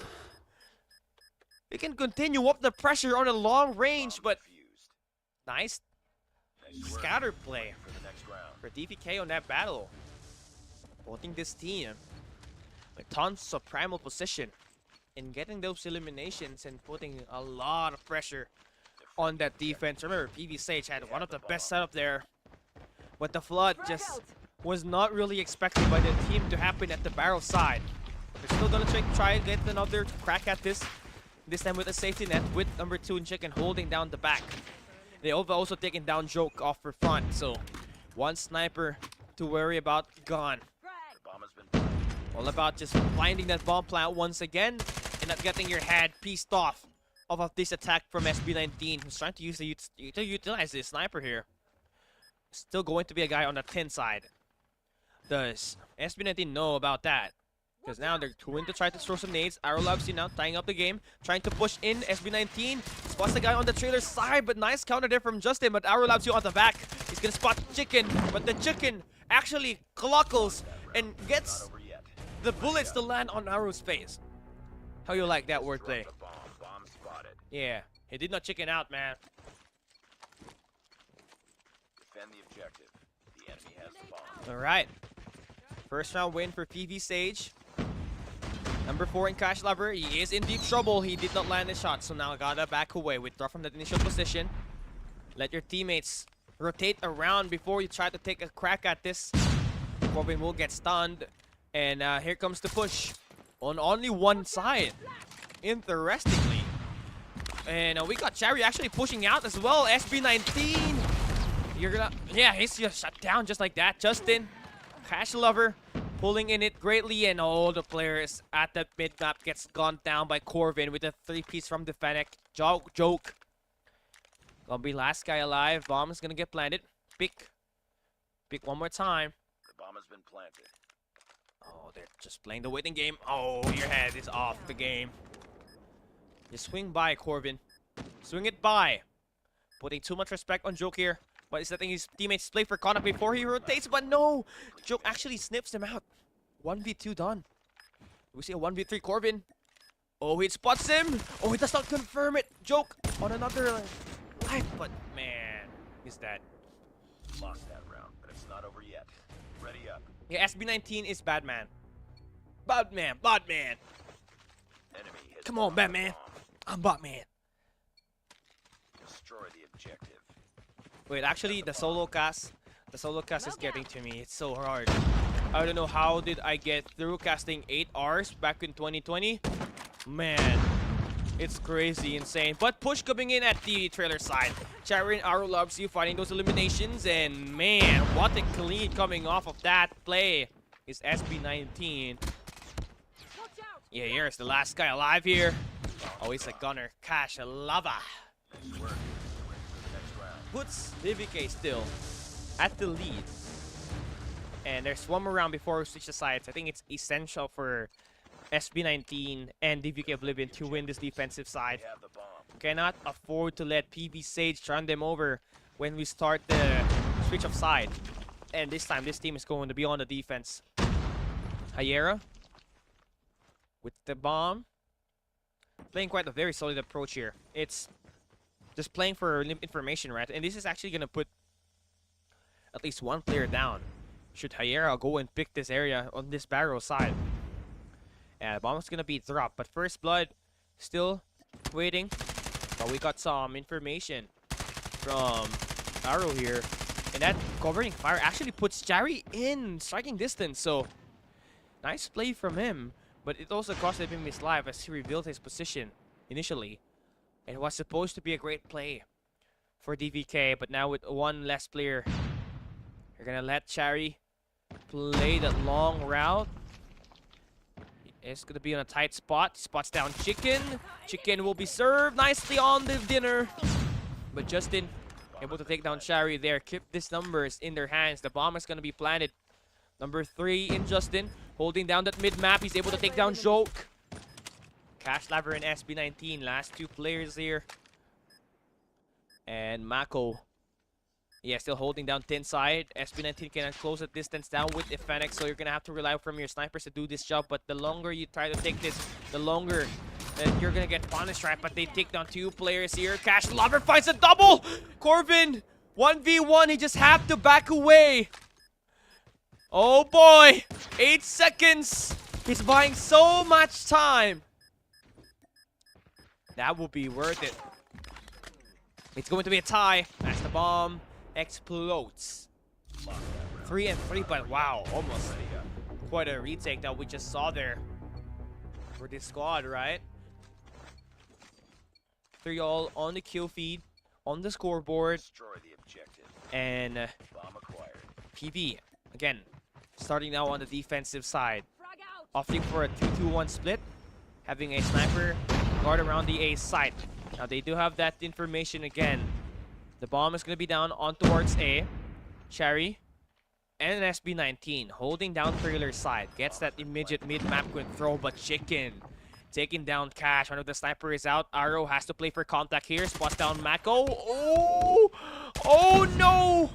He can continue up the pressure on a long range, but nice scatter play for DVK on that battle. Holding this team with tons of primal position and getting those eliminations and putting a lot of pressure on that defense. Remember, PV Sage had one of the best setup there, but the flood just was not really expected by the team to happen at the barrel side. They're still gonna try and get another crack at this. This time with a safety net with number 2 and Chicken holding down the back. They also taken down Joke off for front, so one sniper to worry about gone. All about just finding that bomb plant once again and not getting your head pieced off of this attack from SB19, who's trying to use utilize this sniper here. Still going to be a guy on the 10 side. Does SB19 know about that? Because now they're going to try to throw some nades. Arrow loves you now, tying up the game. Trying to push in. SB19 spots the guy on the trailer side, but nice counter there from Justin. But Arrow loves you on the back. He's going to spot Chicken, but the Chicken actually clockles and gets the bullets to land on Arrow's face. How you like that wordplay? Yeah, he did not chicken out, man. Defend the objective. The enemy has the bomb. All right. First round win for PV Sage. Number 4 in Cash Lover, he is in deep trouble. He did not land a shot, so now gotta back away. Withdraw from that initial position. Let your teammates rotate around before you try to take a crack at this. Corbin will get stunned. And here comes the push on only one side. Interestingly. And we got Cherry actually pushing out as well. SB19. You're gonna, yeah, he's just shut down just like that. Justin, Cash Lover, pulling in it greatly, and all the players at the mid-map gets gone down by Corvin with a 3-piece from the Fennec. Joke. Gonna be last guy alive. Bomb is gonna get planted. Pick Pick one more time. The bomb has been planted. Oh, they're just playing the waiting game. Oh, your head is off the game. Just swing by, Corbin. Swing it by. Putting too much respect on Joke here. But he's letting his teammates play for contact before he rotates. But no! Joke actually snips him out. 1v2 done. We see a 1v3 Corbin. Oh, he spots him. Oh, he does not confirm it. Joke on another life. But man, he's dead. Lost that round, but it's not over yet. Ready up. Yeah, SB19 is bad man. Bad man. Bad man. Enemy has Come on, bombed Batman. the I'm Batman. bomb. Destroy the objective. Wait, actually, the solo cast is getting to me. It's so hard. I don't know how did I get through casting 8 hours back in 2020. Man, it's crazy, insane. But push coming in at the trailer side. Cherry and Arrow loves you fighting those eliminations, and man, what a clean coming off of that play is SB19. Yeah, here's the last guy alive here. Oh, he's a gunner. Cash lava. Nice work. Win for the next round. Puts DVK still at the lead. And there's one more round before we switch the sides. I think it's essential for SB19 and DVK Oblivion to win this defensive side. We have the bomb. Cannot afford to let PB Sage run them over when we start the switch of side. And this time, this team is going to be on the defense. Hyera with the bomb. Playing quite a very solid approach here. It's just playing for information, right? And this is actually going to put at least one player down. Should Hyera go and pick this area on this barrel side. And the bomb is going to be dropped. But First Blood still waiting. But we got some information from Arrow here. And that covering fire actually puts Jari in striking distance. So, nice play from him. But it also costed him his life as he revealed his position initially. It was supposed to be a great play for DVK. But now with one less player, you're going to let Jari play that long route. It's going to be on a tight spot. Spots down Chicken. Chicken will be served nicely on the dinner. But Justin able to take down Shari there. Keep these numbers in their hands. The bomb is going to be planted. Number 3 in Justin. Holding down that mid-map. He's able to take down Joke. Cash Laver and SB19. Last 2 players here. And Mako. Yeah, still holding down Tin side. SB19 cannot close the distance down with the Fennec, so you're going to have to rely from your snipers to do this job. But the longer you try to take this, the longer that you're going to get punished, right? But they take down 2 players here. Cash Lover finds a double! Corbin, 1v1, he just have to back away. Oh boy, 8 seconds. He's buying so much time. That will be worth it. It's going to be a tie as the bomb explodes. 3 and 3, but wow, almost quite a retake that we just saw there for this squad, right? 3 all on the kill feed, on the scoreboard, Destroy the objective. and Bomb acquired. PB again starting now on the defensive side, opting for a 2-2-1 split, having a sniper guard around the A site. Now they do have that information again. The bomb is going to be down on towards A. Cherry and an SB19 holding down trailer side. Gets that immediate mid-map quick throw, but Chicken taking down Cash. One of the sniper is out. Arrow has to play for contact here. Spots down Mako. Oh! Oh no!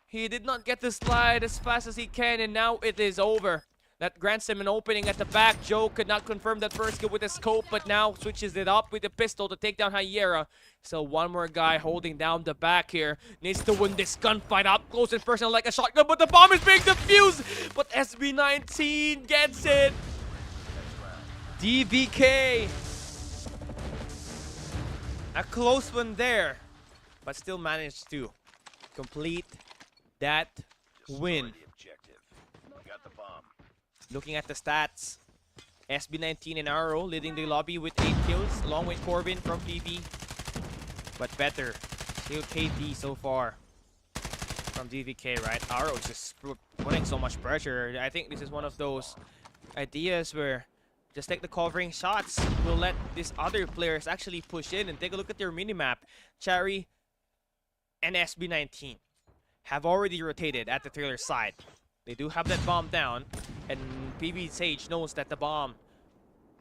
He did not get the slide as fast as he can, and now it is over. That grants him an opening at the back. Joe could not confirm that first kill with the scope, but now switches it up with the pistol to take down Hyera. So one more guy holding down the back here. Needs to win this gunfight up close and personal like a shotgun, but the bomb is being defused. But SB19 gets it. DVK. A close one there, but still managed to complete that win. The objective. We got the bomb. Looking at the stats, SB19 and Arrow leading the lobby with 8 kills, along with Corbin from PB. But better, still KD so far from DVK, right? Arrow just putting so much pressure. I think this is one of those ideas where just take the covering shots. We'll let these other players actually push in and take a look at their minimap. Cherry and SB19 have already rotated at the trailer side. They do have that bomb down, and PV Sage knows that the bomb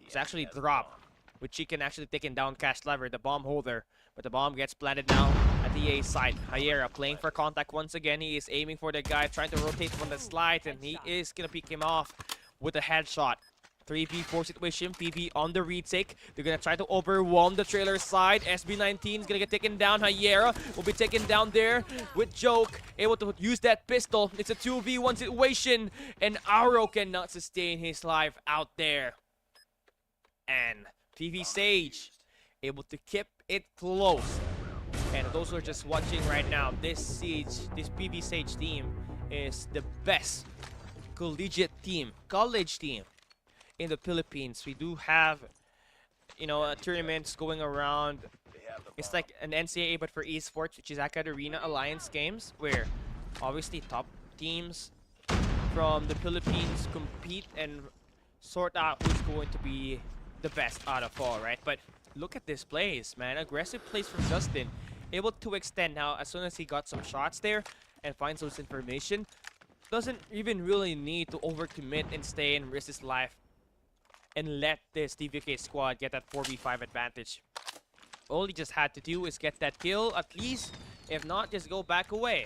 is actually dropped, which she can actually take down Cash Lever, the bomb holder. But the bomb gets planted now at the A side. Hyera playing for contact once again. He is aiming for the guy, trying to rotate from the slide, and he is gonna pick him off with a headshot. 3v4 situation, PV on the retake. They're gonna try to overwhelm the trailer side. SB19 is gonna get taken down. Hyera will be taken down there with Joke, able to use that pistol. It's a 2v1 situation, and Auro cannot sustain his life out there. And PV Sage able to keep it close. And those who are just watching right now, this PV Sage team is the best collegiate team, college team in the Philippines. We do have, you know, tournaments going around. It's like an NCAA but for esports, which is Garena Alliance games, where obviously top teams from the Philippines compete and sort out who's going to be the best out of all, right? But look at this plays, man. Aggressive plays from Justin, able to extend now as soon as he got some shots there and finds those information. Doesn't even really need to overcommit and stay and risk his life and let this DVK squad get that 4v5 advantage. All he just had to do is get that kill at least. If not, just go back away.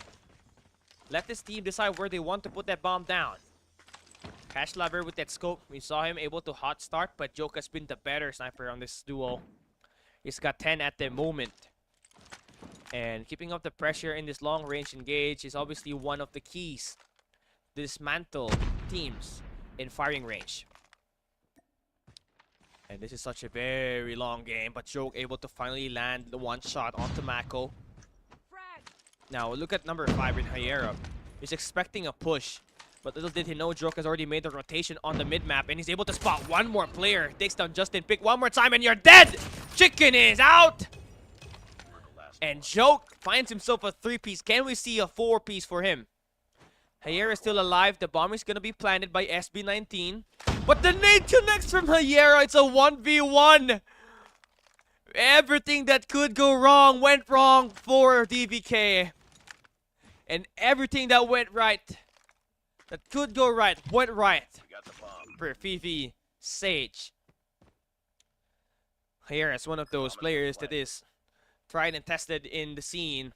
Let this team decide where they want to put that bomb down. Cash Lover with that scope. We saw him able to hot start, but Joke has been the better sniper on this duo. He's got 10 at the moment. And keeping up the pressure in this long range engage is obviously one of the keys to dismantle teams in firing range. And this is such a very long game, but Joke able to finally land the one shot onto Mako. Now look at number 5 in Hyera. He's expecting a push, but little did he know Joke has already made the rotation on the mid-map, and he's able to spot one more player. Takes down Justin, pick one more time, and you're dead! Chicken is out! And Joke finds himself a 3-piece. Can we see a 4-piece for him? Hyera is still alive. The bomb is going to be planted by SB19. But the nade connects from Hyera. It's a 1v1. Everything that could go wrong went wrong for DVK. And everything that went right, that could go right, went right for PV Sage. Hyera is one of those players that is tried and tested in the scene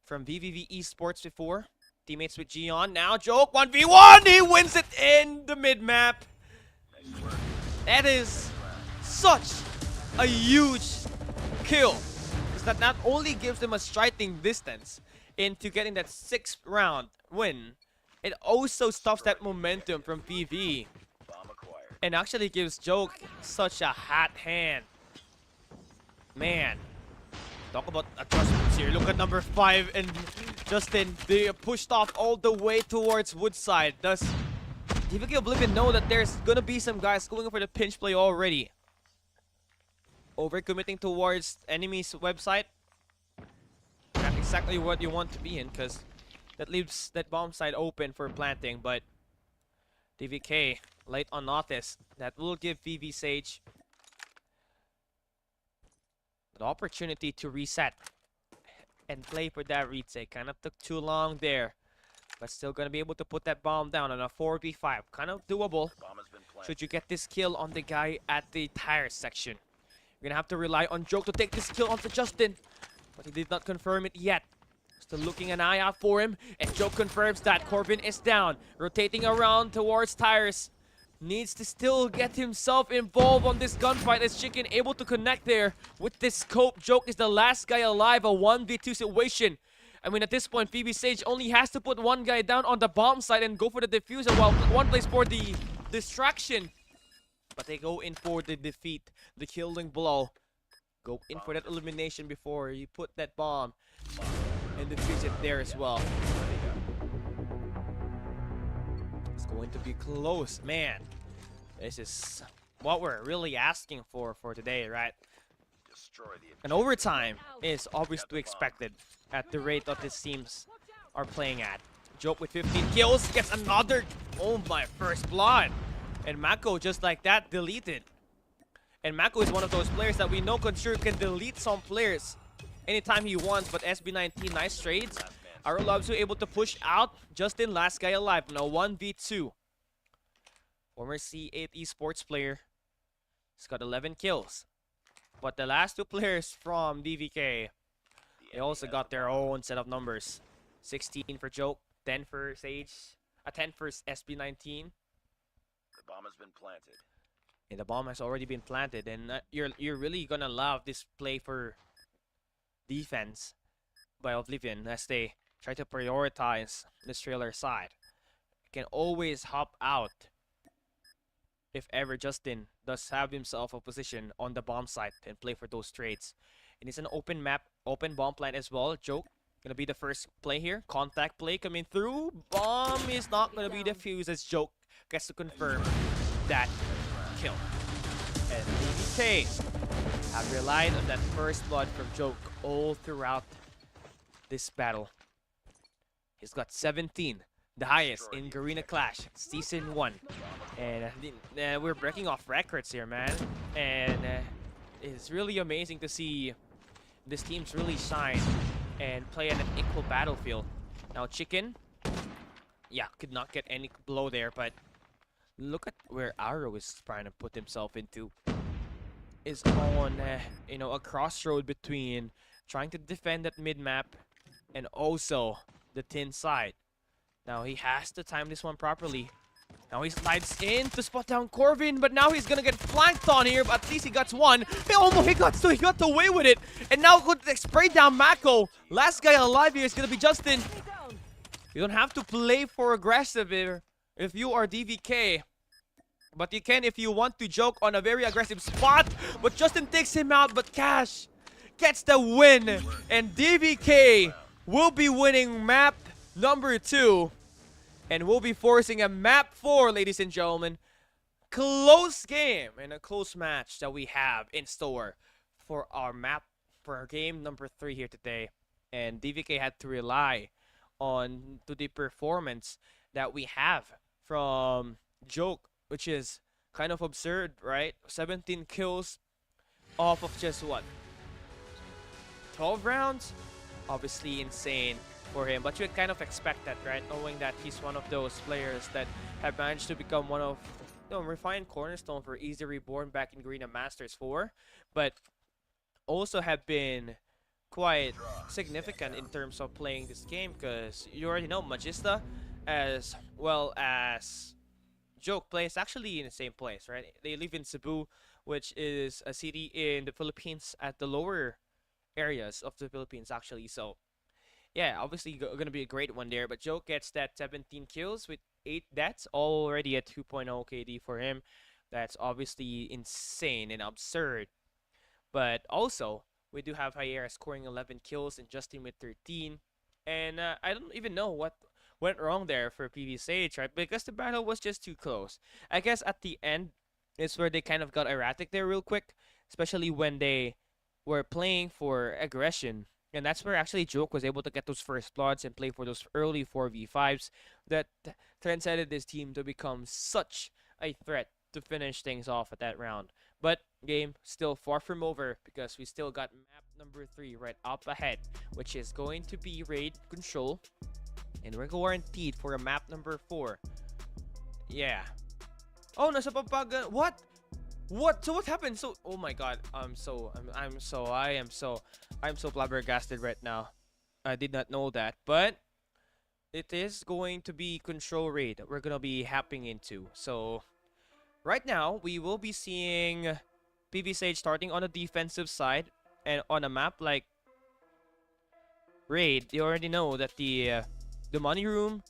from VVV Esports before. Teammates with Gion. Now Joke 1v1. He wins it in the mid-map. That is such a huge kill. Because that not only gives them a striking distance into getting that 6th round win, it also stops that momentum from PV. And actually gives Joke such a hot hand. Man. Talk about adjustments here. Look at number 5 and Justin. They pushed off all the way towards Woodside. Does DVK Oblivion know that there's gonna be some guys going for the pinch play already? Overcommitting towards enemy's website. Not exactly what you want to be in, because that leaves that bomb side open for planting. But DVK late on notice. That will give PV Sage the opportunity to reset and play for that retake. Kind of took too long there, but still gonna be able to put that bomb down on a 4v5. Kind of doable should you get this kill on the guy at the tire section. You're gonna have to rely on Joke to take this kill onto Justin, but he did not confirm it yet. Still looking an eye out for him, and Joke confirms that Corbin is down. Rotating around towards tires. Needs to still get himself involved on this gunfight as Chicken able to connect there with this scope. Joke is the last guy alive, a 1v2 situation. I mean, at this point, PV Sage only has to put one guy down on the bomb side and go for the diffuser while one plays for the distraction. But they go in for the defeat, the killing blow. Go in for that elimination before you put that bomb and defuse it there as well. It's going to be close, man. This is what we're really asking for today, right? And overtime is obviously expected at the rate that these teams are playing at. Joke with 15 kills gets another. Oh my, first blood. And Mako just like that deleted. And Mako is one of those players that we know can delete some players anytime he wants. But SB19, nice trades. Our Loves were able to push out Justin, last guy alive. Now 1v2. Former C8 esports player. He's got 11 kills. But the last two players from DVK, they also got their own set of numbers. 16 for Joke, 10 for Sage, 10 for SB19. The bomb has been planted. And the bomb has already been planted, and you're really gonna love this play for defense by Oblivion as they try to prioritize the trailer side. Can always hop out if ever Justin does have himself a position on the bomb site and play for those trades. And it's an open map, open bomb plant as well. Joke gonna be the first play here. Contact play coming through. Bomb is not gonna be defused as Joke gets to confirm that kill. And DVK have relied on that first blood from Joke all throughout this battle. He's got 17, the highest in Garena Clash Season 1. And we're breaking off records here, man. And it's really amazing to see this team's really shine and play at an equal battlefield. Now Chicken, yeah, could not get any blow there, but look at where Arrow is trying to put himself into. Is on, you know, a crossroad between trying to defend that mid-map and also the tin side. Now he has to time this one properly. Now he slides in to spot down Corvin, but now he's gonna get flanked on here, but at least he got one. He got away with it. And now good spray down Mako. Last guy alive here is gonna be Justin. You don't have to play for aggressive here if you are DVK. But you can if you want to. Joke on a very aggressive spot. But Justin takes him out, but Cash gets the win. And DVK will be winning map number 2. And we'll be forcing a map 4, ladies and gentlemen. Close game and a close match that we have in store for our map, for our game number 3 here today. And DVK had to rely on to the performance that we have from Joke, which is kind of absurd, right? 17 kills off of just what? 12 rounds? Obviously insane for him, but you would kind of expect that, right? Knowing that he's one of those players that have managed to become one of, you know, refined cornerstone for Easy Reborn back in Garena Masters 4, but also have been quite significant in terms of playing this game, because you already know Magista as well as Joke plays actually in the same place, right? They live in Cebu, which is a city in the Philippines, at the lower areas of the Philippines actually. So yeah, obviously gonna be a great one there. But Joke gets that 17 kills with 8 deaths, already a 2.0 KD for him. That's obviously insane and absurd. But also we do have Hyera scoring 11 kills and Justin with 13. And I don't even know what went wrong there for PV Sage, right? Because the battle was just too close. I guess at the end is where they kind of got erratic there real quick, especially when they were playing for aggression. And that's where actually Joke was able to get those first bloods and play for those early 4v5s that transcended this team to become such a threat to finish things off at that round. But game still far from over, because we still got map number 3 right up ahead, which is going to be raid control. And we're guaranteed for a map number 4. Yeah. Oh, nasa papaga. What? What? So what happened? So, oh my god. I'm so flabbergasted right now. I did not know that, but it is going to be control raid that we're gonna be hopping into. So right now we will be seeing PV Sage starting on the defensive side, and on a map like raid, you already know that the money room,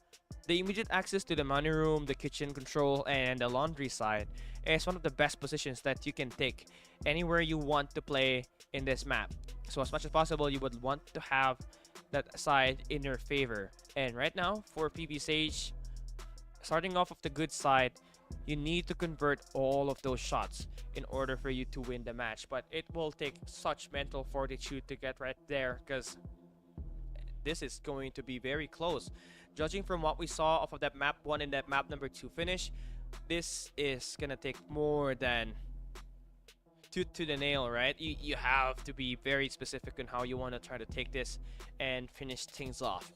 the immediate access to the money room, the kitchen control, and the laundry side is one of the best positions that you can take anywhere you want to play in this map. So as much as possible, you would want to have that side in your favor. And right now, for PV Sage, starting off of the good side, you need to convert all of those shots in order for you to win the match. But it will take such mental fortitude to get right there, because this is going to be very close. Judging from what we saw off of that map 1 and that map number 2 finish, this is gonna take more than to the nail, right? You have to be very specific on how you want to try to take this and finish things off.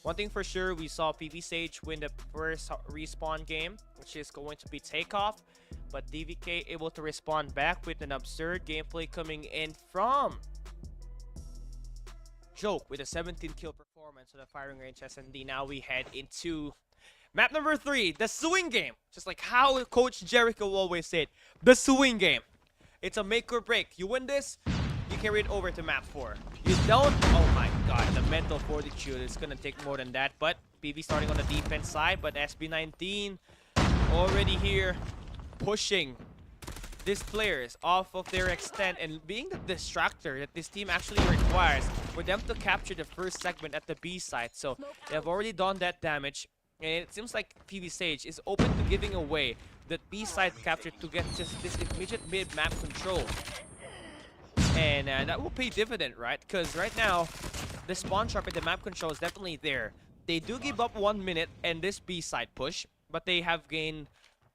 One thing for sure, we saw PV Sage win the first respawn game, which is going to be Takeoff. But DVK able to respond back with an absurd gameplay coming in from Joke with a 17 kill performance on the firing range SND. Now we head into map number 3, the swing game. Just like how Coach Jericho always said, the swing game. It's a make or break. You win this, you carry it over to map 4. You don't, oh my god, the mental fortitude is gonna take more than that. But PV starting on the defense side, but SB19 already here pushing these players off of their extent and being the distractor that this team actually requires for them to capture the first segment at the B side. So they have already done that damage, and it seems like PV Sage is open to giving away that B side capture to get just this immediate mid-map control. And that will pay dividend, right? Because right now, the spawn trap and the map control is definitely there. They do give up 1 minute and this B side push, but they have gained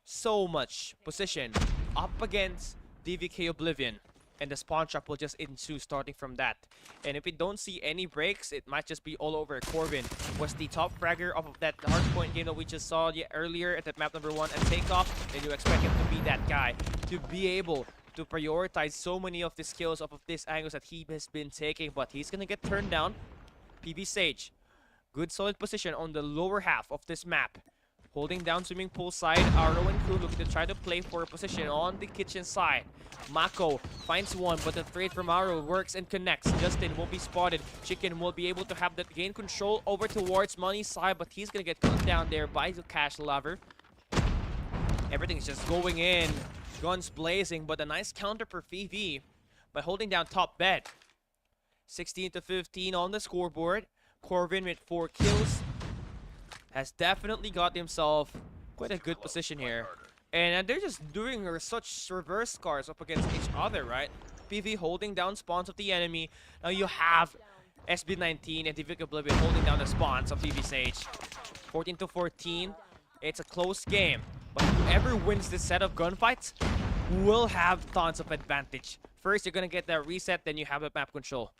so much position up against DVK Oblivion, and the spawn trap will just ensue starting from that. And if we don't see any breaks, it might just be all over. Corbin was the top fragger of that hardpoint game that we just saw earlier at that map number 1 and Takeoff, and you expect him to be that guy, to be able to prioritize so many of the skills off of these angles that he has been taking. But he's gonna get turned down. PV Sage, good solid position on the lower half of this map. Holding down swimming pool side, Arrow and crew looking to try to play for a position on the kitchen side. Mako finds one, but the trade from Arrow works and connects. Justin will be spotted. Chicken will be able to have that gain control over towards Money's side, but he's gonna get cut down there by the Cash Lover. Everything's just going in, guns blazing, but a nice counter for VV by holding down top bed. 16 to 15 on the scoreboard. Corvin with 4 kills. Has definitely got himself quite a good position here. And they're just doing such reverse scars up against each other, right? PV holding down spawns of the enemy. Now you have SB19 and DVK Oblivion holding down the spawns of PV Sage. 14 to 14. It's a close game. But whoever wins this set of gunfights will have tons of advantage. First, you're gonna get that reset, then you have the map control.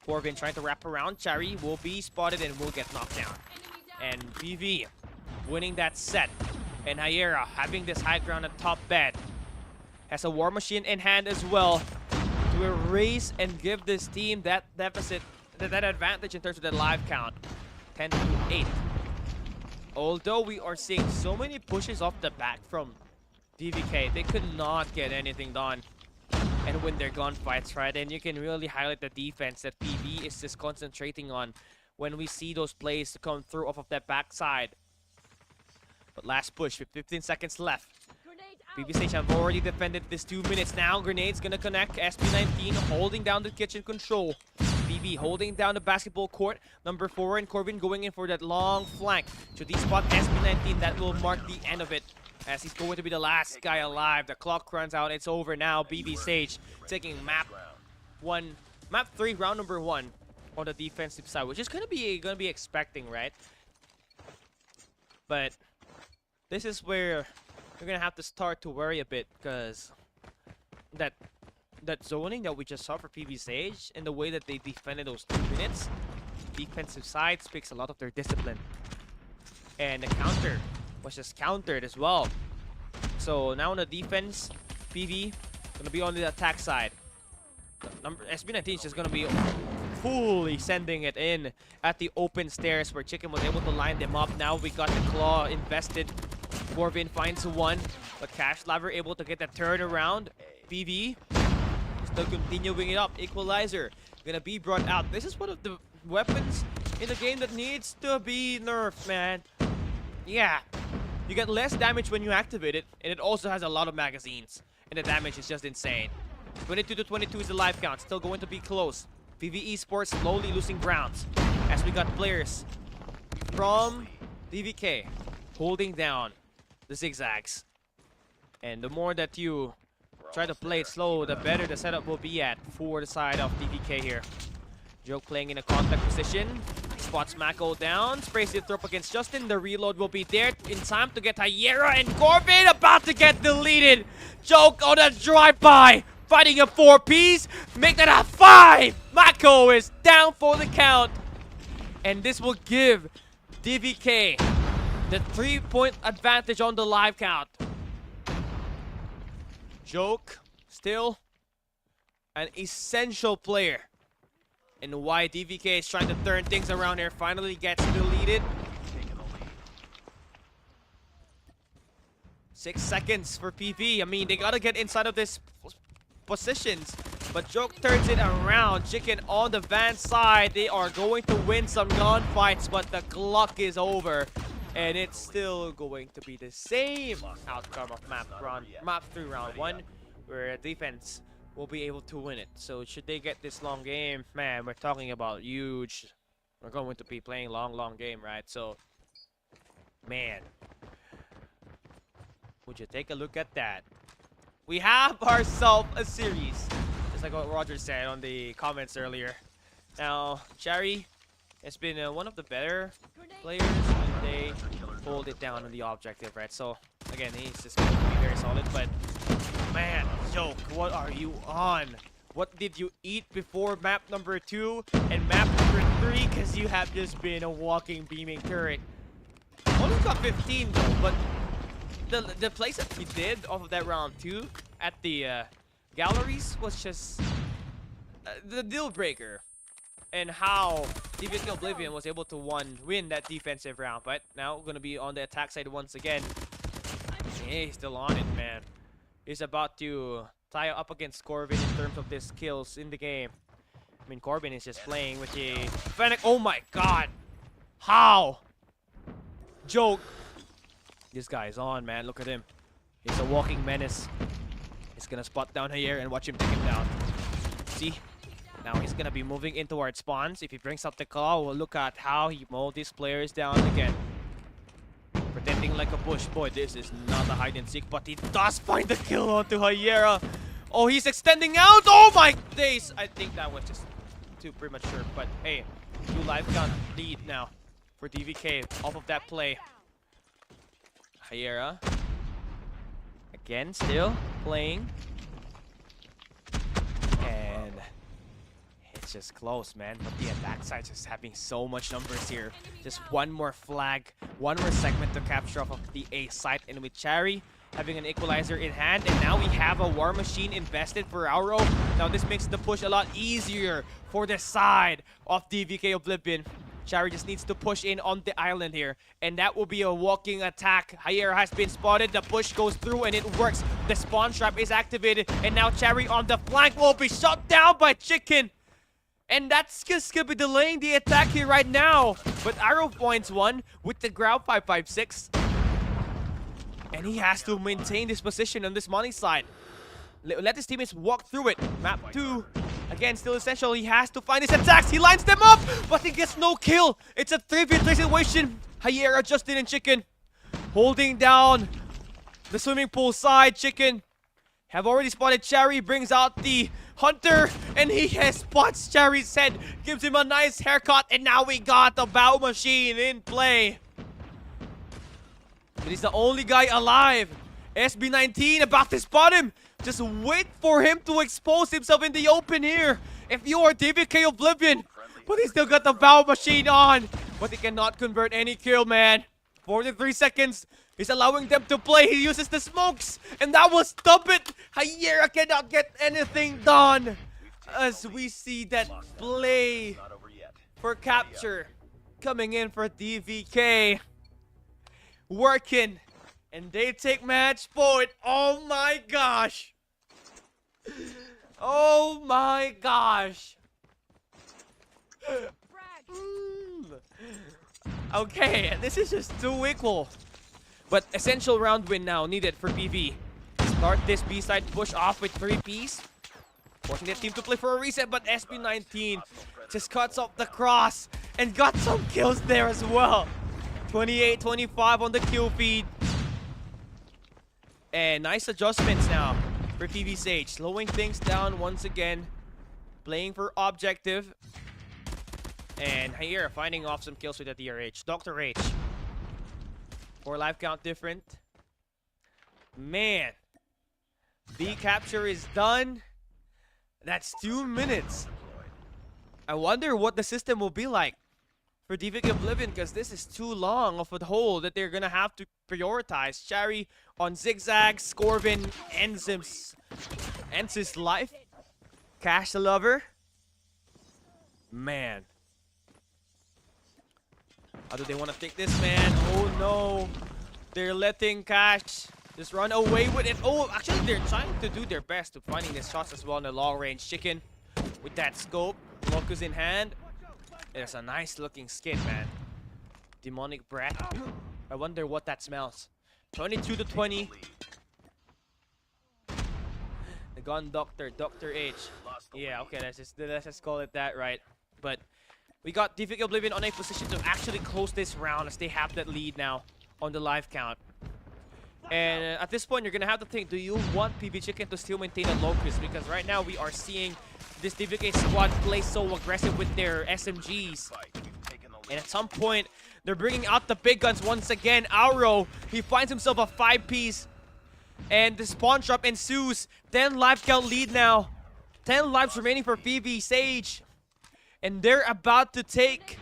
Corvin trying to wrap around. Chari will be spotted and will get knocked down. And PV winning that set. And Hyera having this high ground at top bed. Has a War Machine in hand as well to erase and give this team that deficit, that advantage in terms of the live count. 10 to 8. Although we are seeing so many pushes off the back from DVK, they could not get anything done and win their gunfights, right? And you can really highlight the defense that PV is just concentrating on when we see those plays to come through off of that backside. But last push with 15 seconds left. PV Sage have already defended this 2 minutes now. Grenade's gonna connect. SB19 holding down the kitchen control. PV holding down the basketball court. Number 4 and Corbin going in for that long flank. Should he spot SB19, that will mark the end of it, as he's going to be the last guy alive. The clock runs out. It's over now. PV Sage taking map 3, round number 1 on the defensive side, which is gonna be expecting, right? But this is where you're gonna have to start to worry a bit, because that zoning that we just saw for PV Sage and the way that they defended those 2 minutes, defensive side speaks a lot of their discipline. And the counter was just countered as well. So now on the defense, PV gonna be on the attack side. SB19 is just gonna be fully sending it in at the open stairs where Chicken was able to line them up. Now we got the claw invested. Corvin finds one, but Cash Laver able to get that turnaround. PV still continuing it up. Equalizer gonna be brought out. This is one of the weapons in the game that needs to be nerfed, man. Yeah, you get less damage when you activate it, and it also has a lot of magazines, and the damage is just insane. 22 to 22 is the life count, still going to be close. PV Esports slowly losing grounds as we got players from DVK holding down the zigzags. And the more that you try to play it slow, the better the setup will be at for the side of DVK here. Joke playing in a contact position. Spots Mako down. Sprays it up against Justin. The reload will be there in time to get Hyera, and Corbin about to get deleted. Joke on a drive-by. Fighting a 4-piece. Make that a 5. Mako is down for the count. And this will give DVK the 3-point advantage on the live count. Joke, still an essential player. And why DVK is trying to turn things around here, finally gets deleted. 6 seconds for PV. I mean, they gotta get inside of this positions. But Joke turns it around. Chicken on the van side. They are going to win some gunfights, but the clock is over. And it's still going to be the same outcome of map 3 round 1, where defense will be able to win it. So should they get this long game, man, we're talking about huge. We're going to be playing long game, right? So, man, would you take a look at that? We have ourselves a series, just like what Roger said on the comments earlier. Now, Cherry has been one of the better players when they hold it down on the objective, right? So, again, he's just going to be very solid, but man, Joke, what are you on? What did you eat before map number 2 and map number 3? Because you have just been a walking beaming turret. Only got 15 though, but the plays that he did off of that round 2 at the galleries was just the deal breaker. And how DVK Oblivion was able to win that defensive round. But now going to be on the attack side once again. Yeah, he's still on it, man. He's about to tie up against Corbin in terms of his kills in the game. I mean, Corbin is just playing with a Fennec. Oh my god. How? Joke. This guy is on, man. Look at him. He's a walking menace. He's going to spot down here and watch him take him down. See? Now he's going to be moving in towards spawns. If he brings up the call, we'll look at how he mowed these players down again. Pretending like a bush. Boy, this is not a hide and seek, but he does find the kill onto Hyera. Oh, he's extending out. Oh my days. I think that was just too premature. But hey, 2 life count lead now for DVK off of that play. Hyera. Again, still playing. And it's just close, man. But the attack side just having so much numbers here. Just one more flag, one more segment to capture off of the A site. And with Cherry having an equalizer in hand, and now we have a war machine invested for Auro. Now this makes the push a lot easier for the side of DVK Oblivion. Cherry just needs to push in on the island here, and that will be a walking attack. Hyera has been spotted, the push goes through and it works. The spawn trap is activated, and now Cherry on the flank will be shot down by Chicken. And that's just gonna be delaying the attack here right now. But Arrow points 1 with the ground 556. And he has to maintain this position on this money side. Let his teammates walk through it. Map 2, again, still essential. He has to find his attacks. He lines them up, but he gets no kill. It's a 3v3 situation. Hyera, Justin, and Chicken holding down the swimming pool side. Chicken have already spotted Cherry, brings out the Hunter, and he has spots Cherry's head, gives him a nice haircut, and now we got the bow machine in play. But he's the only guy alive. SB19 about to spot him. Just wait for him to expose himself in the open here. If you are DVK Oblivion, but he still got the bow machine on. But he cannot convert any kill, man. 43 seconds. He's allowing them to play. He uses the smokes, and that will stop it. Hyera cannot get anything done. As we see that play for capture coming in for DVK. Working. And they take match point. Oh my gosh. Oh my gosh. Okay, this is just too equal. But essential round win now needed for PV. Start this B-side push off with 3 Ps. Forcing the team to play for a reset, but SB19 just cuts off the cross and got some kills there as well. 28-25 on the kill feed. And nice adjustments now for PV Sage. Slowing things down once again. Playing for objective. And here, finding off some kills with the DRH. Dr. H. 4 life count different. Man. B capture is done. That's 2 minutes. I wonder what the system will be like for DVK Oblivion, because this is too long of a hole that they're gonna have to prioritize. Cherry on zigzags. Corvin ends his life. Cash the lover. Man. How do they want to take this, man? Oh no. They're letting Cash just run away with it. Oh, actually they're trying to do their best to finding the shots as well in the long range. Chicken with that scope. Locus in hand. There's a nice looking skin, man. Demonic breath. I wonder what that smells. 22 to 20. The gun doctor, Dr. H. Yeah, okay, let's just call it that, right? But we got DVK Oblivion on a position to actually close this round as they have that lead now on the live count. And at this point, you're gonna have to think: do you want PB Chicken to still maintain a locus? Because right now we are seeing this DVK squad play so aggressive with their SMGs. And at some point, they're bringing out the big guns once again. Auro, he finds himself a 5-piece. And the spawn drop ensues. 10 life count lead now. 10 lives remaining for PV Sage. And they're about to take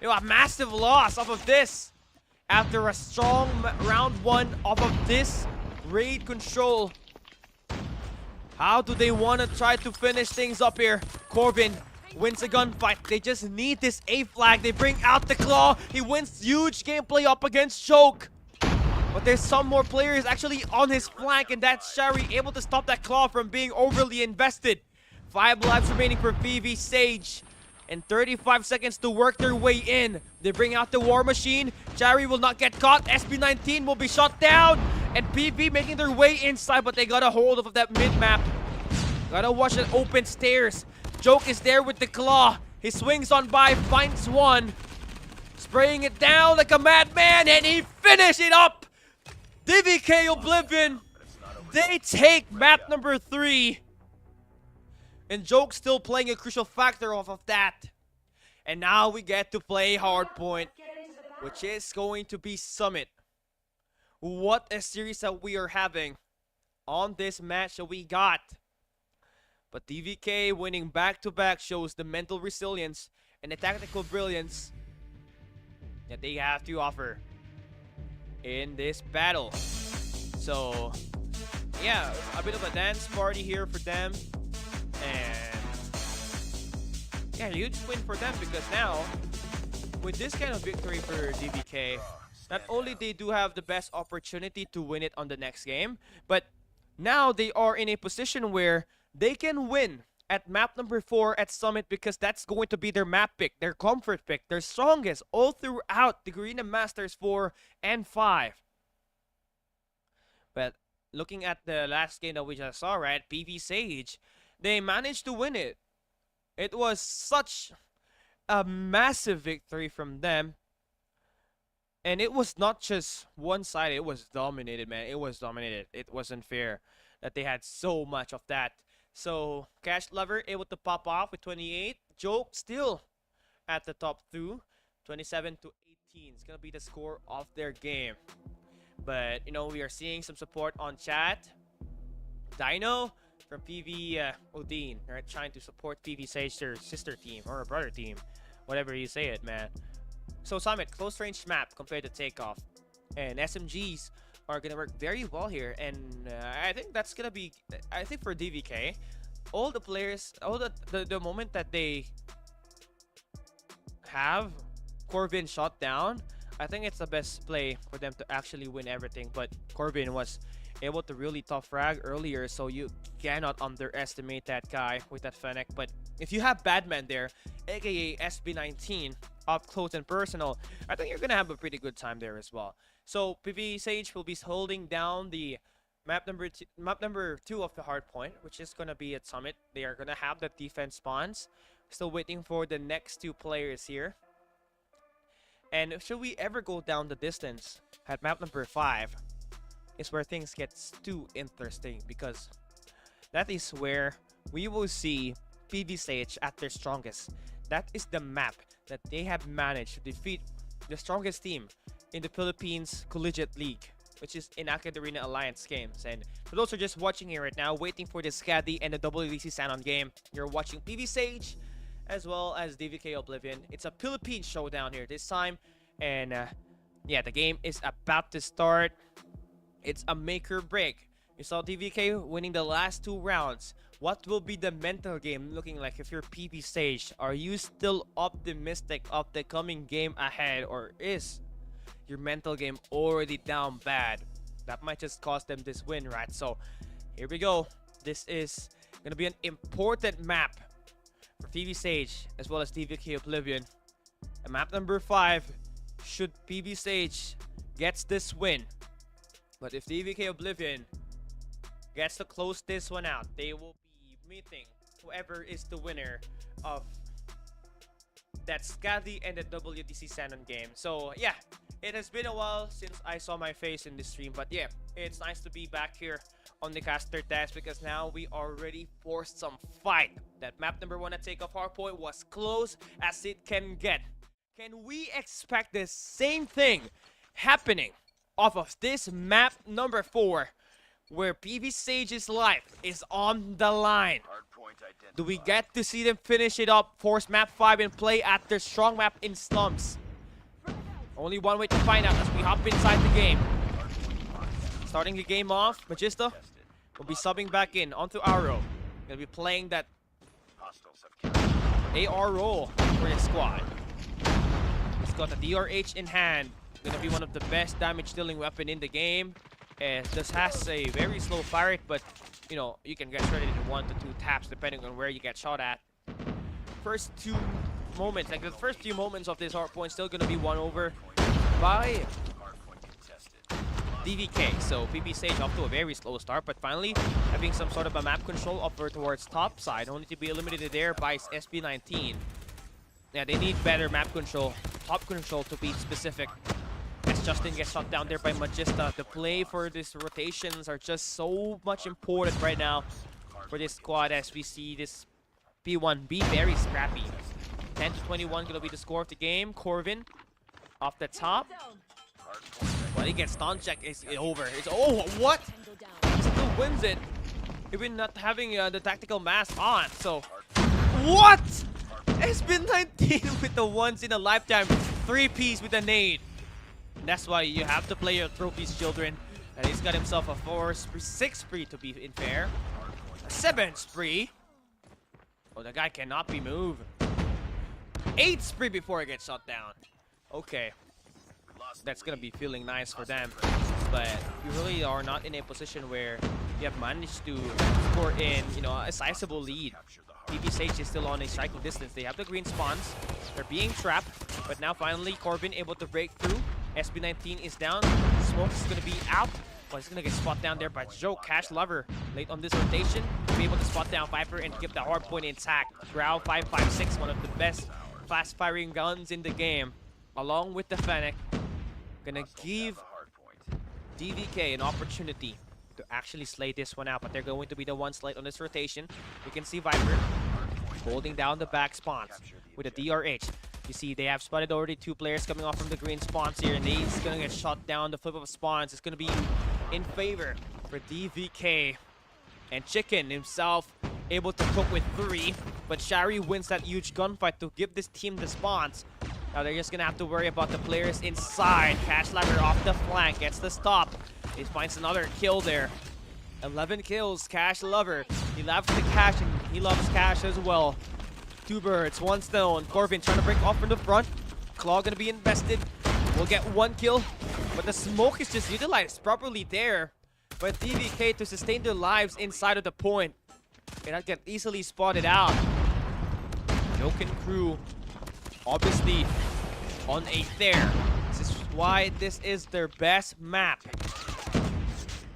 a massive loss off of this. After a strong round 1 off of this raid control. How do they want to try to finish things up here? Corvin wins a gunfight. They just need this A flag. They bring out the claw. He wins huge gameplay up against Choke. But there's some more players actually on his flank, and that's Shari able to stop that claw from being overly invested. 5 lives remaining for PV Sage. And 35 seconds to work their way in. They bring out the war machine. Shari will not get caught. SB19 will be shot down. And PV making their way inside, but they got a hold of that mid-map. Gotta watch the open stairs. Joke is there with the claw. He swings on by, finds one. Spraying it down like a madman, and he finished it up! DVK Oblivion, they take map number 3. And Joke still playing a crucial factor off of that. And now we get to play Hardpoint, which is going to be Summit. What a series that we are having on this match that we got. But DVK winning back-to-back shows the mental resilience and the tactical brilliance that they have to offer in this battle. So, yeah, a bit of a dance party here for them. And yeah, huge win for them, because now, with this kind of victory for DVK, not only they do have the best opportunity to win it on the next game, but now they are in a position where they can win at map number 4 at Summit, because that's going to be their map pick, their comfort pick, their strongest all throughout the Garena Masters 4 and 5. But looking at the last game that we just saw, right, PV Sage, they managed to win it. It was such a massive victory from them. And it was not just one-sided, it was dominated, man. It was dominated. It wasn't fair that they had so much of that. So, Cash Lover able to pop off with 28. Joke still at the top 2. 27 to 18. It's going to be the score of their game. But, you know, we are seeing some support on chat. Dino from PV ODYNNE, right? Trying to support PV Sage, their sister team or brother team. Whatever you say it, man. So, Summit, close range map compared to Takeoff. And SMGs are going to work very well here. And I think that's going to be, I think for DVK, all the players, all the moment that they have Corvin shot down, I think it's the best play for them to actually win everything. But Corvin was able to really tough frag earlier, so you cannot underestimate that guy with that Fennec. But if you have Badman there, aka SB19, up close and personal, I think you're gonna have a pretty good time there as well. So PV Sage will be holding down the map number 2 of the Hardpoint, which is gonna be at Summit. They are gonna have the defense spawns. Still waiting for the next 2 players here. And should we ever go down the distance at map number 5 is where things get too interesting, because that is where we will see PV Sage at their strongest. That is the map that they have managed to defeat the strongest team in the Philippines Collegiate League, which is in Arena Alliance games. And for those who are just watching here right now, waiting for the SKADI and the WDC Sanon game, you're watching PV Sage as well as DVK Oblivion. It's a Philippine showdown here this time, and yeah, the game is about to start. It's a make or break. You saw DVK winning the last 2 rounds. What will be the mental game looking like if you're PB Sage? Are you still optimistic of the coming game ahead, or is your mental game already down bad? That might just cost them this win, right? So here we go. This is gonna be an important map for PB Sage as well as DVK Oblivion. And map number 5, should PB Sage gets this win, but if DVK Oblivion gets to close this one out, they will be meeting whoever is the winner of that SKADI and the WTC XENON game. So yeah, it has been a while since I saw my face in this stream, but yeah, it's nice to be back here on the caster desk because now we are ready for some fight. That map number 1 at Takeoff Hardpoint was close as it can get. Can we expect the same thing happening off of this map number 4, where PB Sage's life is on the line? Do we get to see them finish it up, force map 5 and play at their strong map in slums? Only one way to find out as we hop inside the game. Starting the game off, Magista will be subbing back in onto Arrow. Gonna be playing that AR role for his squad. He's got the DRH in hand. Gonna be one of the best damage dealing weapon in the game. This has a very slow fire rate, but you know, you can get shredded in 1 to 2 taps depending on where you get shot at. First 2 moments, like the first few moments of this hardpoint, still gonna be won over by DVK. So PB Sage off to a very slow start, but finally having some sort of a map control over towards top side, only to be eliminated there by SB19. Yeah, they need better map control, top control to be specific. As Justin gets shot down there by Magista. The play for these rotations are just so much important right now for this squad, as we see this P1B very scrappy. 10 to 21 gonna be the score of the game. Corvin off the top. When he gets stun check, it's over. It's what? He still wins it, even not having the tactical mask on. So what? SB19 with the once in a lifetime 3-piece with a nade. And that's why you have to play your trophies, children. And he's got himself a 4 spree, 6 spree to be in fair. A 7 spree. Oh, the guy cannot be moved. 8 spree before he gets shot down. Okay. That's gonna be feeling nice for them. But you really are not in a position where you have managed to score in, you know, a sizable lead. PB Sage is still on a striking distance. They have the green spawns. They're being trapped. But now finally Corbin able to break through. SB19 is down. Smoke is going to be out. Well, he's going to get spot down there by Joe Cash Lover late on this rotation. To be able to spot down Viper and keep the hard point intact. Growl 556, one of the best fast firing guns in the game. Along with the Fennec. Gonna give DVK an opportunity to actually slay this one out. But they're going to be the ones late on this rotation. We can see Viper holding down the back spawns with a DRH. You see, they have spotted already 2 players coming off from the green spawns here, and he's gonna get shot down. The flip of spawns is gonna be in favor for DVK. And Chicken himself able to cook with 3, but Shari wins that huge gunfight to give this team the spawns. Now they're just gonna have to worry about the players inside. Cash Lover off the flank, gets the stop. He finds another kill there. 11 kills, Cash Lover. He loves the cash, and he loves cash as well. 2 birds, 1 stone. Corvin trying to break off from the front. Claw gonna be invested. We'll get 1 kill, but the smoke is just utilized properly there by DVK to sustain their lives inside of the point. Cannot get easily spotted out. Joke and crew, obviously on a tear. This is why this is their best map.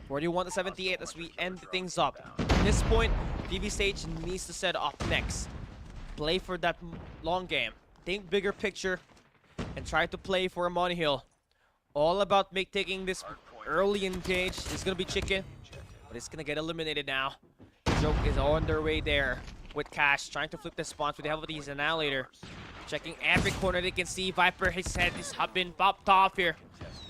41 to 78 as we end things up. At this point, PB Sage needs to set up next. Play for that long game. Think bigger picture and try to play for a money hill. All about taking this early engage. It's gonna be Chicken, but it's gonna get eliminated now. Joke is on their way there with Cash, trying to flip the spawns with the help of his Annihilator. Checking every corner they can see. Viper, his head is been popped off here.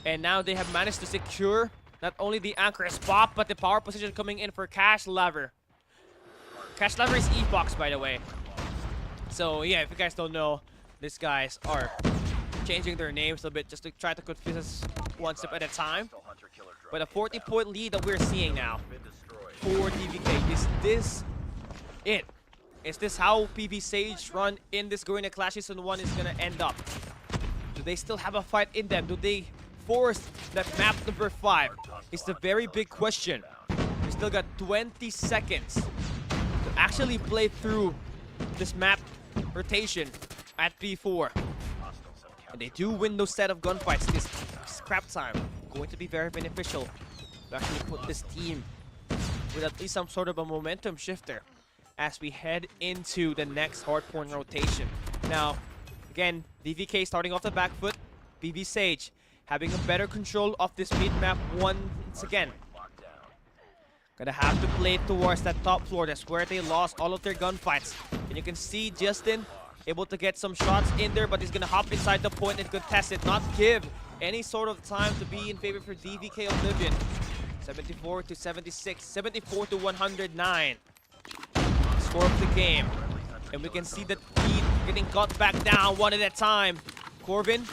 And now they have managed to secure not only the anchor spot, but the power position coming in for Cash Lover. Cash Lover is E-Box, by the way. So yeah, if you guys don't know, these guys are changing their names a bit just to try to confuse us one step at a time. But a 40-point lead that we're seeing now for DVK. Is this it? Is this how PV Sage run in this Garena Clash Season 1 is gonna end up? Do they still have a fight in them? Do they force that map number 5? It's the very big question. We still got 20 seconds to actually play through this map rotation at P4. And they do win those set of gunfights. This scrap time going to be very beneficial to actually put this team with at least some sort of a momentum shifter as we head into the next hardpoint rotation. Now, again, DVK starting off the back foot. PV Sage having a better control of this mid-map once again. Gonna have to play towards that top floor. That's where they lost all of their gunfights. And you can see Justin able to get some shots in there, but he's gonna hop inside the point and contest it, not give any sort of time to be in favor for DVK Oblivion. 74 to 76, 74 to 109. Score of the game. And we can see that lead getting cut back down one at a time. Corbin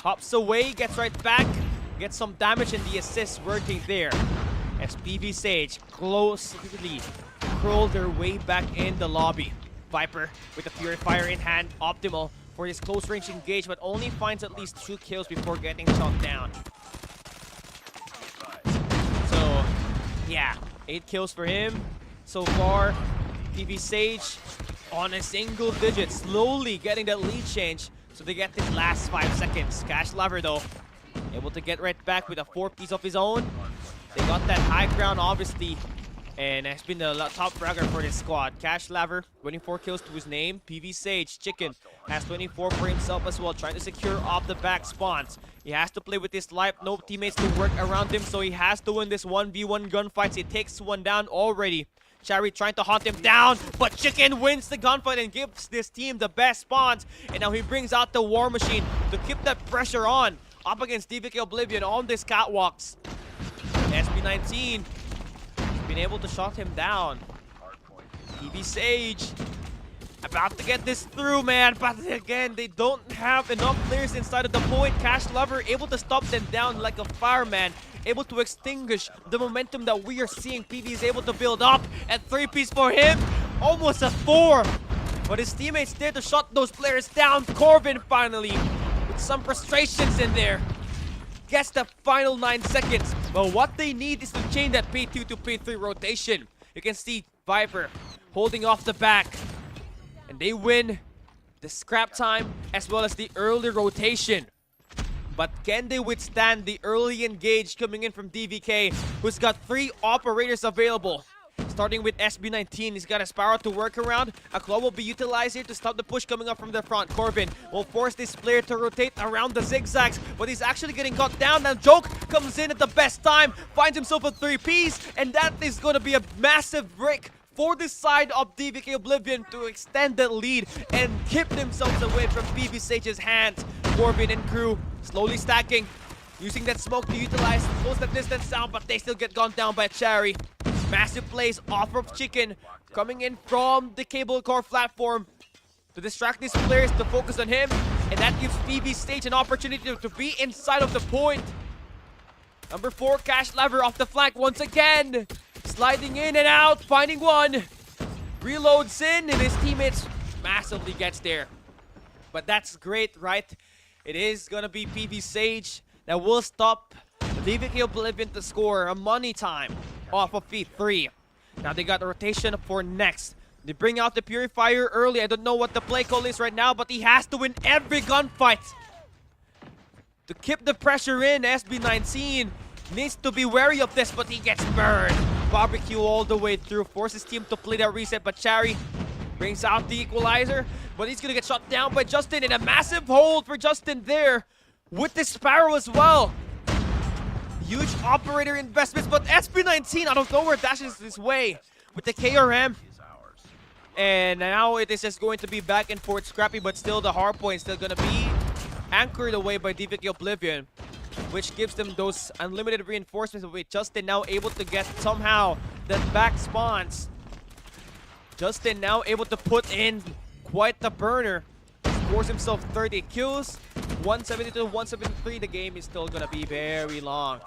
hops away, gets right back, gets some damage, and the assist working there. As PV Sage closely crawl their way back in the lobby. Viper with the Purifier in hand, optimal for his close range engage, but only finds at least 2 kills before getting shot down. So, yeah, 8 kills for him so far. PV Sage on a single digit, slowly getting that lead change. So they get the last 5 seconds. Cash Lover though, able to get right back with a 4-piece of his own. They got that high ground obviously, and has been the top fragger for this squad. Cash Laver, 24 kills to his name. PV Sage, Chicken, has 24 for himself as well, trying to secure off the back spawns. He has to play with his life, no teammates to work around him, so he has to win this 1v1 gunfights. He takes one down already. Cherry trying to hunt him down, but Chicken wins the gunfight and gives this team the best spawns. And now he brings out the War Machine to keep that pressure on up against DVK Oblivion on these catwalks. SB19 been able to shut him down. PV Sage about to get this through, man, but again, they don't have enough players inside of the point. Cash Lover able to stop them down like a fireman, able to extinguish the momentum that we are seeing. PV is able to build up, and 3-piece for him, almost a 4. But his teammates there to shut those players down. Corbin finally, with some frustrations in there, gets the final 9 seconds. But what they need is to change that P2 to P3 rotation. You can see Viper holding off the back. And they win the scrap time as well as the early rotation. But can they withstand the early engage coming in from DVK, who's got 3 operators available? Starting with SB19, he's got a Sparrow to work around. A Claw will be utilized here to stop the push coming up from the front. Corbin will force this player to rotate around the zigzags, but he's actually getting caught down. Now Joke comes in at the best time, finds himself a 3-piece, and that is going to be a massive break for this side of DVK Oblivion to extend the lead and keep themselves away from PV Sage's hands. Corbin and crew slowly stacking, using that smoke to utilize, close the distance down, but they still get gone down by Cherry. Massive plays off of Chicken, coming in from the cable car platform to distract these players to focus on him, and that gives PV Sage an opportunity to be inside of the point. Number 4, Cash Lever off the flank once again, sliding in and out, finding one, reloads in, and his teammates massively gets there. But that's great, right? It is gonna be PV Sage that will stop DVK Oblivion to score a money time off of P3. Now they got the rotation for next. They bring out the Purifier early. I don't know what the play call is right now, but he has to win every gunfight to keep the pressure in. SB19 needs to be wary of this, but he gets burned. Barbecue all the way through, forces team to play that reset, but Cherry brings out the equalizer, but he's gonna get shot down by Justin, and a massive hold for Justin there with the Sparrow as well. Huge operator investments, but SB19 out of nowhere dashes his way with the KRM. And now it is just going to be back and forth scrappy, but still the hardpoint still gonna be anchored away by DVK Oblivion, which gives them those unlimited reinforcements, with Justin now able to get somehow the back spawns. Justin now able to put in quite the burner. Scores himself 30 kills, 172, 173. The game is still gonna be very long.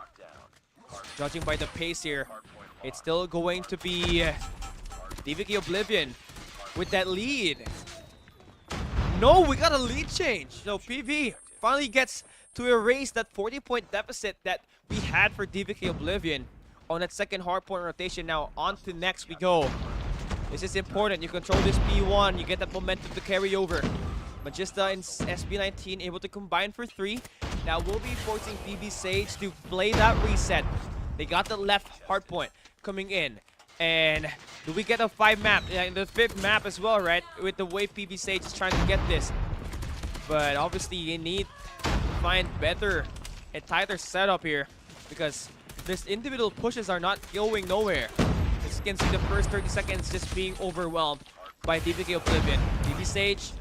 Judging by the pace here, it's still going to be DVK Oblivion with that lead. No, we got a lead change. So PV finally gets to erase that 40-point deficit that we had for DVK Oblivion on that second hardpoint rotation. Now on to next we go. This is important. You control this P1, you get that momentum to carry over. Magista and SB19 able to combine for 3. Now we'll be forcing PB Sage to play that reset. They got the left hardpoint coming in. And do we get a 5 map? Yeah, the 5th map as well, right? With the way PB Sage is trying to get this. But obviously you need to find better and tighter setup here, because these individual pushes are not going nowhere. As you can see, the first 30 seconds just being overwhelmed by DVK Oblivion. PB Sage,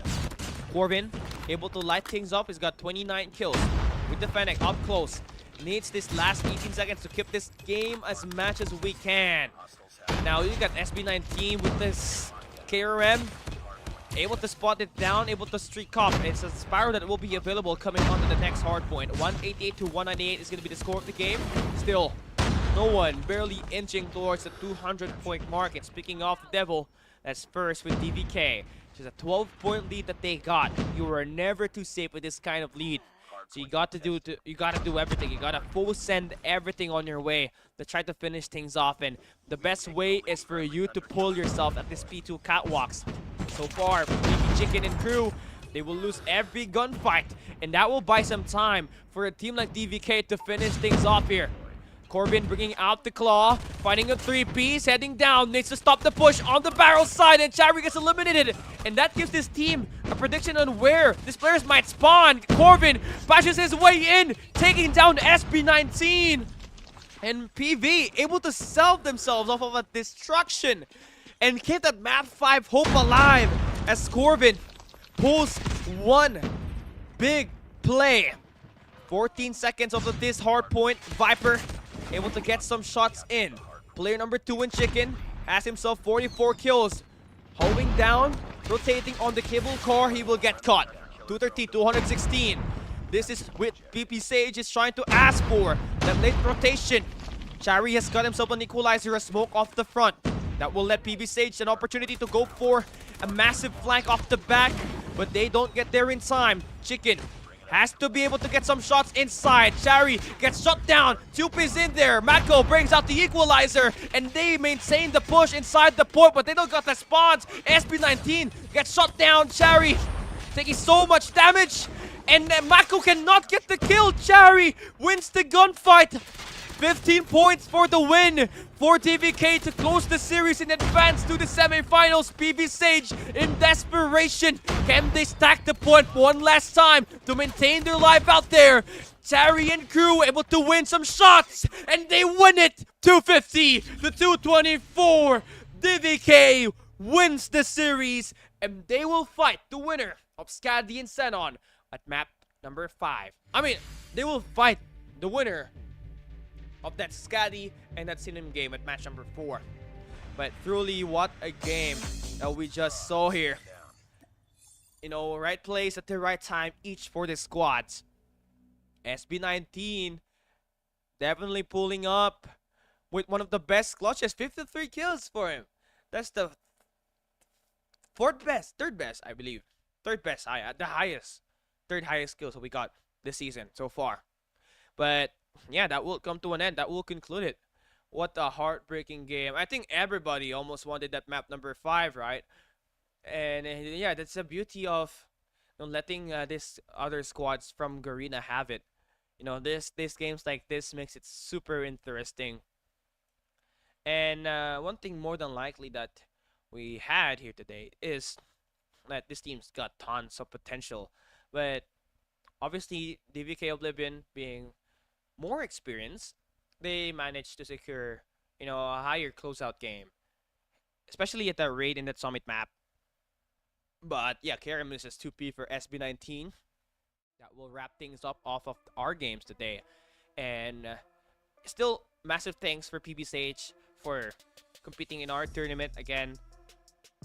Corbin, able to light things up. He's got 29 kills with the Fennec up close. Needs this last 18 seconds to keep this game as much as we can. Now you got SB19 with this KRM, able to spot it down, able to streak up. It's a Spyro that will be available coming onto the next hardpoint. 188 to 198 is going to be the score of the game. Still, no one barely inching towards the 200-point mark. And speaking of the Devil, that's first with DVK. Just a 12-point lead that they got. You are never too safe with this kind of lead. So you gotta do everything. You gotta full send everything on your way to try to finish things off. And the best way is for you to pull yourself at this P2 catwalks. So far, PB Chicken and crew, they will lose every gunfight, and that will buy some time for a team like DVK to finish things off here. Corbin bringing out the claw, finding a 3-piece, heading down, needs to stop the push on the barrel side, and Chari gets eliminated. And that gives this team a prediction on where these players might spawn. Corbin bashes his way in, taking down SB19. And PV able to salve themselves off of a destruction and keep that map 5 hope alive as Corbin pulls one big play. 14 seconds of this hard point. Viper able to get some shots in. Player number 2 in Chicken has himself 44 kills. Holding down, rotating on the cable car, he will get caught. 230, 216. This is with PP Sage is trying to ask for that late rotation. Chari has got himself an equalizer, a smoke off the front. That will let PB Sage an opportunity to go for a massive flank off the back, but they don't get there in time. Chicken has to be able to get some shots inside. Chari gets shot down. Tupi's in there. Mako brings out the equalizer, and they maintain the push inside the port, but they don't got the spawns. SB19 gets shot down. Chari taking so much damage, and Mako cannot get the kill. Chari wins the gunfight. 15 points for the win for DVK to close the series and advance to the semifinals. PB Sage in desperation. Can they stack the point one last time to maintain their life out there? Chari and crew able to win some shots, and they win it. 250 to 224. DVK wins the series, and they will fight the winner of SKADI and XENON at map number 5. I mean, they will fight the winner of that SKADI and that XENON game at match number 4. But truly, what a game that we just saw here. You know, right place at the right time, each for the squads. SB19 definitely pulling up with one of the best clutches. 53 kills for him. That's the third best, I believe. Third best, the highest. Third highest kills that we got this season so far. But yeah, that will come to an end. That will conclude it. What a heartbreaking game. I think everybody almost wanted that map number 5, right? And yeah, that's the beauty of, you know, letting this other squads from Garena have it. You know, this games like this makes it super interesting. And one thing more than likely that we had here today is that this team's got tons of potential. But obviously, DVK Oblivion being more experienced, they managed to secure, you know, a higher closeout game, especially at that raid in that summit map. But yeah, KRM loses 2P for SB19. That will wrap things up off of our games today. And still, massive thanks for PB Sage for competing in our tournament again.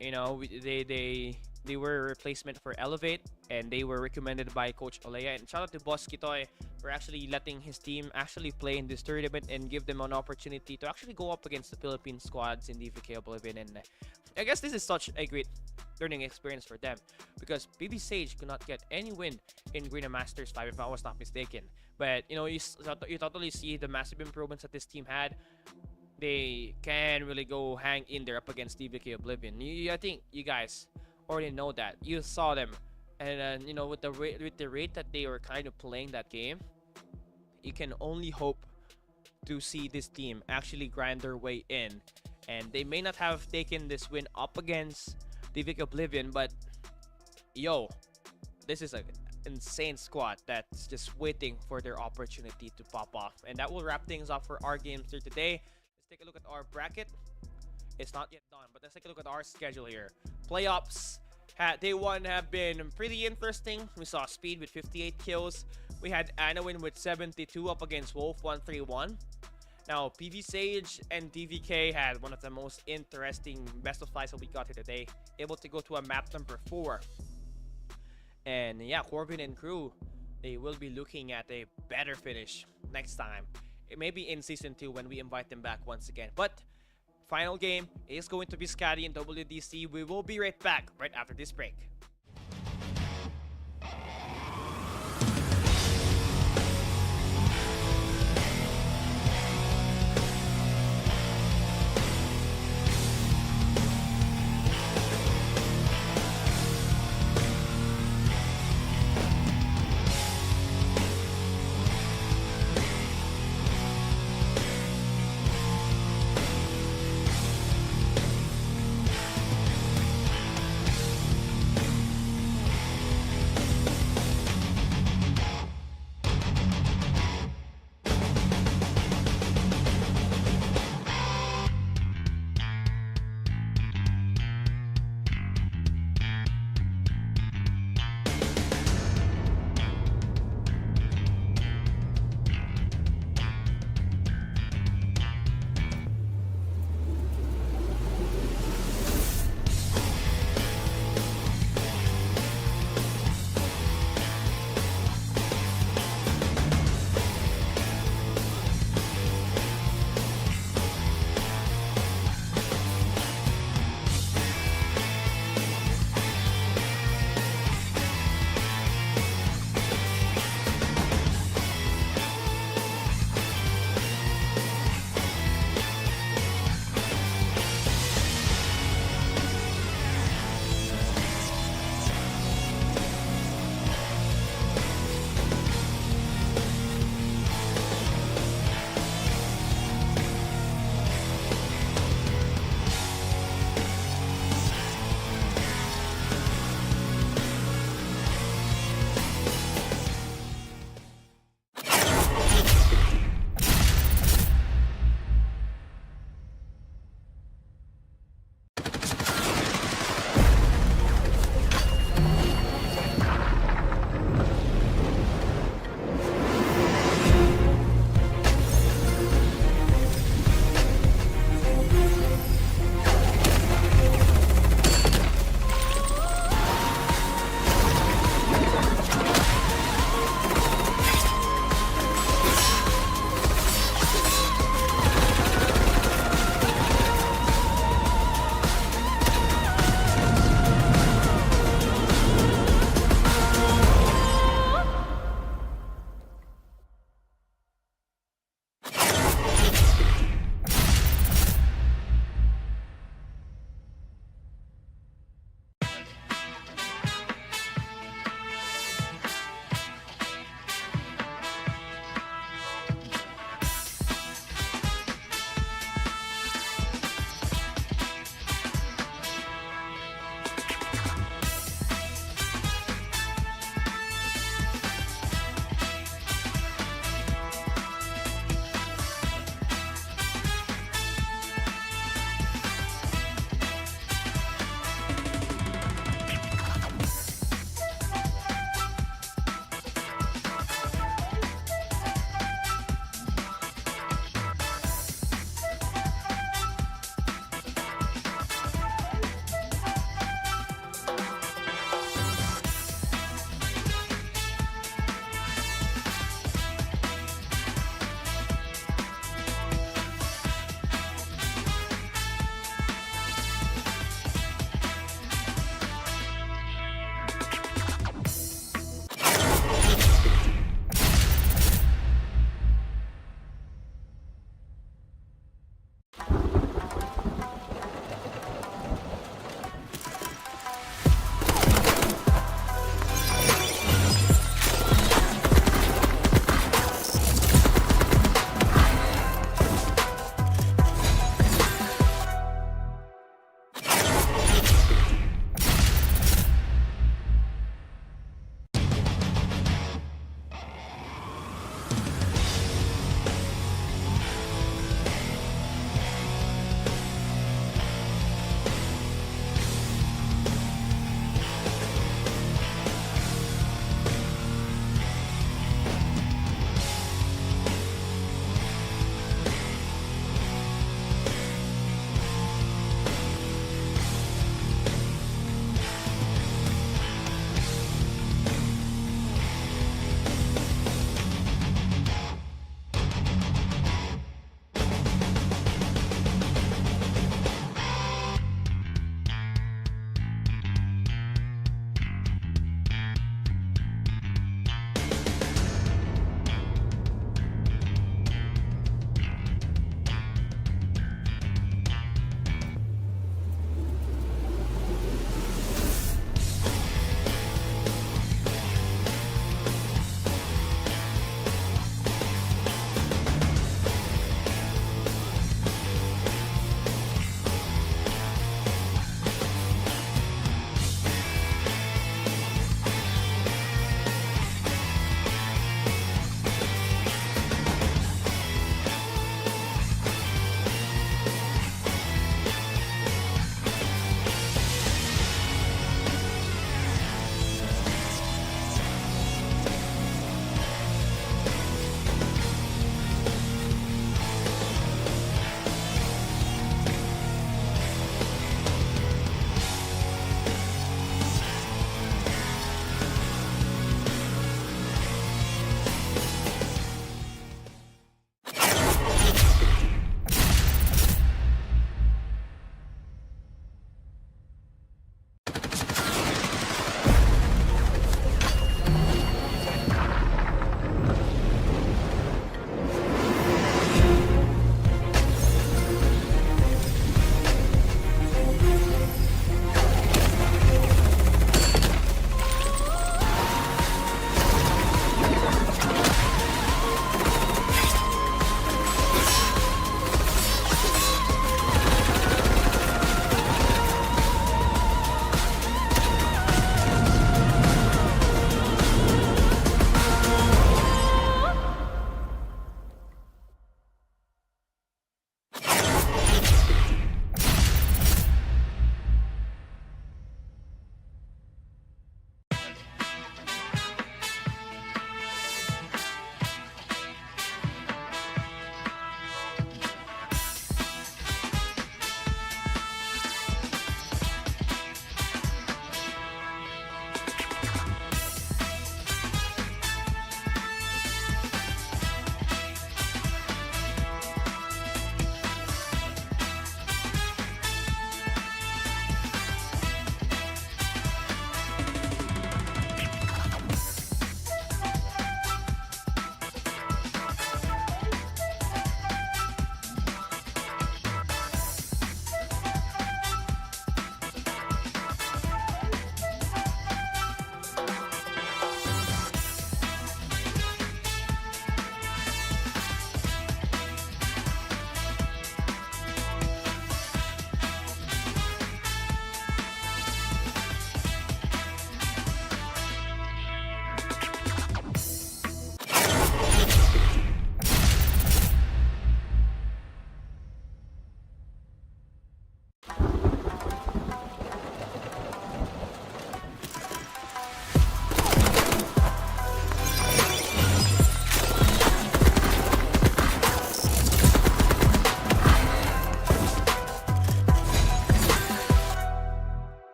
You know, they They were a replacement for Elevate, and they were recommended by Coach Olea. And shout out to Boss Kitoy for actually letting his team actually play in this tournament and give them an opportunity to actually go up against the Philippine squads in DVK Oblivion. And I guess this is such a great learning experience for them, because BB Sage could not get any win in Garena Masters 5 if I was not mistaken. But you know, you totally see the massive improvements that this team had. They can really go hang in there up against DVK Oblivion. I think you guys already know that. You saw them, and you know, with the rate that they were kind of playing that game, you can only hope to see this team actually grind their way in. And they may not have taken this win up against DVK Oblivion, but yo, this is an insane squad that's just waiting for their opportunity to pop off. And that will wrap things up for our games here today. Let's take a look at our bracket. It's not yet done, but let's take a look at our schedule here. Playoffs day one have been pretty interesting. We saw Speed with 58 kills. We had Anowin with 72 up against Wolf 131. Now, PV Sage and DVK had one of the most interesting best of fives that we got here today. Able to go to a map number 4. And yeah, Corbin and crew, they will be looking at a better finish next time. It may be in Season 2 when we invite them back once again. But final game is going to be SKADI and WDC. We will be right back right after this break.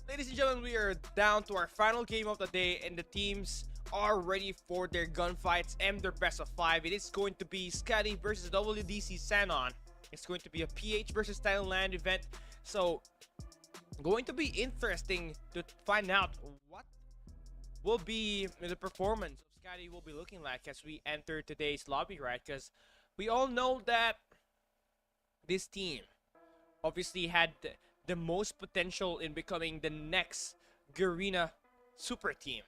Ladies and gentlemen, we are down to our final game of the day, and the teams are ready for their gunfights and their best of 5. It is going to be SKADI versus WDC XENON. It's going to be a PH versus Thailand event. So, going to be interesting to find out what will be the performance of SKADI will be looking like as we enter today's lobby, right? Because we all know that this team obviously had the most potential in becoming the next Garena super team.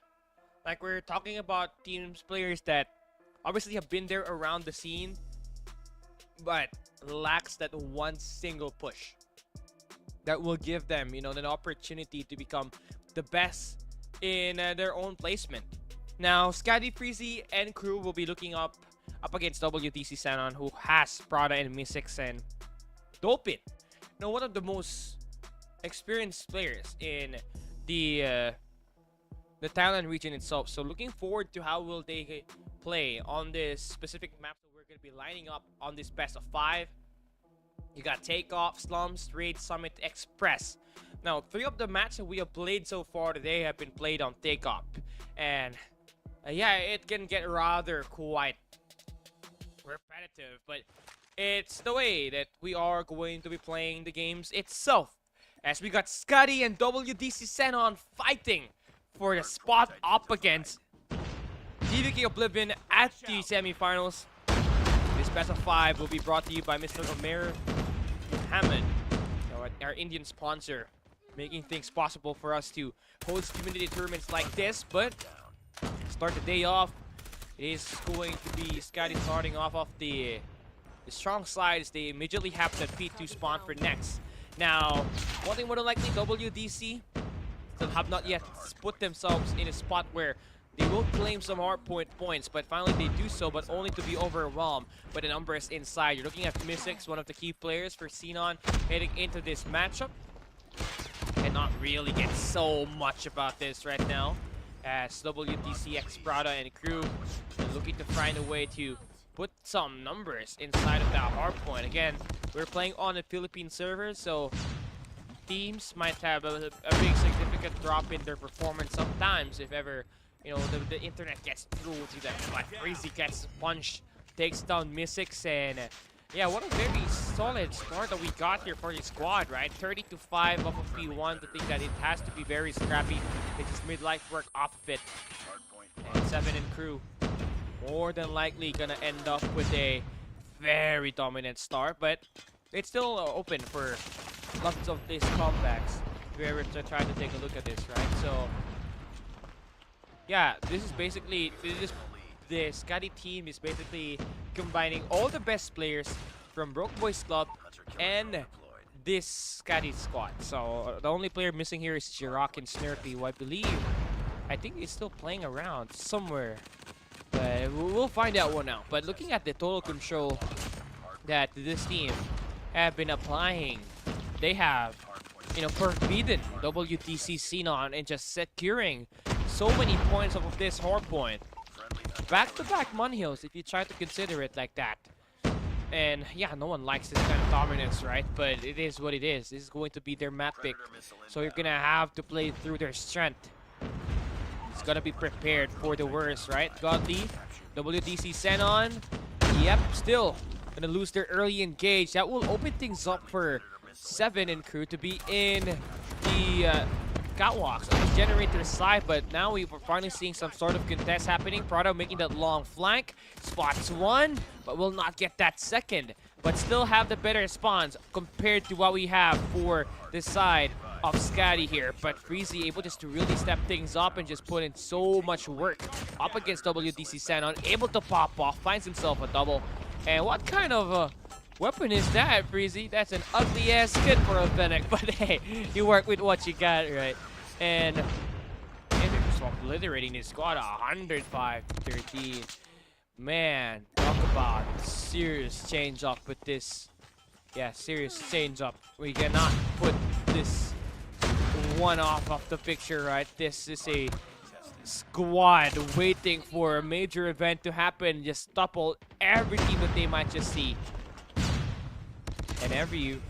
Like, we're talking about teams, players that obviously have been there around the scene, but lacks that one single push that will give them, you know, an opportunity to become the best in their own placement. Now, SKADI, Freezy, and crew will be looking up against WDC XENON, who has Prada and Mystics and Dopin. You know, one of the most experienced players in the Thailand region itself. So looking forward to how will they play on this specific map that we're going to be lining up on this best of 5. You got Takeoff, Slums, Raid, Summit, Express. Now, 3 of the matches that we have played so far today have been played on Takeoff. And yeah, it can get rather quite repetitive, but it's the way that we are going to be playing the games itself. As we got SKADI and WDC XENON fighting for the spot up against DVK Oblivion at the semifinals. This best of 5 will be brought to you by Mr. Omer Mohammed, our Indian sponsor, making things possible for us to host community tournaments like this. But start the day off, it is going to be SKADI starting off of the strong side as they immediately have the P2 spawn for next. Now, one thing more than likely, WDC still have not yet put themselves in a spot where they will claim some hardpoint points, but finally they do so, but only to be overwhelmed by the numbers inside. You're looking at Mystics, one of the key players for XENON, heading into this matchup. Cannot really get so much about this right now, as WDC X Prada and crew are looking to find a way to put some numbers inside of that hardpoint. Again, we're playing on a Philippine server, so teams might have a big significant drop in their performance sometimes if ever, you know, the internet gets through to them. But Freezy gets punched, takes down Mystics, and yeah, what a very solid start that we got here for the squad, right? 30-5 off of P1 to think that it has to be very scrappy. They just made light work off of it. And 7 and crew more than likely gonna end up with a very dominant start, but it's still open for lots of these comebacks if we ever try to take a look at this, right? So yeah, the SKADI team is basically combining all the best players from Broke Boys Club and this SKADI squad. So the only player missing here is Jirok and Snurpy, who I think he's still playing around somewhere. But we'll find out one now. But looking at the total control that this team have been applying, they have, you know, forbidden WDC XENON and just securing so many points off of this hardpoint. Back-to-back money hills, if you try to consider it like that. And yeah, no one likes this kind of dominance, right? But it is what it is. This is going to be their map pick. So you're gonna have to play through their strength. It's gonna be prepared for the worst, right? Godly, WDC XENON. Yep, still gonna lose their early engage. That will open things up for 7 and crew to be in the catwalks on the generator side, but now we're finally seeing some sort of contest happening. Prada making that long flank, spots 1, but will not get that second, but still have the better spawns compared to what we have for this side of SKADI here. But Freezy able just to really step things up and just put in so much work up against WDC XENON, able to pop off, finds himself a double. And what kind of weapon is that, Freezy? That's an ugly ass skin for a Fennec, but hey, you work with what you got, right? And they're just obliterating this squad 105-13. Man, talk about serious change up with this. Yeah, serious change up. We cannot put this one off of the picture, right? This is a squad waiting for a major event to happen. Just topple every team that they might just see. And every,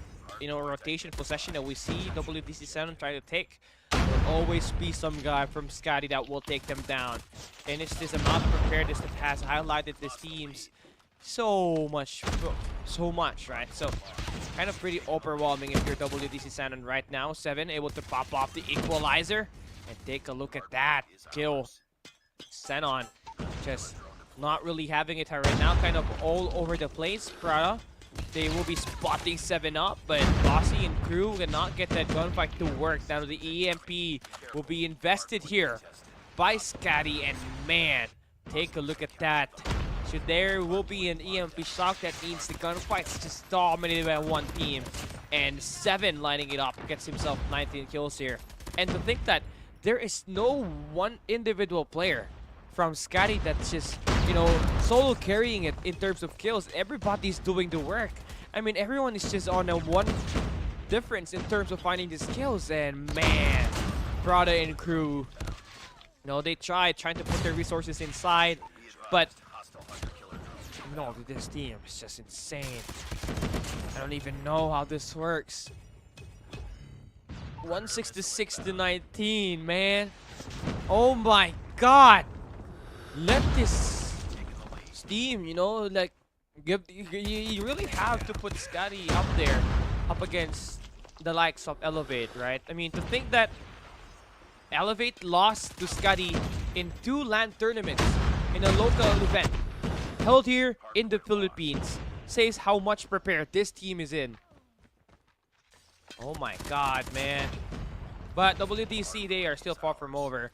you know, rotation possession that we see WDC XENON try to take, There'll always be some guy from SKADI that will take them down. And it's this amount of preparedness that has highlighted these teams so much, right? So it's kind of pretty overwhelming if you're WDC XENON right now. 7 able to pop off the equalizer. And take a look at that kill. XENON just not really having it right now, kind of all over the place. Prada, they will be spotting 7 up, but Bossy and crew cannot get that gunfight to work. Now the EMP will be invested here by SKADI, and man, take a look at that. So there will be an EMP shock. That means the gunfight's just dominated by one team, and 7 lining it up, gets himself 19 kills here. And to think that there is no one individual player from SKADI that's just, you know, solo carrying it in terms of kills. Everybody's doing the work. I mean, everyone is just on a one difference in terms of finding these kills. And man, Prada and crew, you know, they trying to put their resources inside, but no, this team is just insane. I don't even know how this works. 166 to 19, man. Oh my god. Let this team, you know, like, you really have to put SKADI up there, up against the likes of Elevate, right? I mean, to think that Elevate lost to SKADI in 2 LAN tournaments in a local event held here in the Philippines says how much prepared this team is in. Oh my god, man. But WDC, they are still far from over.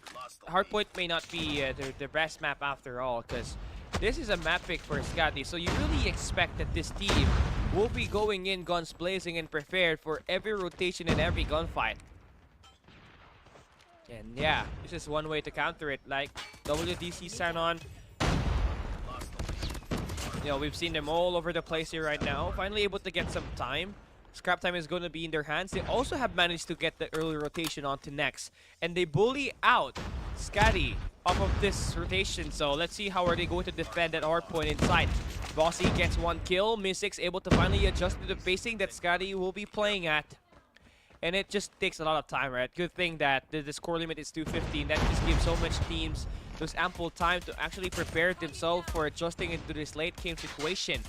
Hardpoint may not be the best map after all, because this is a map pick for SKADI. So you really expect that this team will be going in guns blazing and prepared for every rotation and every gunfight. And yeah, this is one way to counter it. Like WDC XENON, you know, we've seen them all over the place here right now. Finally able to get some time. Scrap time is going to be in their hands. They also have managed to get the early rotation onto next, and they bully out SKADI off of this rotation. So let's see how are they going to defend that hard point inside. Bossy gets 1 kill. Mystics able to finally adjust to the pacing that SKADI will be playing at. And it just takes a lot of time, right? Good thing that the score limit is 215. That just gives so much teams those ample time to actually prepare themselves for adjusting into this late game situation.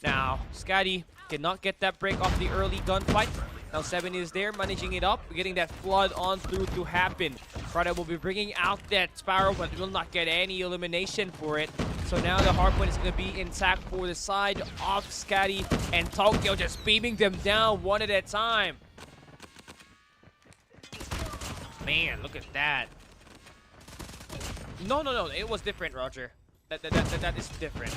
Now, SKADI cannot get that break off the early gunfight. Now 7 is there, managing it up, getting that flood on through to happen. Prada will be bringing out that Sparrow, but will not get any elimination for it. So now the hardpoint is going to be intact for the side of SKADI, and Tokyo just beaming them down one at a time. Man, look at that. No, it was different, Roger. That is different.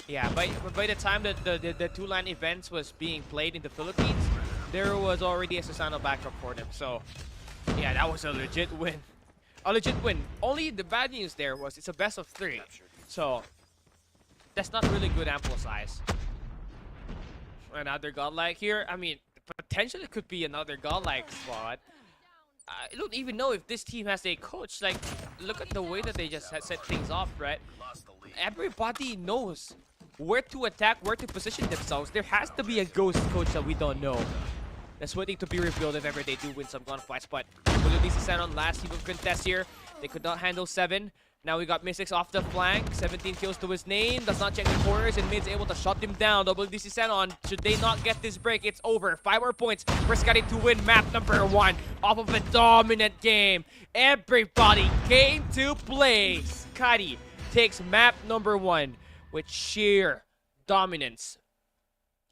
Yeah, by the time that the 2 LAN events was being played in the Philippines, there was already a Susano backup for them. So, yeah, that was a legit win. A legit win. Only the bad news there was it's a best of 3. So, that's not really good ample size. Another godlike here. I mean, potentially could be another godlike spot. I don't even know if this team has a coach. Like, look at the way that they just set things up, right? Everybody knows where to attack, where to position themselves. There has to be a ghost coach that we don't know. That's waiting to be revealed if ever they do win some gunfights. But WDC XENON last team of contest here. They could not handle 7. Now we got Mystics off the flank. 17 kills to his name. Does not check the corners, and Mid's able to shut him down. WDC XENON, should they not get this break, it's over. 5 more points for SKADI to win map number 1 off of a dominant game. Everybody came to play. SKADI takes map number 1 with sheer dominance.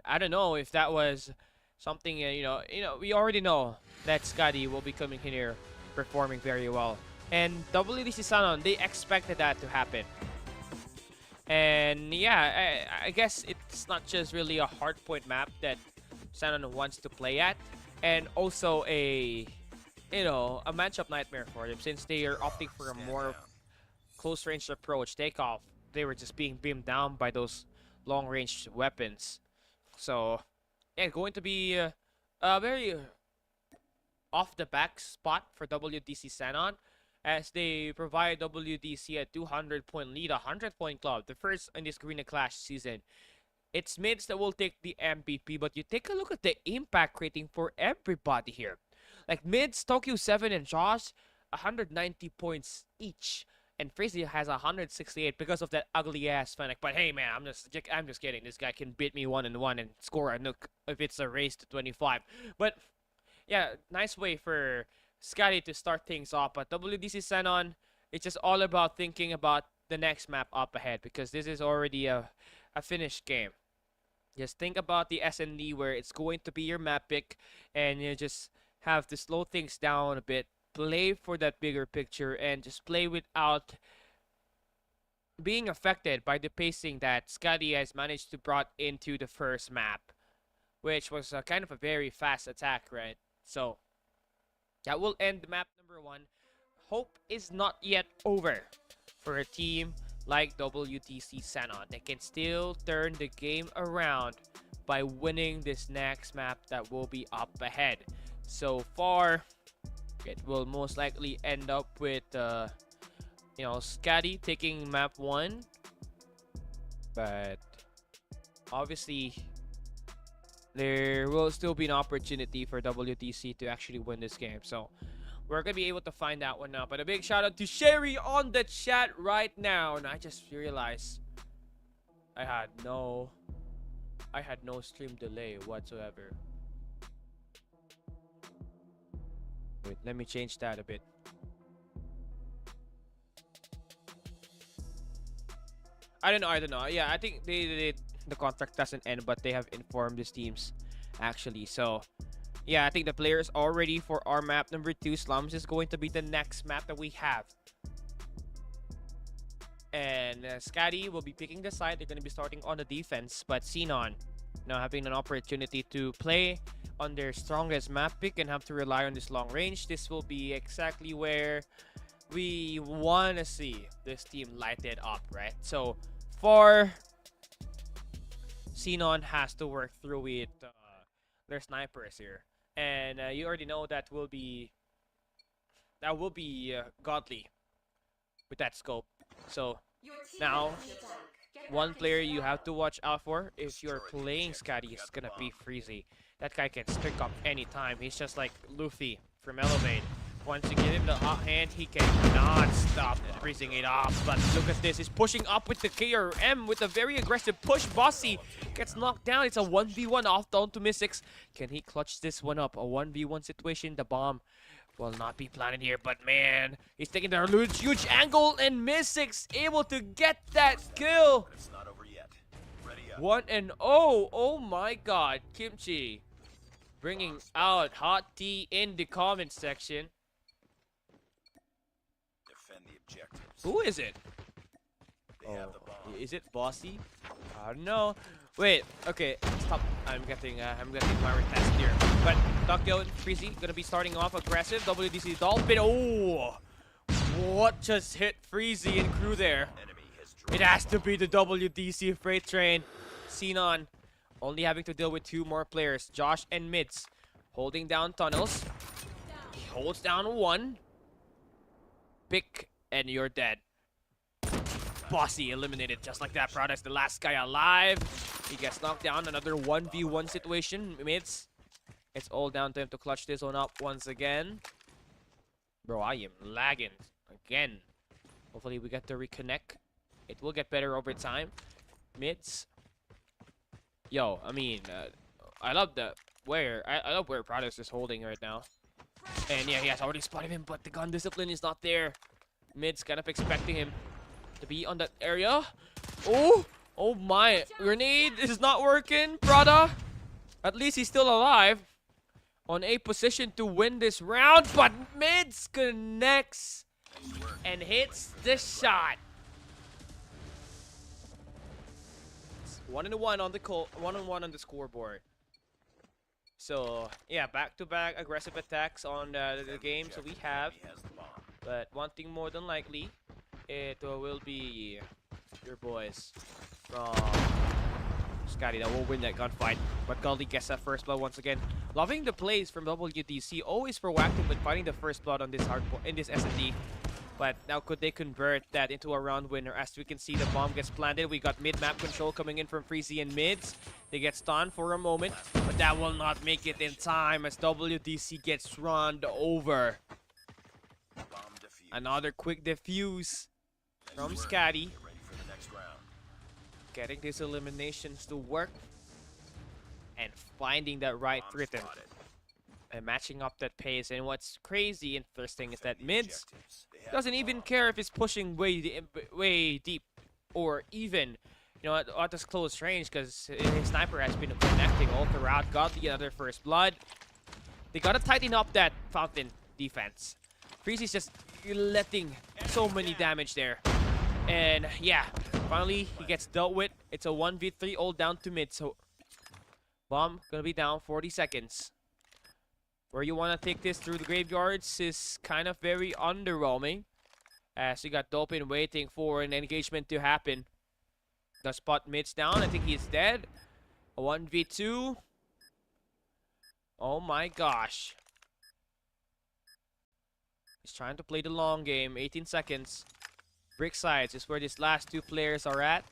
I don't know if that was something, you know, we already know that SKADI will be coming in here performing very well. And WDC XENON, they expected that to happen. And yeah, I guess it's not just really a hardpoint map that XENON wants to play at, and also a matchup nightmare for them, since they are opting for a more close-range approach. Takeoff, they were just being beamed down by those long-range weapons. So yeah, going to be a very off-the-back spot for WDC XENON, as they provide WDC a 200-point lead, a 100-point club, the first in this Garena Clash season. It's mids that will take the MVP, but you take a look at the impact rating for everybody here. Like Mids, Tokyo 7, and Josh, 190 points each. And Freezy has 168 because of that ugly ass Fennec. But hey man, I'm just kidding. This guy can beat me 1-1 and score a nuke if it's a race to 25. But yeah, nice way for SKADI to start things off. But WDC XENON, it's just all about thinking about the next map up ahead, because this is already a finished game. Just think about the SND where it's going to be your map pick, and you just have to slow things down a bit. Play for that bigger picture and just play without being affected by the pacing that SKADI has managed to brought into the first map, which was kind of a very fast attack, right? So that will end map number 1. Hope is not yet over for a team like WDC XENON. They can still turn the game around by winning this next map that will be up ahead. So far, it will most likely end up with SKADI taking map 1, but obviously there will still be an opportunity for WDC to actually win this game. So we're gonna be able to find that one out. But a big shout out to Sherry on the chat right now. And I just realized I had no stream delay whatsoever. Wait, let me change that a bit. I don't know. Yeah, I think the contract doesn't end, but they have informed these teams actually. So yeah, I think the players are ready for our map number 2. Slums is going to be the next map that we have. And SKADI will be picking the side. They're going to be starting on the defense. But XENON now having an opportunity to play on their strongest map pick and have to rely on this long range. This will be exactly where we want to see this team light it up, right? So for XENON has to work through with their snipers here. And you already know that will be godly with that scope. So now one player you have to watch out for if you're playing SKADI is gonna be Freezy. That guy can stick up anytime. He's just like Luffy from Elevate. Once you give him the hot hand, he cannot stop freezing it off. But look at this. He's pushing up with the KRM with a very aggressive push. Bossy gets knocked down. It's a 1v1 off down to Mystics. Can he clutch this one up? A 1v1 situation. The bomb will not be planted here. But man, he's taking the huge angle. And Mystics able to get that kill. It's not over yet. Ready up. 1-0. Oh my god. Kimchi bringing out hot tea in the comment section. Objectives. Who is it? They have the bomb. Is it Bossy? I don't know. Wait, okay, stop. I'm getting my test here. But Tokyo and Freezy gonna be starting off aggressive. WDC Dolphin. Oh, what just hit Freezy and crew there? It has to be the WDC freight train. XENON only having to deal with 2 more players, Josh and Mids, holding down tunnels. He holds down 1. Pick and you're dead. Bossy eliminated just like that. Proud as the last guy alive. He gets knocked down. Another 1v1 situation. Mids. It's all down to him to clutch this one up once again. Bro, I am lagging again. Hopefully we get to reconnect. It will get better over time. Mids. Yo, I mean, I love where Prados is holding right now. And yeah, he has already spotted him, but the gun discipline is not there. Mid's kind of expecting him to be on that area. Oh my, grenade is not working. Prada, at least he's still alive. On a position to win this round, but Mids connects and hits the shot. It's 1-1 on the 1-1 on the scoreboard. So yeah, back-to-back aggressive attacks on the game. So we have, but one thing more than likely, it will be your boys from SKADI that will win that gunfight. But Gully gets that first blood once again. Loving the plays from WDC, always proactive with fighting the first blood on this in this S&D. But now could they convert that into a round winner? As we can see, the bomb gets planted. We got mid-map control coming in from Freezy and mids. They get stunned for a moment, but that will not make it in time as WDC gets run over. Another quick defuse from SKADI. Getting these eliminations to work and finding that right rhythm and matching up that pace. And what's crazy interesting is that mids doesn't even care if it's pushing way deep or even, you know, at this close range, because his sniper has been connecting all throughout. Got the other first blood. They gotta tighten up that fountain defense. Freezy's just letting so many damage there. And yeah, finally he gets dealt with. It's a 1v3 all down to mid. So bomb gonna be down 40 seconds. Where you want to take this through the graveyards is kind of very underwhelming. As you got Dopin waiting for an engagement to happen. The spot mid's down. I think he's dead. A 1v2. Oh my gosh. He's trying to play the long game. 18 seconds. Brick sides is where these last two players are at.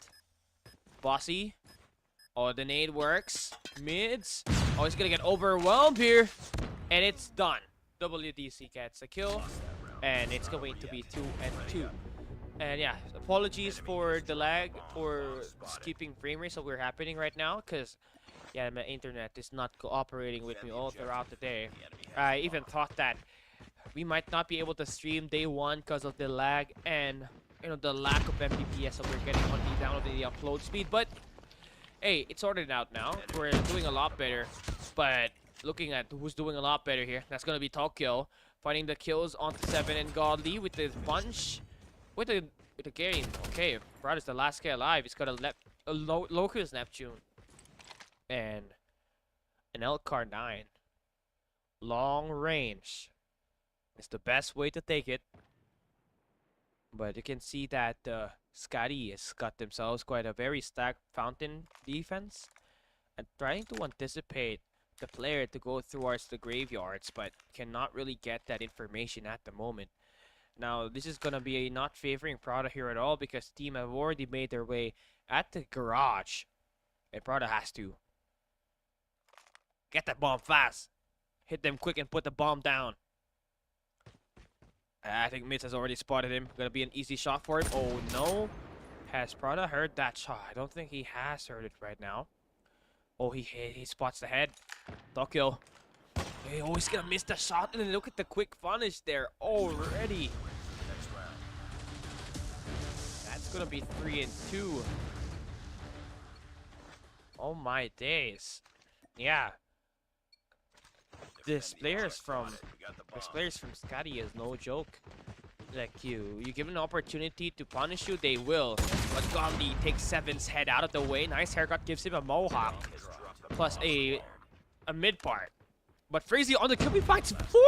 Bossy. Oh, the nade works. Mids. Oh, he's gonna get overwhelmed here. And it's done. WDC gets a kill. And it's going to be 2-2. And yeah, apologies for the lag or skipping frame rates that we're happening right now. Because, yeah, my internet is not cooperating with me all throughout the day. I even thought that we might not be able to stream day one because of the lag and, you know, the lack of Mbps that we're getting on the download and the upload speed. But hey, it's sorted out now. We're doing a lot better. But looking at who's doing a lot better here, that's gonna be Tokyo finding the kills onto 7 and Godly with the punch, with the game. Okay, Brad is the last guy alive. He's got a Locust Neptune and an Elcar 9. Long range. It's the best way to take it. But you can see that SKADI has got themselves quite a very stacked fountain defense and trying to anticipate the player to go towards the graveyards, but cannot really get that information at the moment. Now, this is gonna be not favoring Prada here at all because team have already made their way at the garage, and Prada has to get that bomb fast, hit them quick, and put the bomb down. I think Mitz has already spotted him. Gonna be an easy shot for him. Oh no! Has Prada heard that shot? I don't think he has heard it right now. Oh, he spots the head. Tokyo. Hey, oh, he's gonna miss the shot, and then look at the quick finish there already. That's gonna be 3-2. Oh my days. Yeah. This players from SKADI is no joke. Like you give an opportunity to punish you, they will. But Gandhi takes 7's head out of the way. Nice haircut, gives him a mohawk. Plus a mid part. But Freezy on the kill, he finds 4?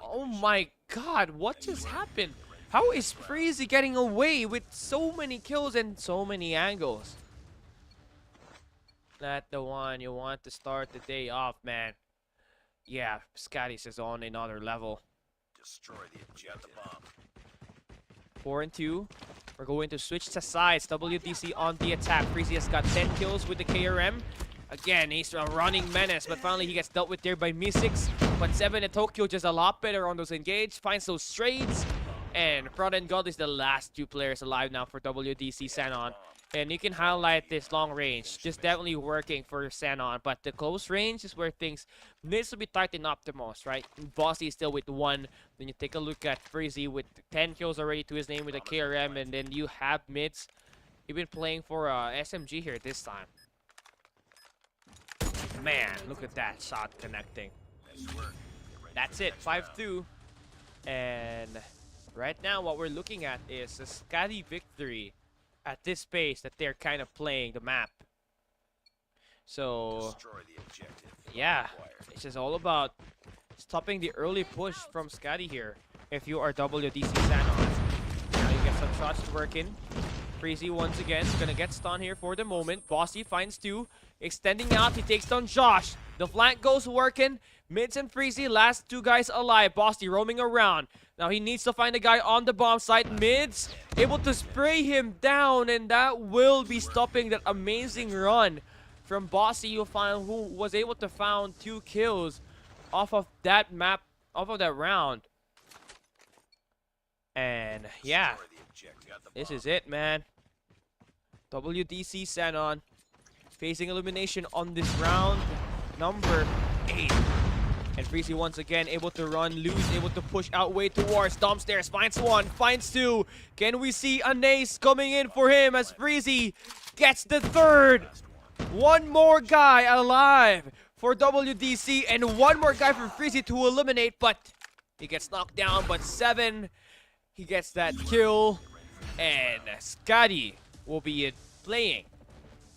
Oh my god, what just happened? How is Freezy getting away with so many kills and so many angles? Not the one you want to start the day off, man. Yeah, SKADI is on another level. Destroy the objective. 4-2. We're going to switch to sides. WDC on the attack. Freezy has got 10 kills with the KRM. Again, he's a running menace, but finally he gets dealt with there by Mi6. But 7 and Tokyo just a lot better on those engage. Finds those trades. And Prada and God is the last 2 players alive now for WDC XENON. And you can highlight this long range. Just definitely working for XENON. But the close range is where things needs to be tightened up the most, right? Bossy is still with 1. Then you take a look at Freezy with 10 kills already to his name with a KRM. And then you have mids. You've been playing for SMG here this time. Man, look at that shot connecting. That's it, 5-2. And right now what we're looking at is a SKADI victory at this pace that they're kind of playing the map. So, yeah, it's just all about stopping the early push from SKADI here. If you are WDC XENON, now you get some shots working. Freezy once again gonna get stunned here for the moment. Bossy finds 2, extending out. He takes down Josh. The flank goes working. Mids and Freezy, last two guys alive. Bossy roaming around. Now he needs to find a guy on the bomb site. Mids able to spray him down, and that will be stopping that amazing run from Bossy, who was able to found 2 kills off of that map, off of that round. And yeah, this is it, man. WDC XENON facing elimination on this round number 8. And Freezy once again able to run loose, able to push out way towards downstairs. Finds 1, finds 2. Can we see an ace coming in for him as Freezy gets the 3rd? One more guy alive for WDC and one more guy for Freezy to eliminate, but he gets knocked down. But 7, he gets that kill, and SKADI will be playing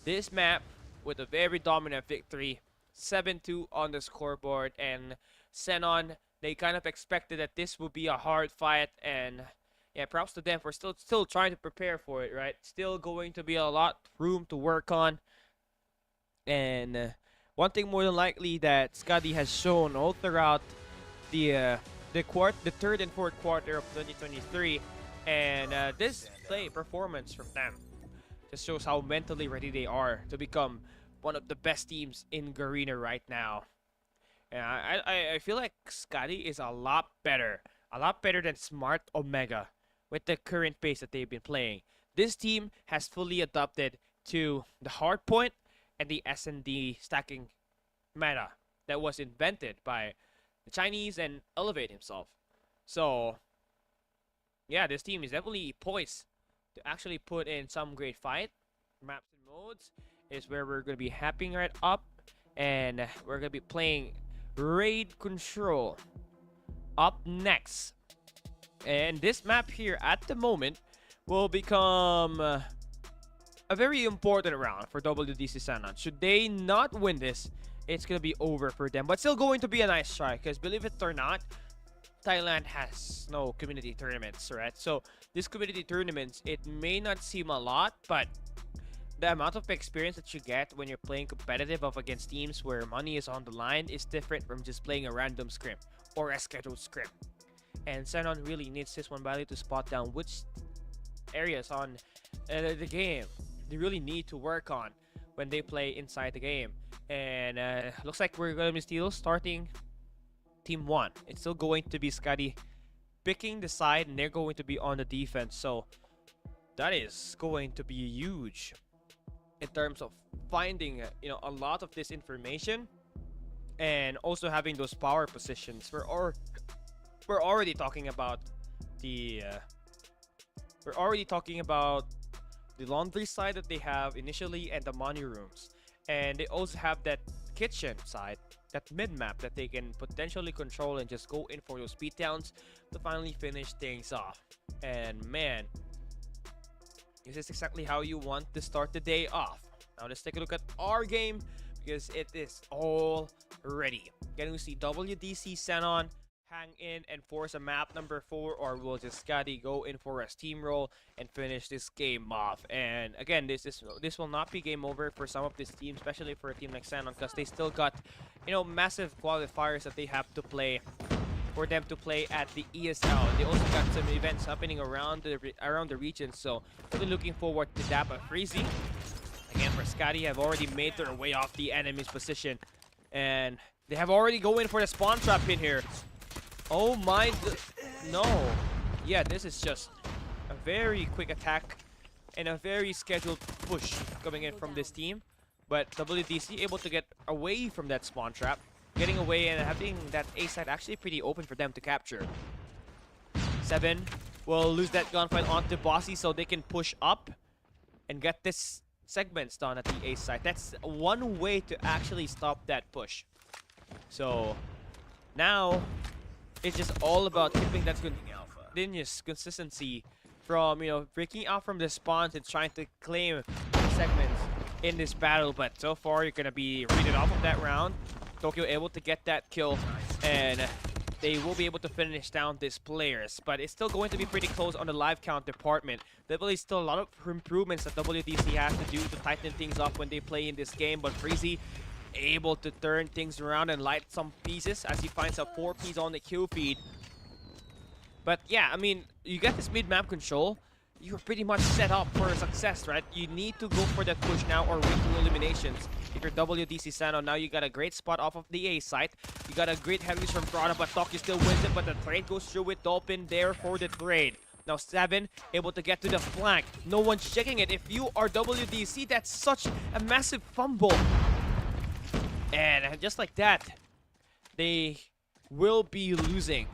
this map with a very dominant victory. 7-2 on the scoreboard, and XENON, they kind of expected that this would be a hard fight, and yeah, props to them for still trying to prepare for it, right? Still going to be a lot room to work on, and one thing more than likely that SKADI has shown all throughout the third and fourth quarter of 2023, and this play performance from them just shows how mentally ready they are to become one of the best teams in Garena right now. And I feel like SKADI is a lot better than Smart Omega with the current pace that they've been playing. This team has fully adapted to the hardpoint and the S&D stacking meta that was invented by the Chinese and Elevate himself. So yeah, this team is definitely poised to actually put in some great fight. Maps and modes is where we're going to be happing right up, and we're going to be playing Raid Control up next. And this map here at the moment will become a very important round for WDC XENON. Should they not win this, it's going to be over for them, but still going to be a nice try, because believe it or not, Thailand has no community tournaments, right? So these community tournaments, it may not seem a lot, but the amount of experience that you get when you're playing competitive up against teams where money is on the line is different from just playing a random scrim or a scheduled scrim. And XENON really needs this one value to spot down which areas on the game they really need to work on when they play inside the game. And looks like we're going to be still starting Team 1. It's still going to be SKADI picking the side, and they're going to be on the defense. So that is going to be huge in terms of finding a lot of this information, and also having those power positions. We're already talking about the laundry side that they have initially, and the money rooms, and they also have that kitchen side, that mid map that they can potentially control and just go in for those beatdowns to finally finish things off. And man, this is exactly how you want to start the day off. Now let's take a look at our game, because it is all ready. Can we see WDC XENON hang in and force a map number 4, or will just SKADI go in for a steamroll and finish this game off? And again, this will not be game over for some of this team, especially for a team like XENON, because they still got massive qualifiers that they have to play for them to play at the ESL. They also got some events happening around the region, so really looking forward to that. But Freezy, again for SKADI, have already made their way off the enemy's position, and they have already go in for the spawn trap in here. Oh my, no. Yeah, this is just a very quick attack and a very scheduled push coming in from this team. But WDC able to get away from that spawn trap, getting away and having that A side actually pretty open for them to capture. 7 will lose that gunfight onto Bossy, so they can push up and get this segments done at the A side. That's one way to actually stop that push. So now it's just all about keeping that continuous consistency from breaking out from the spawns and trying to claim segments in this battle. But so far, you're gonna be rated off of that round. Tokyo able to get that kill, and they will be able to finish down these players. But it's still going to be pretty close on the live count department. Definitely still a lot of improvements that WDC has to do to tighten things up when they play in this game. But Freezy able to turn things around and light some pieces as he finds a 4-piece on the kill feed. But yeah, I mean, you get this mid-map control, you're pretty much set up for success, right? You need to go for that push now or wait to eliminations. If you're WDC XENON, now you got a great spot off of the A site. You got a great headless from Prada, but Tokyo still wins it, but the trade goes through with Dolphin there for the trade. Now 7 able to get to the flank. No one's checking it. If you are WDC, that's such a massive fumble. And just like that, they will be losing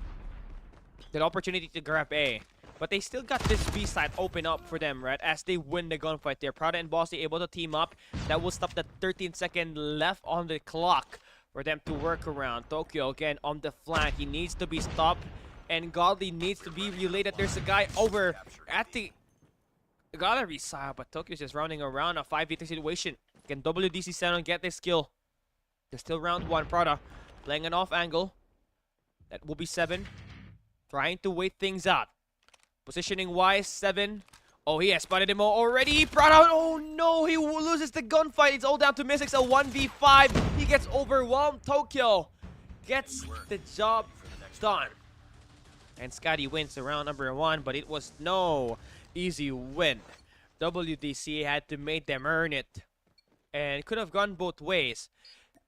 that opportunity to grab A. But they still got this B side open up for them, right? As they win the gunfight there. Prada and Bossy able to team up. That will stop the 13-second left on the clock for them to work around. Tokyo again on the flank. He needs to be stopped. And Godly needs to be related. There's a guy over at the gallery side. But Tokyo's just running around a 5v3 situation. Can WDC XENON get this kill? There's still round 1. Prada playing an off angle. That will be 7. Trying to wait things out. Positioning wise, 7. Oh, he has spotted him already. Prada, oh no, he loses the gunfight. It's all down to Mystics, a 1v5. He gets overwhelmed. Tokyo gets the job done. And SKADI wins round number 1, but it was no easy win. WDC had to make them earn it. And it could have gone both ways.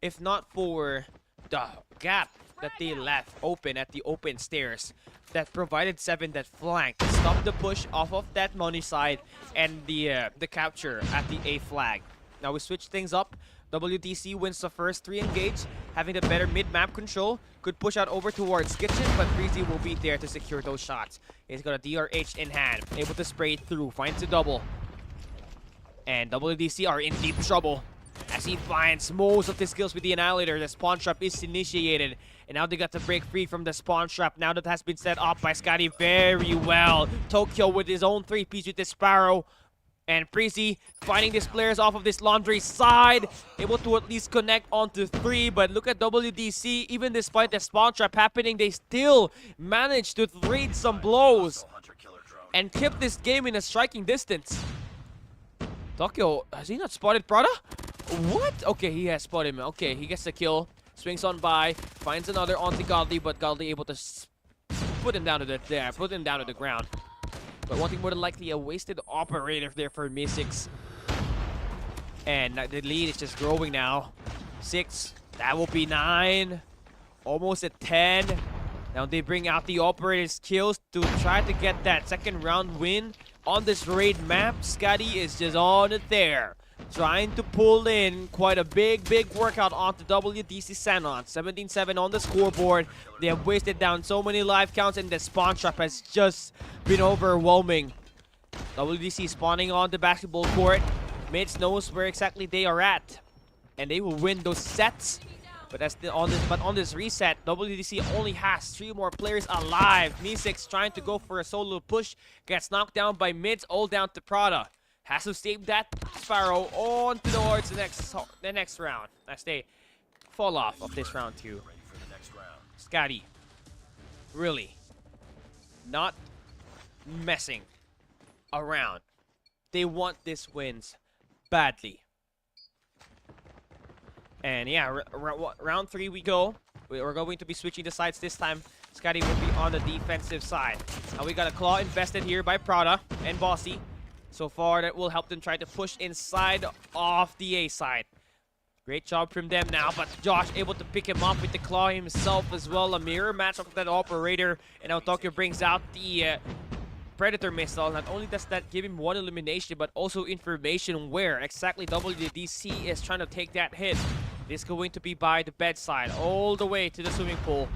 If not for the gap that they left open at the open stairs that provided 7 that flank, stop the push off of that money side and the capture at the A flag. Now we switch things up. WDC wins the first 3 engage, having the better mid-map control. Could push out over towards Kitchen, but Freezy will be there to secure those shots. He's got a DRH in hand, able to spray through, finds a double. And WDC are in deep trouble as he finds most of the skills with the Annihilator. The spawn trap is initiated, and now they got to break free from the spawn trap. Now that has been set up by SKADI very well. Tokyo with his own 3-piece with the Sparrow. And Freezy finding these players off of this laundry side, able to at least connect onto 3. But look at WDC, even despite the spawn trap happening, they still managed to trade some blows and keep this game in a striking distance. Tokyo, has he not spotted Prada? What? Okay, he has spotted him. Okay, he gets the kill. Swings on by, finds another onto Godly, but Godly able to put him down to the ground. But one thing more than likely, a wasted operator there for Mystics. And the lead is just growing now. 6, that will be 9. Almost at 10. Now they bring out the operator's kills to try to get that second round win on this raid map. SKADI is just on it there, trying to pull in quite a big workout onto WDC XENON. 17-7 on the scoreboard. They have wasted down so many life counts, and the spawn trap has just been overwhelming. WDC spawning on the basketball court. Mids knows where exactly they are at, and they will win those sets. But on this reset, WDC only has 3 more players alive. Mystics trying to go for a solo push, gets knocked down by Mids, all down to Prada. Has to save that Sparrow on towards the next round as they fall off of this round 2. SKADI really not messing around. They want these wins badly. And yeah, round 3 we go. We're going to be switching the sides this time. SKADI will be on the defensive side. Now we got a claw invested here by Prada and Bossy. So far, that will help them try to push inside off the A side. Great job from them now, but Josh able to pick him up with the claw himself as well. A mirror match of that operator. And now Tokyo brings out the Predator missile. Not only does that give him 1 elimination, but also information where exactly WDC is trying to take that hit. It is going to be by the bedside, all the way to the swimming pool.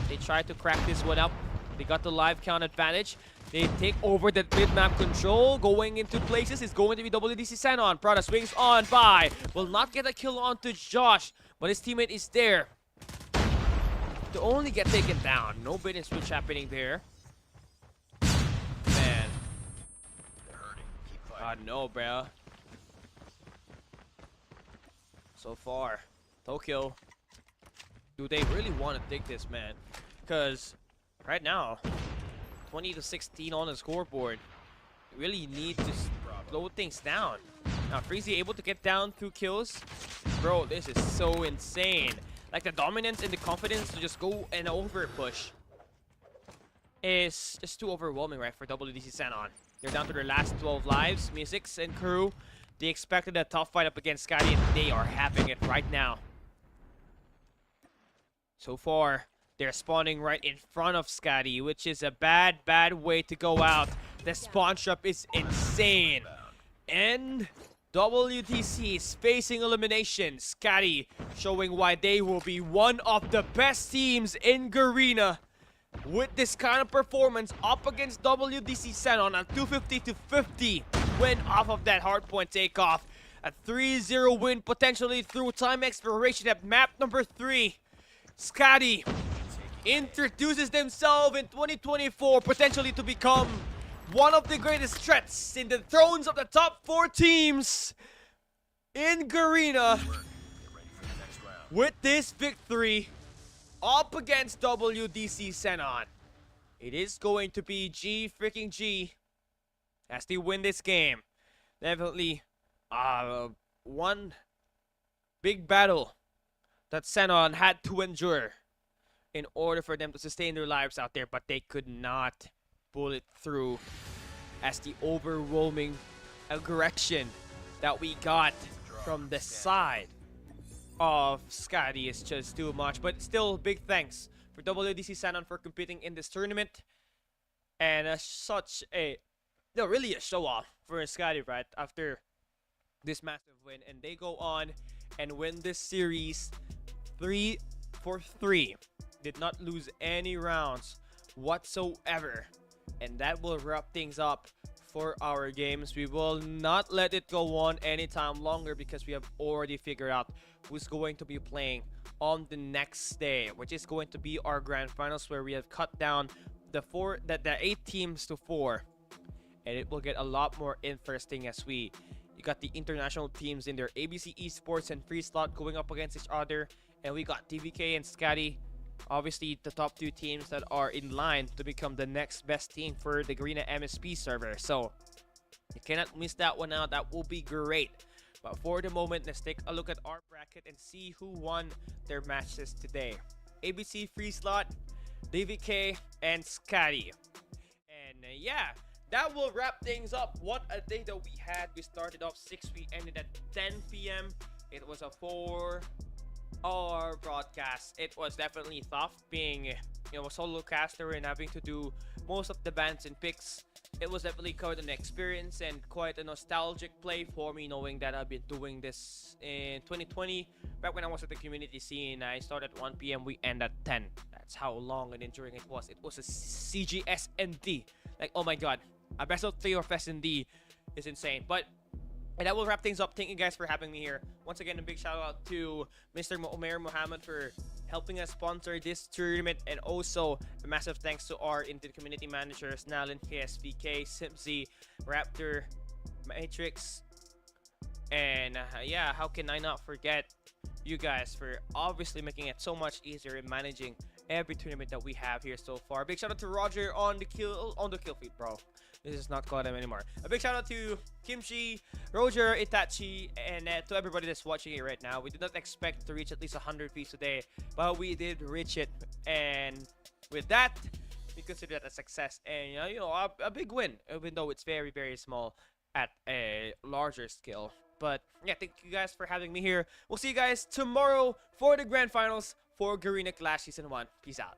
They try to crack this one up. They got the live count advantage. They take over the mid-map control. Going into places is going to be WDC XENON. Prada swings on by. Will not get a kill onto Josh, but his teammate is there to only get taken down. No bait and switch happening there. Man. God, no, bro. So far, Tokyo, do they really want to take this, man? Because right now, 20-16 on the scoreboard. You really need to slow things down. Now Freezy able to get down 2 kills. Bro, this is so insane. Like the dominance and the confidence to just go and over push is just too overwhelming, right, for WDC XENON. They're down to their last 12 lives. Musics and crew, they expected a tough fight up against SKADI, and they are having it right now. So far, they're spawning right in front of SKADI, which is a bad way to go out. The spawn trap is insane. And WTC is facing elimination. SKADI showing why they will be one of the best teams in Garena. With this kind of performance up against WDC XENON at 250-50 win off of that hardpoint takeoff. A 3-0 win potentially through time expiration at map number 3. SKADI introduces themselves in 2024 potentially to become one of the greatest threats in the thrones of the top 4 teams in Garena. With this victory up against WDC XENON, it is going to be G as they win this game. Definitely one big battle that XENON had to endure in order for them to sustain their lives out there, but they could not pull it through as the overwhelming aggression that we got from the side of SKADI is just too much. But still, big thanks for WDC XENON for competing in this tournament, and really a show off for SKADI, right, after this massive win. And they go on and win this series 3-3. Did not lose any rounds whatsoever, and that will wrap things up for our games. We will not let it go on anytime longer because we have already figured out who's going to be playing on the next day, which is going to be our grand finals, where we have cut down the 8 teams to 4, and it will get a lot more interesting as you got the international teams in their ABC Esports and FREESLOT going up against each other, and we got TVK and SKADI, obviously the top 2 teams that are in line to become the next best team for the Garena MSP server. So you cannot miss that one out. That will be great. But for the moment, let's take a look at our bracket and see who won their matches today. ABC, FREESLOT, DVK, and SKADI. And yeah, that will wrap things up. What a day that we had. We started off 6, we ended at 10 p.m. It was a 4-hour broadcast. It was definitely tough being, a solo caster and having to do most of the bans and picks. It was definitely quite an experience and quite a nostalgic play for me, knowing that I've been doing this in 2020. Back when I was at the community scene, I started at 1 p.m. We end at 10. That's how long and enduring it was. It was a CGSND. Like, oh my god, a best of 3 of SND is insane. But and that will wrap things up. Thank you guys for having me here. Once again, a big shout out to Mr. Omer Mohammed for helping us sponsor this tournament, and also a massive thanks to our community managers, Nalin, KSVK, Simpsy, Raptor, Matrix, and yeah, how can I not forget you guys for obviously making it so much easier in managing every tournament that we have here so far. Big shout out to Roger on the kill feed, bro. This is not Codm anymore. A big shout out to Kimchi, Roger, Itachi, and to everybody that's watching it right now. We did not expect to reach at least 100 views today, but we did reach it, and with that, we consider that a success and a big win, even though it's very, very small at a larger scale. But yeah, thank you guys for having me here. We'll see you guys tomorrow for the grand finals for Garena Clash Season 1. Peace out.